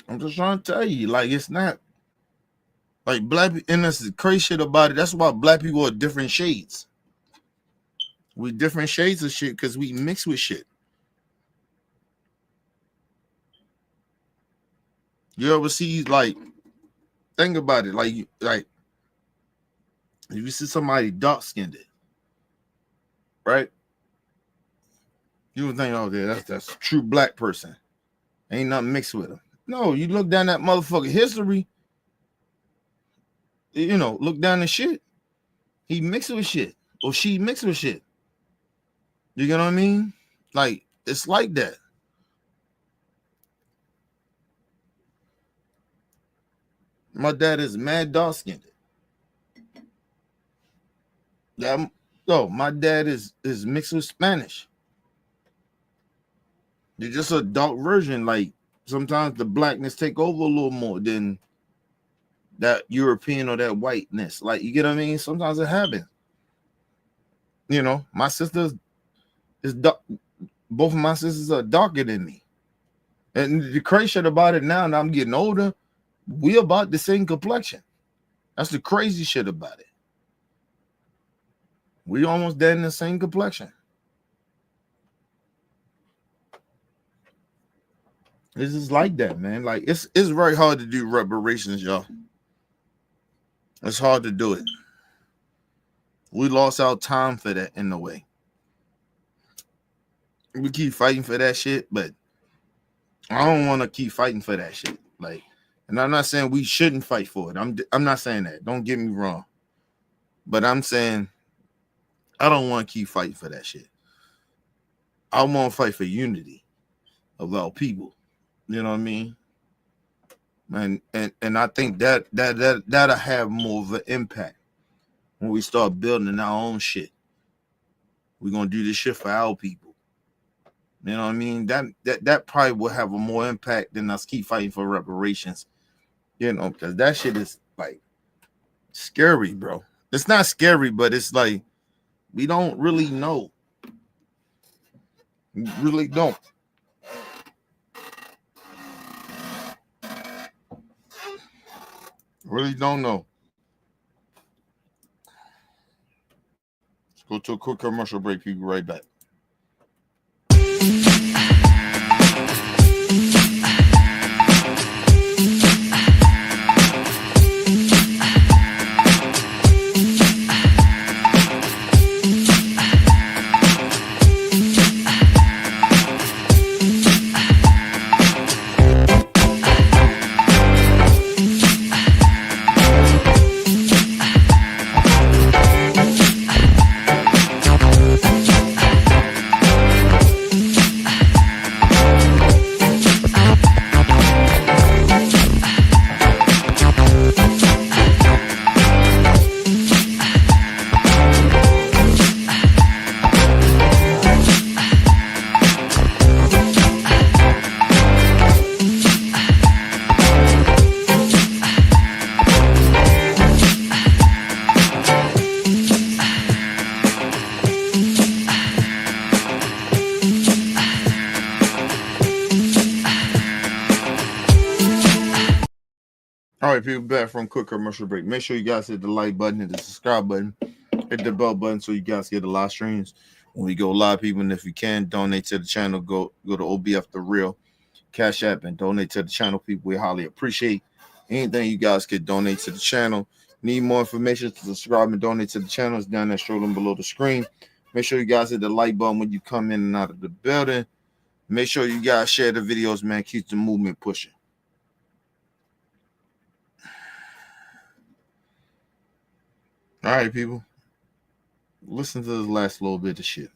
I'm just trying to tell you, like, it's not like black, and that's the crazy shit about it. That's why black people are different shades. We different shades of shit because we mix with shit. You ever see, like, think about it, like if you see somebody dark skinned, right? You would think, oh, yeah, that's a true black person. Ain't nothing mixed with them. No, you look down that motherfucker history, look down the shit. He mixed with shit. Or she mixed with shit. You get what I mean? Like, it's like that. My dad is mad dark skinned. My dad is mixed with Spanish. They're just a dark version. Like, sometimes the blackness take over a little more than that European or that whiteness. Like, you get what I mean? Sometimes it happens. My sister is dark. Both of my sisters are darker than me. And the crazy shit about it now that I'm getting older, we about the same complexion. That's the crazy shit about it. We almost dead in the same complexion. It's just like that, man. Like it's very hard to do reparations, y'all. It's hard to do it. We lost our time for that in a way. We keep fighting for that shit, but I don't want to keep fighting for that shit. Like, and I'm not saying we shouldn't fight for it. I'm not saying that. Don't get me wrong. But I'm saying I don't want to keep fighting for that shit. I want to fight for unity of our people. You know what I mean? And I think that'll have more of an impact when we start building our own shit. We're gonna do this shit for our people. You know what I mean? That probably will have a more impact than us keep fighting for reparations. You know, because that shit is like scary, bro. It's not scary, but it's like we don't really know. We really don't. Really don't know. Let's go to a quick commercial break. People, right back. All right, people, back from quick commercial break. Make sure you guys hit the like button, hit the subscribe button, hit the bell button so you guys get the live streams when we go live, people. And if you can donate to the channel, go to OBF The Real Cash App and donate to the channel, people. We highly appreciate anything you guys could donate to the channel. Need more information to subscribe and donate to the channel? It's down there scrolling below the screen. Make sure you guys hit the like button when you come in and out of the building. Make sure you guys share the videos, man. Keep the movement pushing. All right, people. Listen to this last little bit of shit.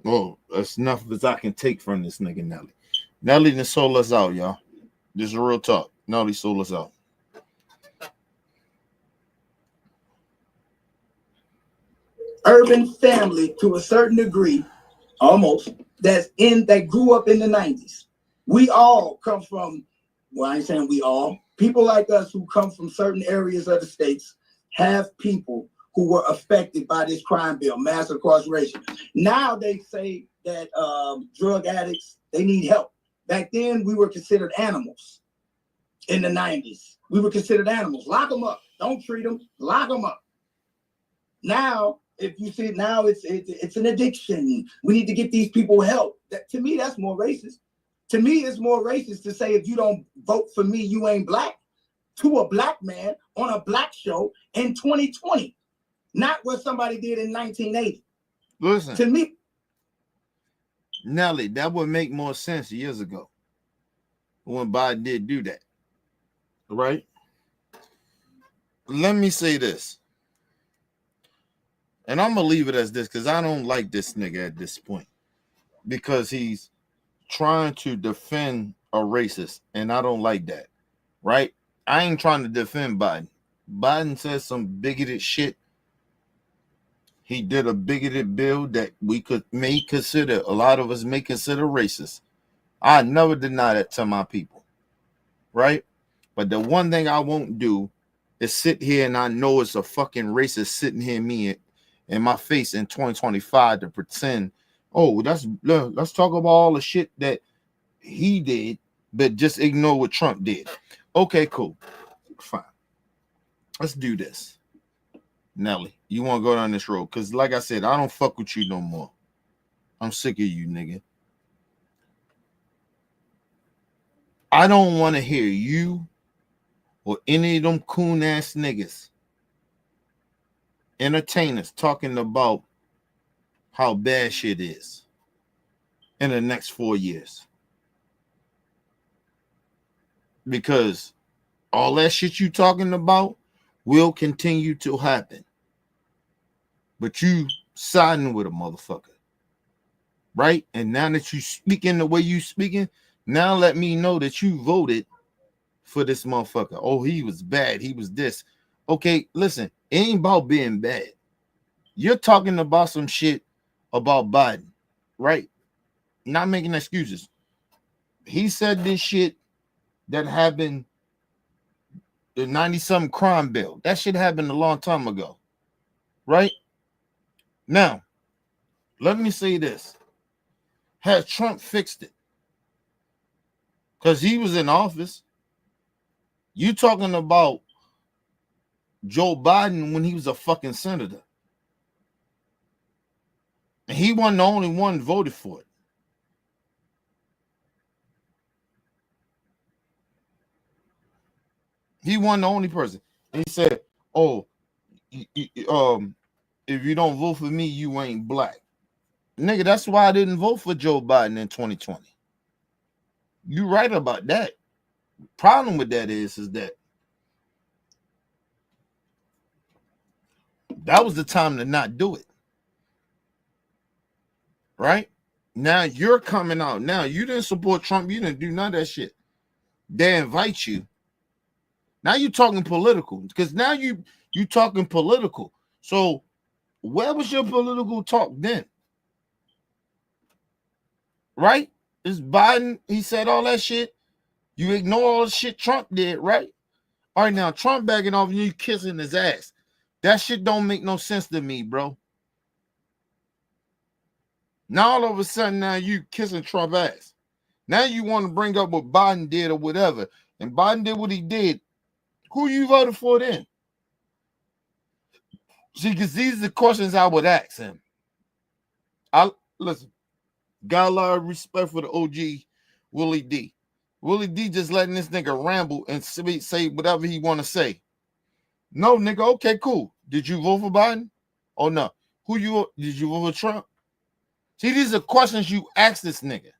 Oh, that's enough as I can take from this nigga Nelly. Nelly done sold us out, y'all. This is real talk. Nelly sold us out. Urban family to a certain degree, almost, that grew up in the 90s. We all come from, well, I ain't saying we all, people like us who come from certain areas of the states have people who were affected by this crime bill, mass incarceration. Now they say that drug addicts, they need help. Back then, we were considered animals in the 90s. We were considered animals. Lock them up. Don't treat them. Lock them up. Now, if you see it now, it's an addiction. We need to get these people help. To me, that's more racist. To me, it's more racist to say if you don't vote for me, you ain't black, to a black man on a black show in 2020, not what somebody did in 1980. Listen, to me, Nelly, that would make more sense years ago when Biden did do that, right? Let me say this, and I'm gonna leave it as this because I don't like this nigga at this point because he's trying to defend a racist, and I don't like that, right? I ain't trying to defend Biden. Biden says some bigoted shit. He did a bigoted bill that may consider, a lot of us may consider racist. I never deny that to my people, right? But the one thing I won't do is sit here and I know it's a fucking racist sitting here me in my face in 2025 to pretend, oh, let's talk about all the shit that he did, but just ignore what Trump did. Okay, cool. Fine. Let's do this. Nelly, you want to go down this road? Because like I said, I don't fuck with you no more. I'm sick of you, nigga. I don't want to hear you or any of them coon ass niggas, entertainers, talking about how bad shit is in the next 4 years. Because all that shit you talking about will continue to happen. But you siding with a motherfucker. Right? And now that you speaking the way you speaking, now let me know that you voted for this motherfucker. Oh, he was bad. He was this. Okay, listen, it ain't about being bad. You're talking about some shit about Biden, right? Not making excuses. He said this shit that happened, the 90-something crime bill. That shit happened a long time ago, right? Now, let me say this. Has Trump fixed it? Because he was in office. You talking about Joe Biden when he was a fucking senator. And he wasn't the only one voted for it. He wasn't the only person. And he said, oh, if you don't vote for me, you ain't black. Nigga, that's why I didn't vote for Joe Biden in 2020. You right about that. Problem with that is that was the time to not do it. Right? Now you're coming out. Now you didn't support Trump. You didn't do none of that shit. They invite you. Now you're talking political. Because now you talking political. So where was your political talk then? Right? It's Biden. He said all that shit. You ignore all the shit Trump did, right? All right, now Trump backing off and you kissing his ass. That shit don't make no sense to me, bro. Now all of a sudden, now you kissing Trump ass. Now you want to bring up what Biden did or whatever. And Biden did what he did. Who you voted for then? See, because these are the questions I would ask him. Listen, got a lot of respect for the OG Willie D. Willie D just letting this nigga ramble and say whatever he want to say. No, nigga, okay, cool. Did you vote for Biden? Oh, no. Did you vote for Trump? See, these are questions you ask this nigga.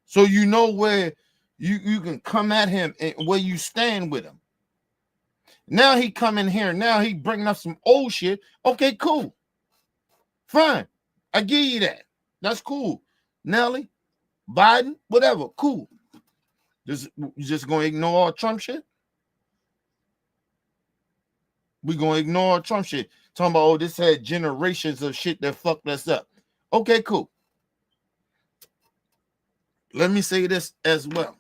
So you know where you can come at him and where you stand with him. Now he come in here. Now he bringing up some old shit. Okay, cool. Fine. I give you that. That's cool. Nelly, Biden, whatever. Cool. You just going to ignore all Trump shit? We going to ignore Trump shit. Talking about, oh, this had generations of shit that fucked us up. Okay, cool. Let me say this as well.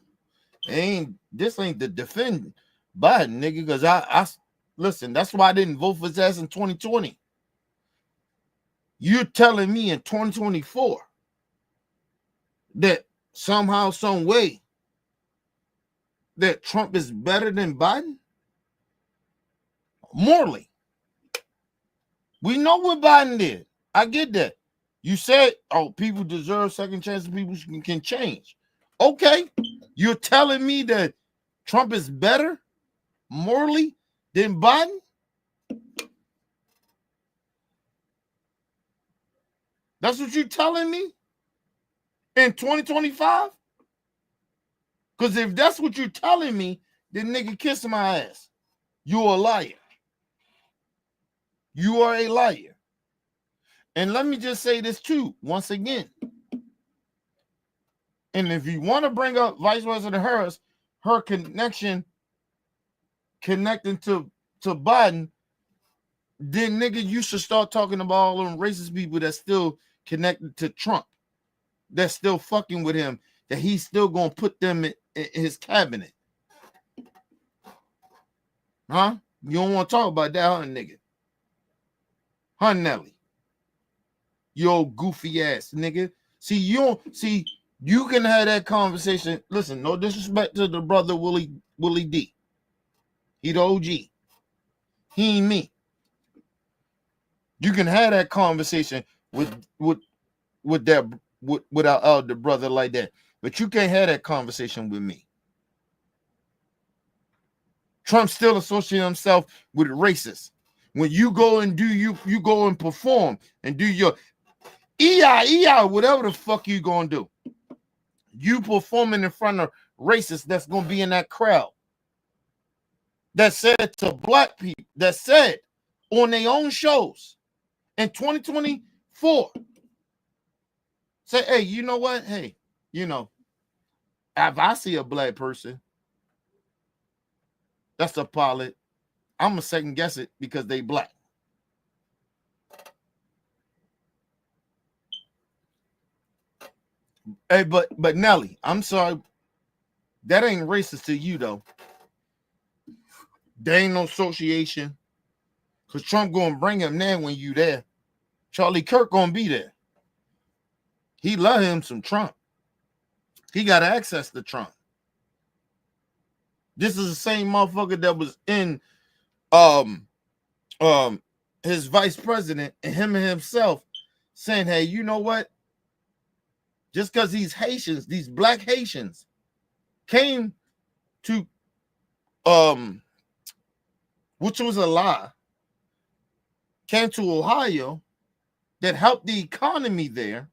This ain't the defend Biden, nigga, because I listen, that's why I didn't vote for his ass in 2020. You're telling me in 2024 that somehow, some way, that Trump is better than Biden? Morally. We know what Biden did. I get that. You said, oh, people deserve second chances, people can change. Okay. You're telling me that Trump is better morally than Biden? That's what you're telling me in 2025? Because if that's what you're telling me, then nigga kiss my ass. You're a liar. You are a liar. And let me just say this too, once again. And if you want to bring up Vice President Harris, her connecting to Biden, then nigga, you should start talking about all them racist people that's still connected to Trump, that's still fucking with him, that he's still gonna put them in his cabinet. Huh? You don't want to talk about that, huh, nigga? Huh, Nelly? You old goofy ass nigga. You can have that conversation. Listen, no disrespect to the brother Willie D. He the OG. He ain't me. You can have that conversation with with our elder brother like that. But you can't have that conversation with me. Trump still associates himself with racists. When you go and you go and perform and do your EI, whatever the fuck you gonna do. You performing in front of racists that's gonna be in that crowd. That said to black people, that said on their own shows in 2024, say, hey, you know what? Hey, you know, if I see a black person, that's a pilot, I'm gonna second guess it because they black. Hey, but Nelly, I'm sorry, that ain't racist to you though. There ain't no association, cause Trump gonna bring him there when you there. Charlie Kirk gonna be there. He love him some Trump. He got access to Trump. This is the same motherfucker that was in his vice president and him and himself saying, hey, you know what? Just because these Haitians, these black Haitians, came to which was a lie, came to Ohio that helped the economy there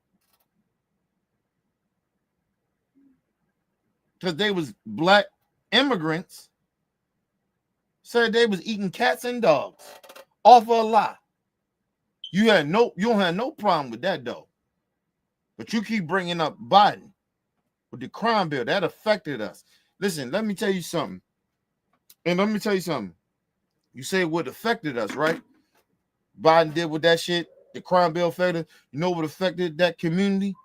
because they was black immigrants, said they was eating cats and dogs off of a lie. You don't have no problem with that though. But you keep bringing up Biden with the crime bill that affected us. Listen, let me tell you something. And let me tell you something. You say what affected us, right? Biden did with that shit. The crime bill affected. You know what affected that community?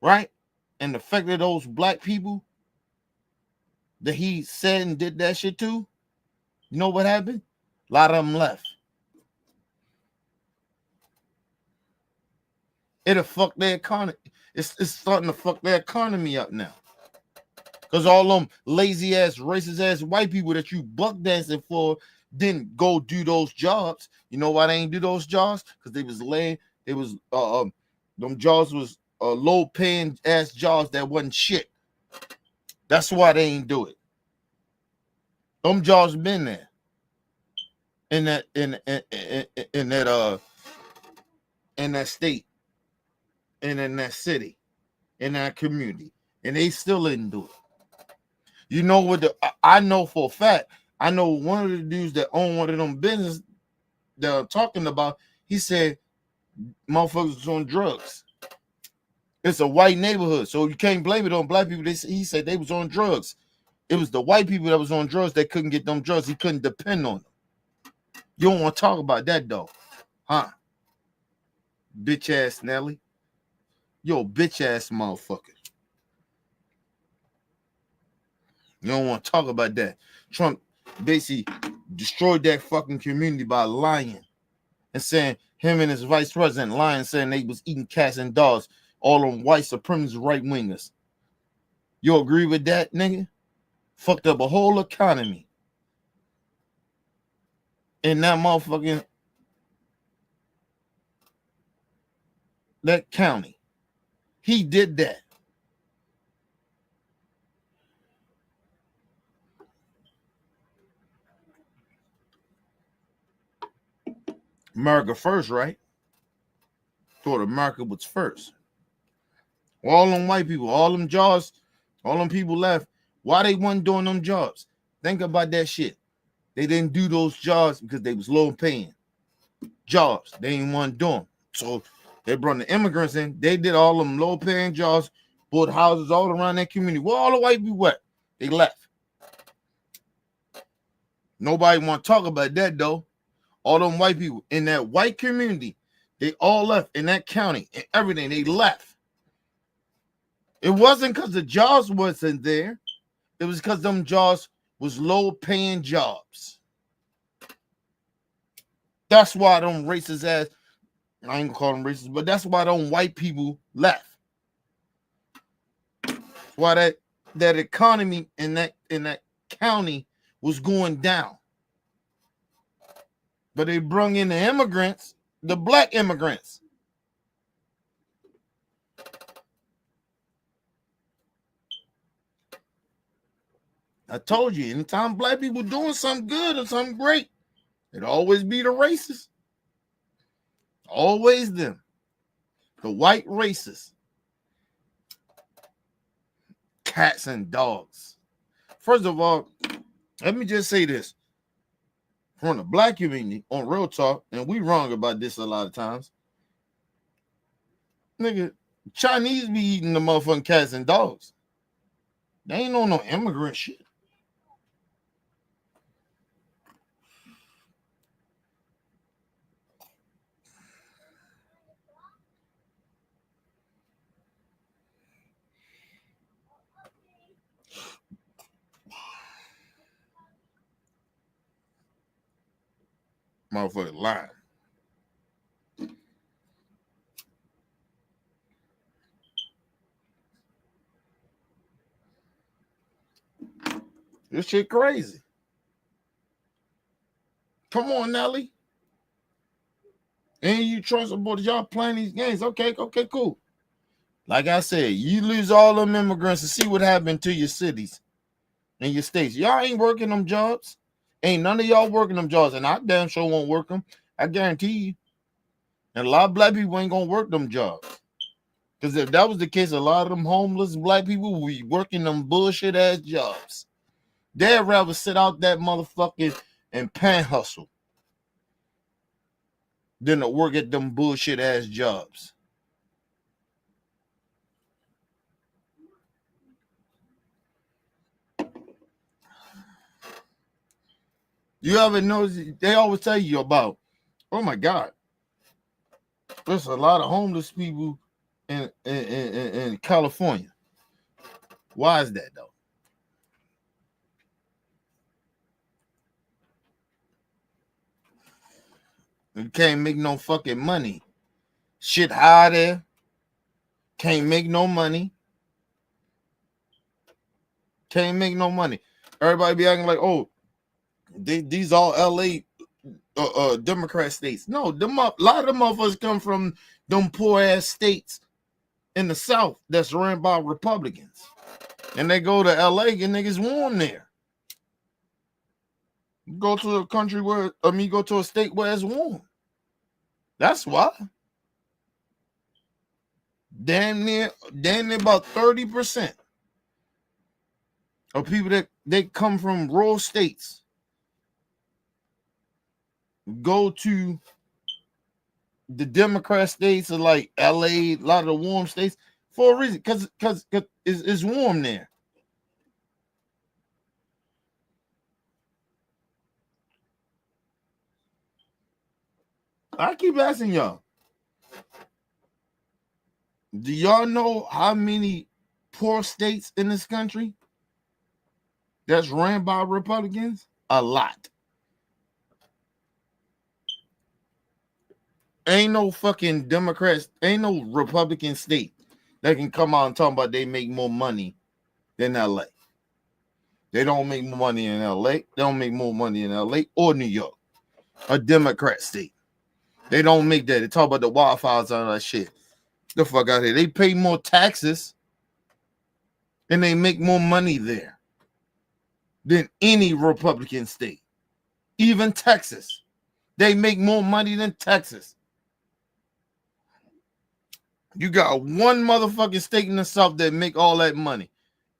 Right? And affected those black people that he said and did that shit to. You know what happened? A lot of them left. It'll fuck their economy. It's starting to fuck their economy up now. Because all them lazy ass, racist ass white people that you buck dancing for didn't go do those jobs. You know why they ain't do those jobs? Because they was laying, it was them jobs was low paying ass jobs that wasn't shit. That's why they ain't do it. Them jobs been there. In that state, and in that city, in that community, and they still didn't do it. You know what? I know for a fact. I know one of the dudes that own one of them business that I'm talking about. He said, "Motherfuckers was on drugs." It's a white neighborhood, so you can't blame it on black people. He said they was on drugs. It was the white people that was on drugs that couldn't get them drugs. He couldn't depend on them. You don't want to talk about that though, huh? Bitch ass Nelly. Yo, bitch ass motherfucker. You don't want to talk about that. Trump basically destroyed that fucking community by lying and saying him and his vice president lying, saying they was eating cats and dogs, all them white supremacist right wingers. You agree with that, nigga? Fucked up a whole economy. In that motherfucking that county. He did that. America first, right? Thought America was first. All them white people, all them jobs, all them people left. Why they wasn't doing them jobs? Think about that shit. They didn't do those jobs because they was low paying jobs. They didn't want to do them. So they brought the immigrants in. They did all them low paying jobs, bought houses all around that community. Where all the white people went? They left. Nobody want to talk about that though. All them white people in that white community, they all left in that county and everything. They left. It wasn't because the jobs wasn't there. It was because them jobs was low paying jobs. That's why them racist ass, I ain't gonna call them racist, but that's why them white people left. Why that economy in that county was going down. But they brung in the immigrants, the black immigrants. I told you, anytime black people doing something good or something great, it always be the racists. Always them. The white racists. Cats and dogs. First of all, let me just say this. From the black community, on Real Talk, and we wrong about this a lot of times, nigga, Chinese be eating the motherfucking cats and dogs. They ain't on no immigrant shit. Motherfucker lying. This shit crazy. Come on, Nelly. And you trust about y'all playing these games. Okay, cool. Like I said, you lose all them immigrants and see what happened to your cities and your states. Y'all ain't working them jobs. Ain't none of y'all working them jobs. And I damn sure won't work them. I guarantee you. And a lot of black people ain't gonna work them jobs. Because if that was the case, a lot of them homeless black people would be working them bullshit ass jobs. They'd rather sit out that motherfucking and pan hustle than to work at them bullshit ass jobs. You ever notice they always tell you about, oh my God, there's a lot of homeless people in California. Why is that though? You can't make no fucking money. Shit high there. Can't make no money. Can't make no money. Everybody be acting like, oh, these all LA Democrat states. No, a lot of them motherfuckers come from them poor ass states in the South that's ran by Republicans. And they go to LA and niggas warm there. Go to a country where, go to a state where it's warm. That's why. Damn near about 30% of people that they come from rural states go to the Democrat states or like LA, a lot of the warm states for a reason, because it's warm there. I keep asking y'all, do y'all know how many poor states in this country that's ran by Republicans? A lot. Ain't no fucking Democrats, ain't no Republican state that can come out and talk about they make more money than LA. They don't make more money in LA. They don't make more money in LA or New York, a Democrat state. They don't make that. They talk about the wildfires and all that shit. The fuck out here. They pay more taxes and they make more money there than any Republican state. Even Texas. They make more money than Texas. You got one motherfucking state in the South that make all that money.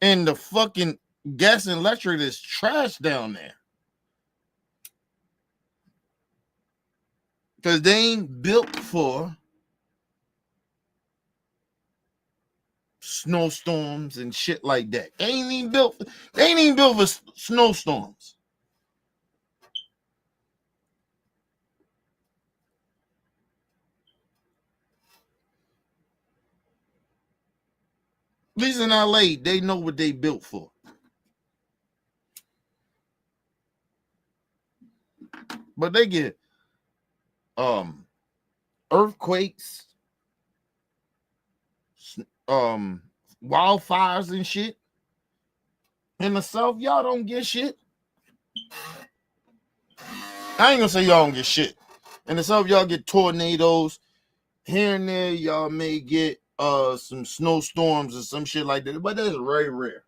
And the fucking gas and electric is trash down there. Because they ain't built for snowstorms and shit like that. They ain't even built for snowstorms. At least in LA, they know what they built for. But they get earthquakes, wildfires and shit. In the South, y'all don't get shit. I ain't gonna say y'all don't get shit. In the South, y'all get tornadoes. Here and there, y'all may get some snowstorms or some shit like that, but that's very rare.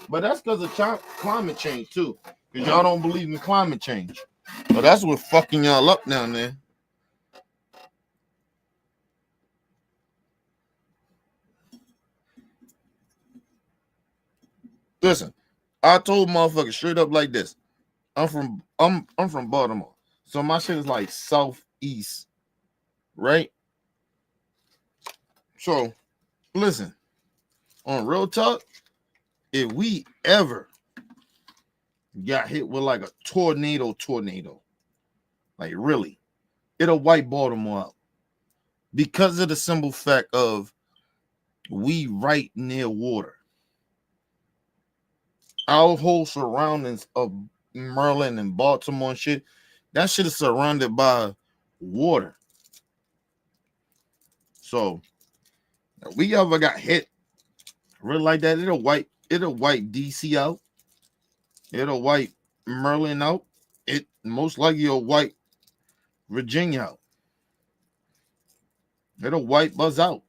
But that's because of climate change too. Because y'all don't believe in climate change. But that's what's fucking y'all up down there. Listen, I told motherfuckers straight up like this. I'm from Baltimore. So my shit is like southeast, right? So listen, on real talk, if we ever got hit with like a tornado, like really, it'll wipe Baltimore out. Because of the simple fact of we right near water. Our whole surroundings of Maryland and Baltimore and shit, that shit is surrounded by water. So if we ever got hit really like that, it'll wipe DC out. It'll wipe Maryland out. It most likely will wipe Virginia out. It'll wipe us out.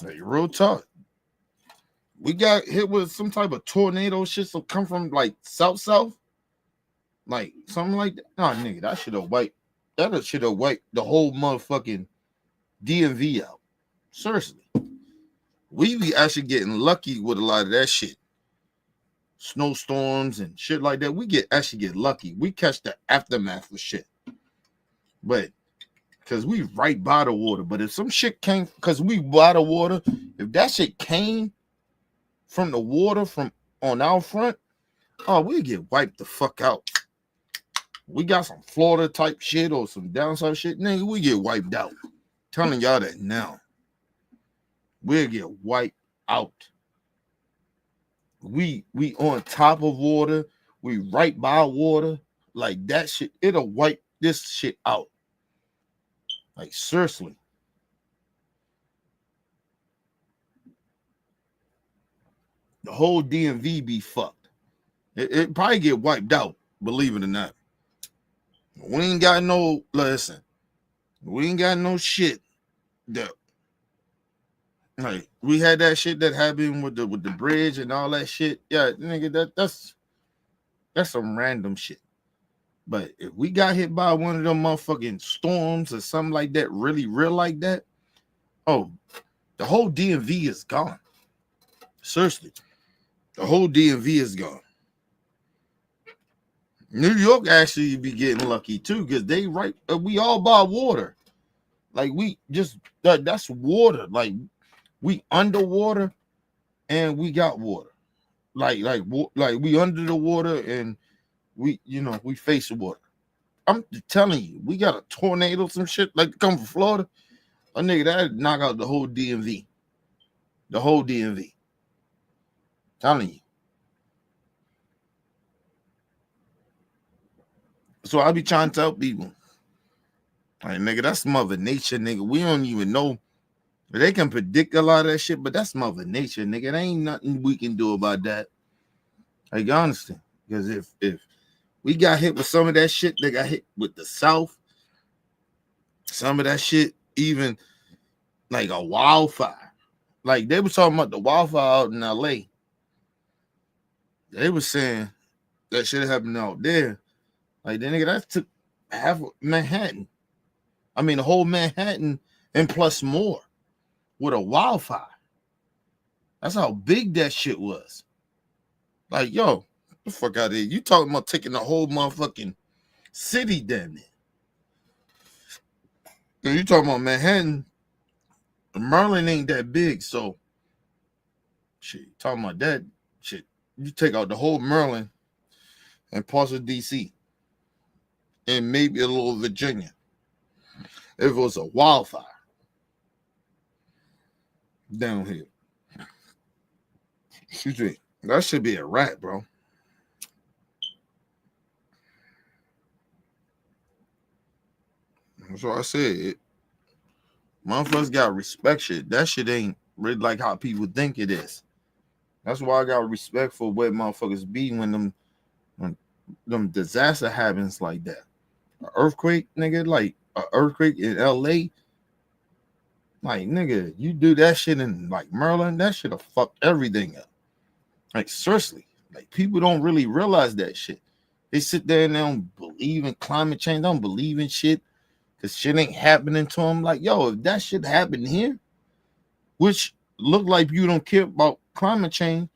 Like real talk. We got hit with some type of tornado shit, so come from like south, like something like that. Nah, nigga, that should have wiped the whole motherfucking DMV out. Seriously. We be actually getting lucky with a lot of that shit. Snowstorms and shit like that. We actually get lucky. We catch the aftermath of shit. But because we right by the water. But if some shit came, because we by the water, if that shit came from the water from on our front, oh, we get wiped the fuck out. We got some Florida type shit or some downside shit, nigga, we get wiped out. Telling y'all that now. We'll get wiped out. We on top of water. We right by water. Like that shit, it'll wipe this shit out. Like seriously. The whole DMV be fucked. It probably get wiped out, believe it or not. We ain't got no, listen, we ain't got no shit that, like, we had that shit that happened with the bridge and all that shit. Yeah, nigga, that's some random shit. But if we got hit by one of them motherfucking storms or something like that, really real like that, oh, the whole DMV is gone. Seriously, the whole DMV is gone. New York actually be getting lucky too, because they right, we all buy water. Like we just that's water. Like we underwater and we got water. Like we under the water and we face water. I'm telling you, we got a tornado, some shit like come from Florida. A nigga that knock out the whole DMV. The whole DMV. Telling you. So I be trying to tell people, like, nigga, that's Mother Nature, nigga. We don't even know. They can predict a lot of that shit, but that's Mother Nature, nigga. There ain't nothing we can do about that. Like, honestly. Because if we got hit with some of that shit, they got hit with the South, some of that shit, even like a wildfire. Like, they were talking about the wildfire out in LA. They were saying that shit happened out there. Like, the nigga, that took half of Manhattan. I mean, the whole Manhattan and plus more with a wildfire. That's how big that shit was. Like, yo, the fuck out of here. You talking about taking the whole motherfucking city down there. You talking about Manhattan. Maryland ain't that big, so shit, talking about that shit. You take out the whole Maryland and parts of DC. And maybe a little Virginia. If it was a wildfire down here. Excuse me. That should be a wrap, bro. So I said, motherfuckers got respect shit. That shit ain't really like how people think it is. That's why I got respect for where motherfuckers be when them disaster happens like that. An earthquake, nigga, like an earthquake in LA. Like, nigga, you do that shit in like Maryland, that shit'll fuck everything up. Like, seriously. Like, people don't really realize that shit. They sit there and they don't believe in climate change, don't believe in shit, because shit ain't happening to them. Like, yo, if that shit happened here, which look like you don't care about climate change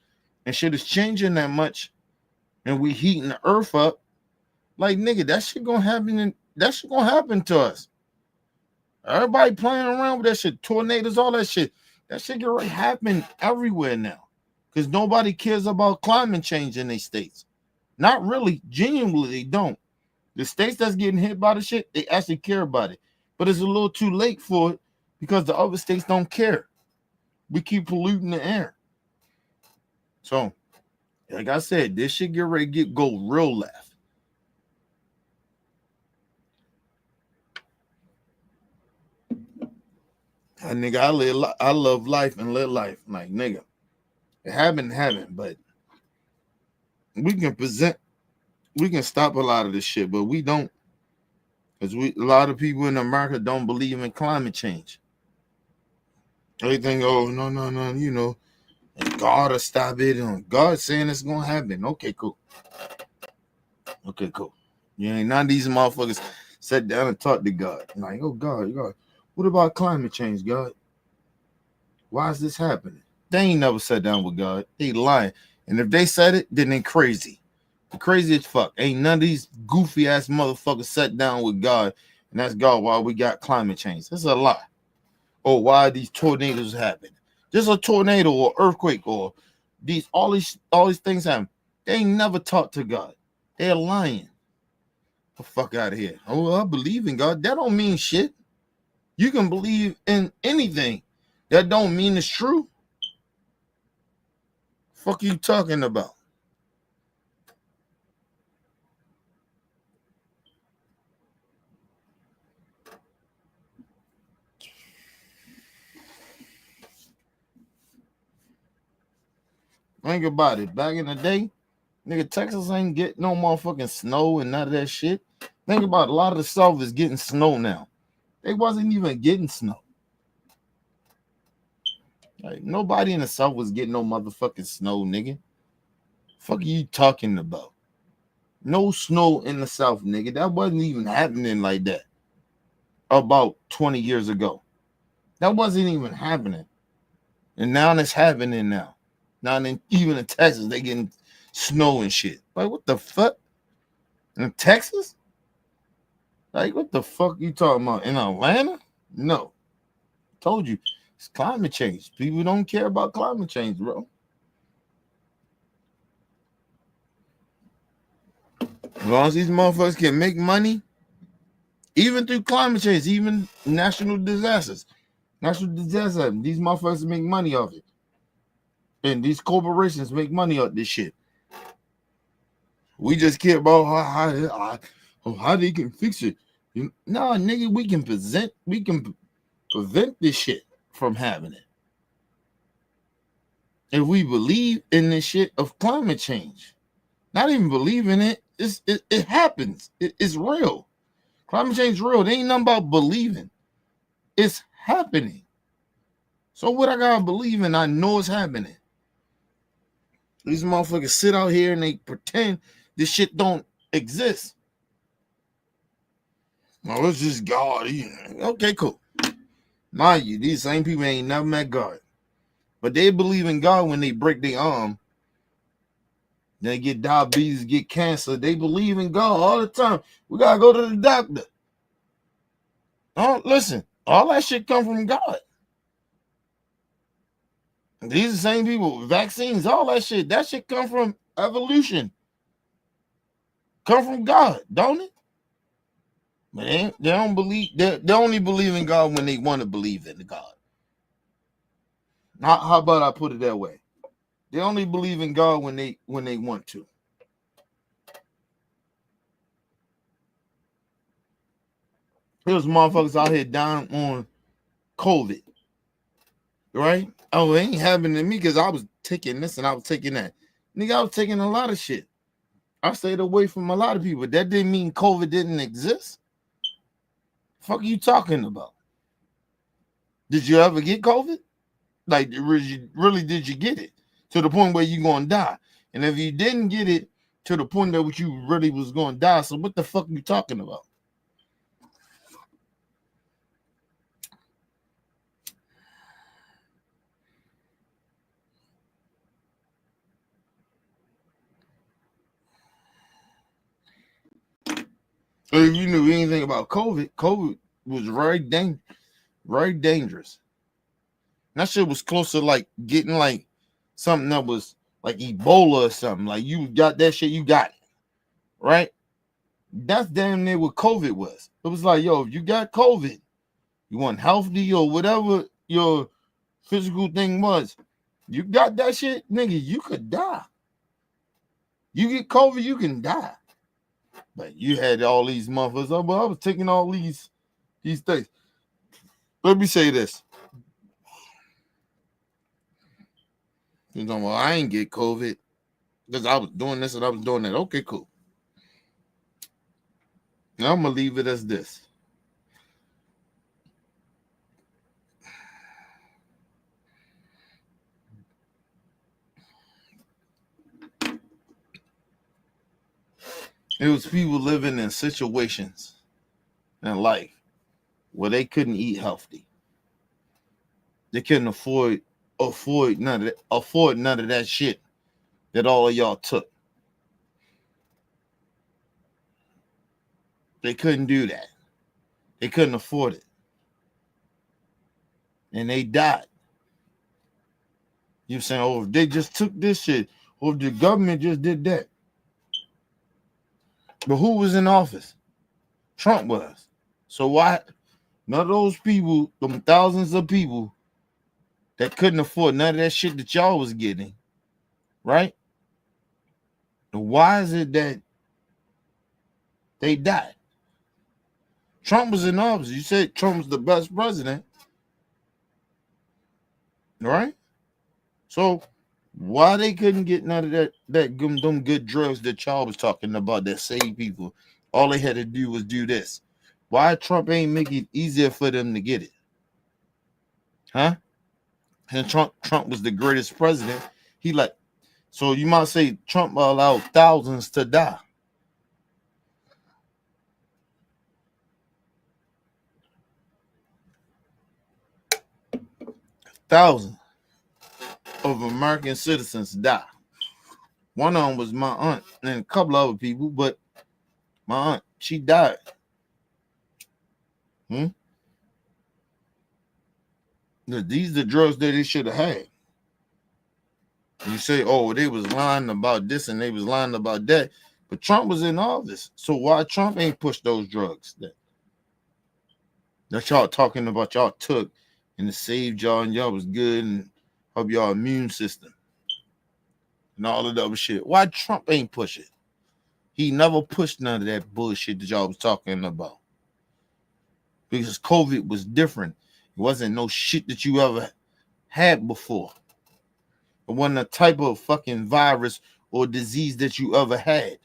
and shit is changing that much, and we heating the earth up, like, nigga, that shit gonna happen, and that shit gonna happen to us. Everybody playing around with that shit, tornadoes, all that shit. That shit get right happen everywhere now, because nobody cares about climate change in these states. Not really, genuinely, they don't. The states that's getting hit by the shit, they actually care about it, but it's a little too late for it because the other states don't care. We keep polluting the air. So, like I said, this shit get ready to go real left. Nigga, I love life and live life. Like, nigga, it happened, but we can stop a lot of this shit, but we don't, because a lot of people in America don't believe in climate change. They think, oh, no, you know, God will stop it, and God's saying it's gonna happen. Okay, cool. You ain't none of these motherfuckers sat down and talked to God. Like, oh God, what about climate change, God? Why is this happening? They ain't never sat down with God. They lying. And if they said it, then they crazy. The crazy as fuck. Ain't none of these goofy ass motherfuckers sat down with God and asked God why we got climate change. That's a lie. Or why these tornadoes happen. Just a tornado or earthquake or all these things happen. They ain't never talked to God. They're lying. The fuck out of here. Oh, I believe in God. That don't mean shit. You can believe in anything. That don't mean it's true. Fuck you talking about? Think about it. Back in the day, nigga, Texas ain't get no motherfucking snow and none of that shit. Think about it. A lot of the South is getting snow now. They wasn't even getting snow. Like, nobody in the South was getting no motherfucking snow, nigga. Fuck are you talking about? No snow in the South, nigga. That wasn't even happening like that about 20 years ago. That wasn't even happening. And now it's happening now. Now, even in Texas, they getting snow and shit. Like, what the fuck? In Texas? Like, what the fuck you talking about? In Atlanta? No. Told you. It's climate change. People don't care about climate change, bro. As long as these motherfuckers can make money, even through climate change, even natural disasters. These motherfuckers make money off it. And these corporations make money off this shit. We just care about how they can fix it. Nah, nigga, we can prevent this shit from happening. If we believe in this shit of climate change. Not even believe in it, it happens. It's real. Climate change is real. It ain't nothing about believing. It's happening. So what I gotta believe in, I know it's happening. These motherfuckers sit out here and they pretend this shit don't exist. No, it's just God. Okay, cool. Mind you, these same people ain't never met God. But they believe in God when they break their arm. They get diabetes, get cancer. They believe in God all the time. We gotta go to the doctor. Oh, listen, all that shit come from God. These are the same people, vaccines, all that shit come from evolution. Come from God, don't it? But they don't believe, they only believe in God when they want to believe in God. How about I put it that way? They only believe in God when they want to. There's motherfuckers out here dying on COVID. Right? Oh, it ain't happening to me because I was taking this and I was taking that. Nigga, I was taking a lot of shit. I stayed away from a lot of people. That didn't mean COVID didn't exist. Fuck are you talking about? Did you ever get COVID? Like, really did you get it to the point where you're going to die? And if you didn't get it to the point that you really was going to die, so what the fuck are you talking about? If you knew anything about COVID, COVID was very dangerous. That shit was close to like getting like something that was like Ebola or something. Like you got that shit, you got it, right? That's damn near what COVID was. It was like, yo, if you got COVID, you want healthy or whatever your physical thing was, you got that shit, nigga, you could die. You get COVID, you can die. But you had all these motherfuckers. I was taking all these things. Let me say this. You know, well, I ain't get COVID because I was doing this and I was doing that. Okay, cool. Now I'm gonna leave it as this. It was people living in situations in life where they couldn't eat healthy. They couldn't afford none of that shit that all of y'all took. They couldn't do that. They couldn't afford it. And they died. You're saying, oh, if they just took this shit, or if the government just did that. But who was in office? Trump was. So why none of those people, them thousands of people that couldn't afford none of that shit that y'all was getting, right? And why is it that they died? Trump was in office. You said Trump was the best president, right? So why they couldn't get none of them good drugs that y'all was talking about that save people? All they had to do was do this. Why Trump ain't make it easier for them to get it? Huh? And Trump was the greatest president. So you might say Trump allowed thousands to die. Thousands of American citizens die. One of them was my aunt and a couple other people, but my aunt, she died. These are the drugs that they should have had. You say, oh, they was lying about this and they was lying about that. But Trump was in office. So why Trump ain't pushed those drugs that y'all talking about y'all took and it saved y'all and y'all was good and help y'all immune system and all of the other shit? Why Trump ain't push it? He never pushed none of that bullshit that y'all was talking about. Because COVID was different. It wasn't no shit that you ever had before. It wasn't a type of fucking virus or disease that you ever had.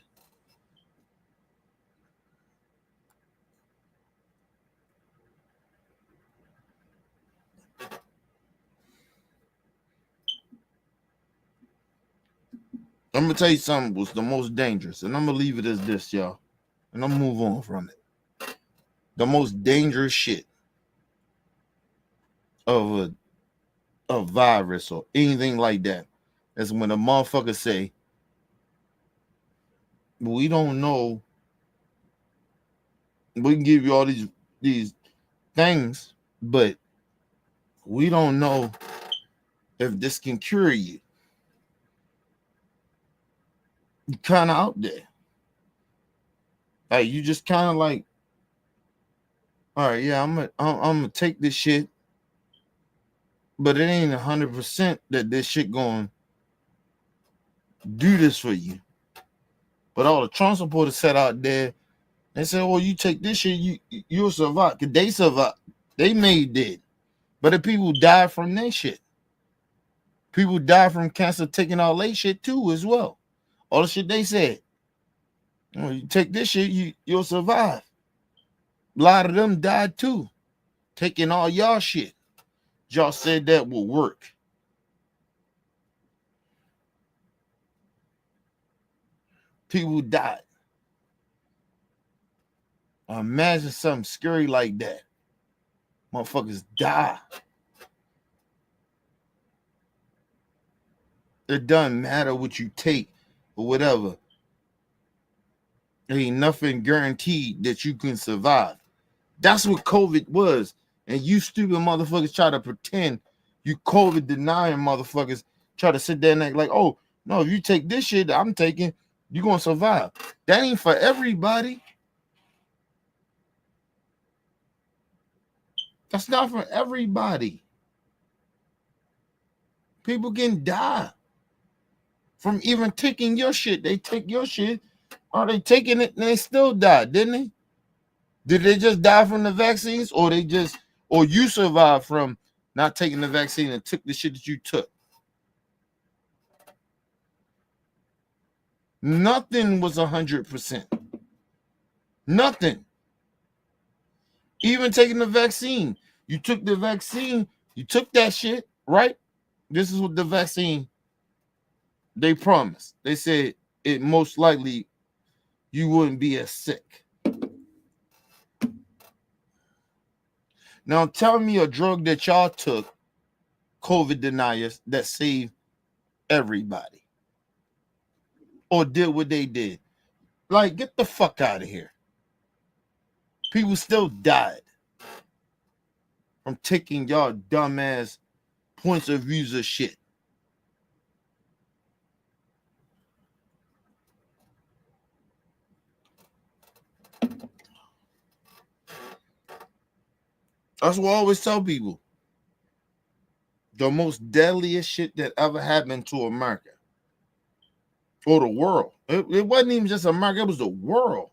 I'm going to tell you something was the most dangerous, and I'm going to leave it as this, y'all, and I'm going to move on from it. The most dangerous shit of a virus or anything like that is when a motherfucker say, we don't know, we can give you all these things, but we don't know if this can cure you. You kind of out there. Like, you just kind of like, all right, yeah, I'm gonna take this shit, but it ain't 100% that this shit gonna do this for you. But all the Trump supporters sat out there and said, well, you take this shit, you'll survive. Cause they survived. They made it. But the people died from that shit. People died from cancer taking all that shit too as well. All the shit they said. Oh, you take this shit, you'll survive. A lot of them died too, taking all y'all shit. y'all said that would work. People died. Imagine something scary like that. Motherfuckers die. It doesn't matter what you take or whatever. There ain't nothing guaranteed that you can survive. That's what COVID was. And you stupid motherfuckers try to pretend you COVID denying motherfuckers try to sit there and act like, oh, no, if you take this shit that I'm taking, you're going to survive. That ain't for everybody. That's not for everybody. People can die from even taking your shit. They take your shit, or they taking it and they still died, didn't they? Did they just die from the vaccines, or you survived from not taking the vaccine and took the shit that you took? Nothing was 100%. Nothing. Even taking the vaccine. You took the vaccine, you took that shit, right? This is what the vaccine they promised. They said it most likely you wouldn't be as sick. Now tell me a drug that y'all took, COVID deniers, that saved everybody or did what they did. Like, get the fuck out of here. People still died from taking y'all dumbass points of views of shit. That's what I always tell people. The most deadliest shit that ever happened to America or the world. It wasn't even just America, it was the world.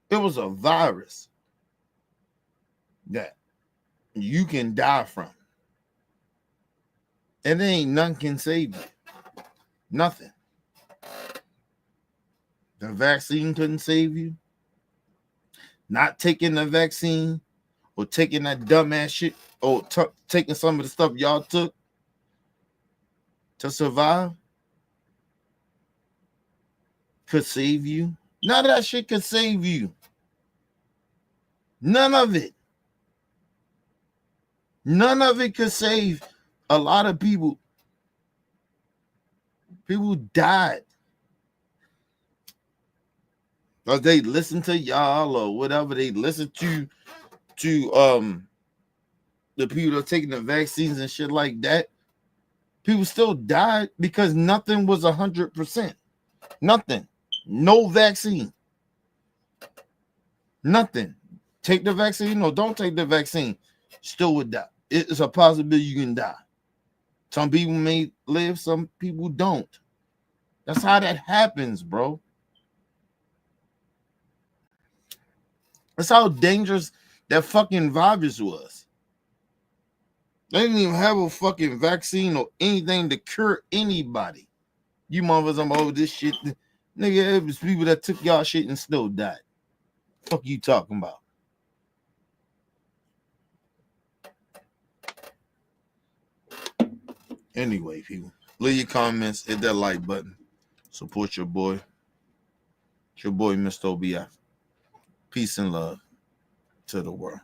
It was a virus that you can die from. And there ain't nothing can save you. Nothing. The vaccine couldn't save you. Not taking the vaccine or taking that dumbass shit or taking some of the stuff y'all took to survive could save you. None of that shit could save you. None of it. None of it could save a lot of people. People died. Or they listen to y'all or whatever. They listen to the people that are taking the vaccines and shit like that. People still died because nothing was 100%. Nothing. No vaccine. Nothing. Take the vaccine or don't take the vaccine. Still would die. It's a possibility you can die. Some people may live, some people don't. That's how that happens, bro. That's how dangerous that fucking virus was. They didn't even have a fucking vaccine or anything to cure anybody. You motherfuckers, oh, this shit. Nigga, it was people that took y'all shit and still died. Fuck you talking about? Anyway, people, leave your comments, hit that like button. Support your boy. It's your boy, Mr. OBF. Peace and love to the world.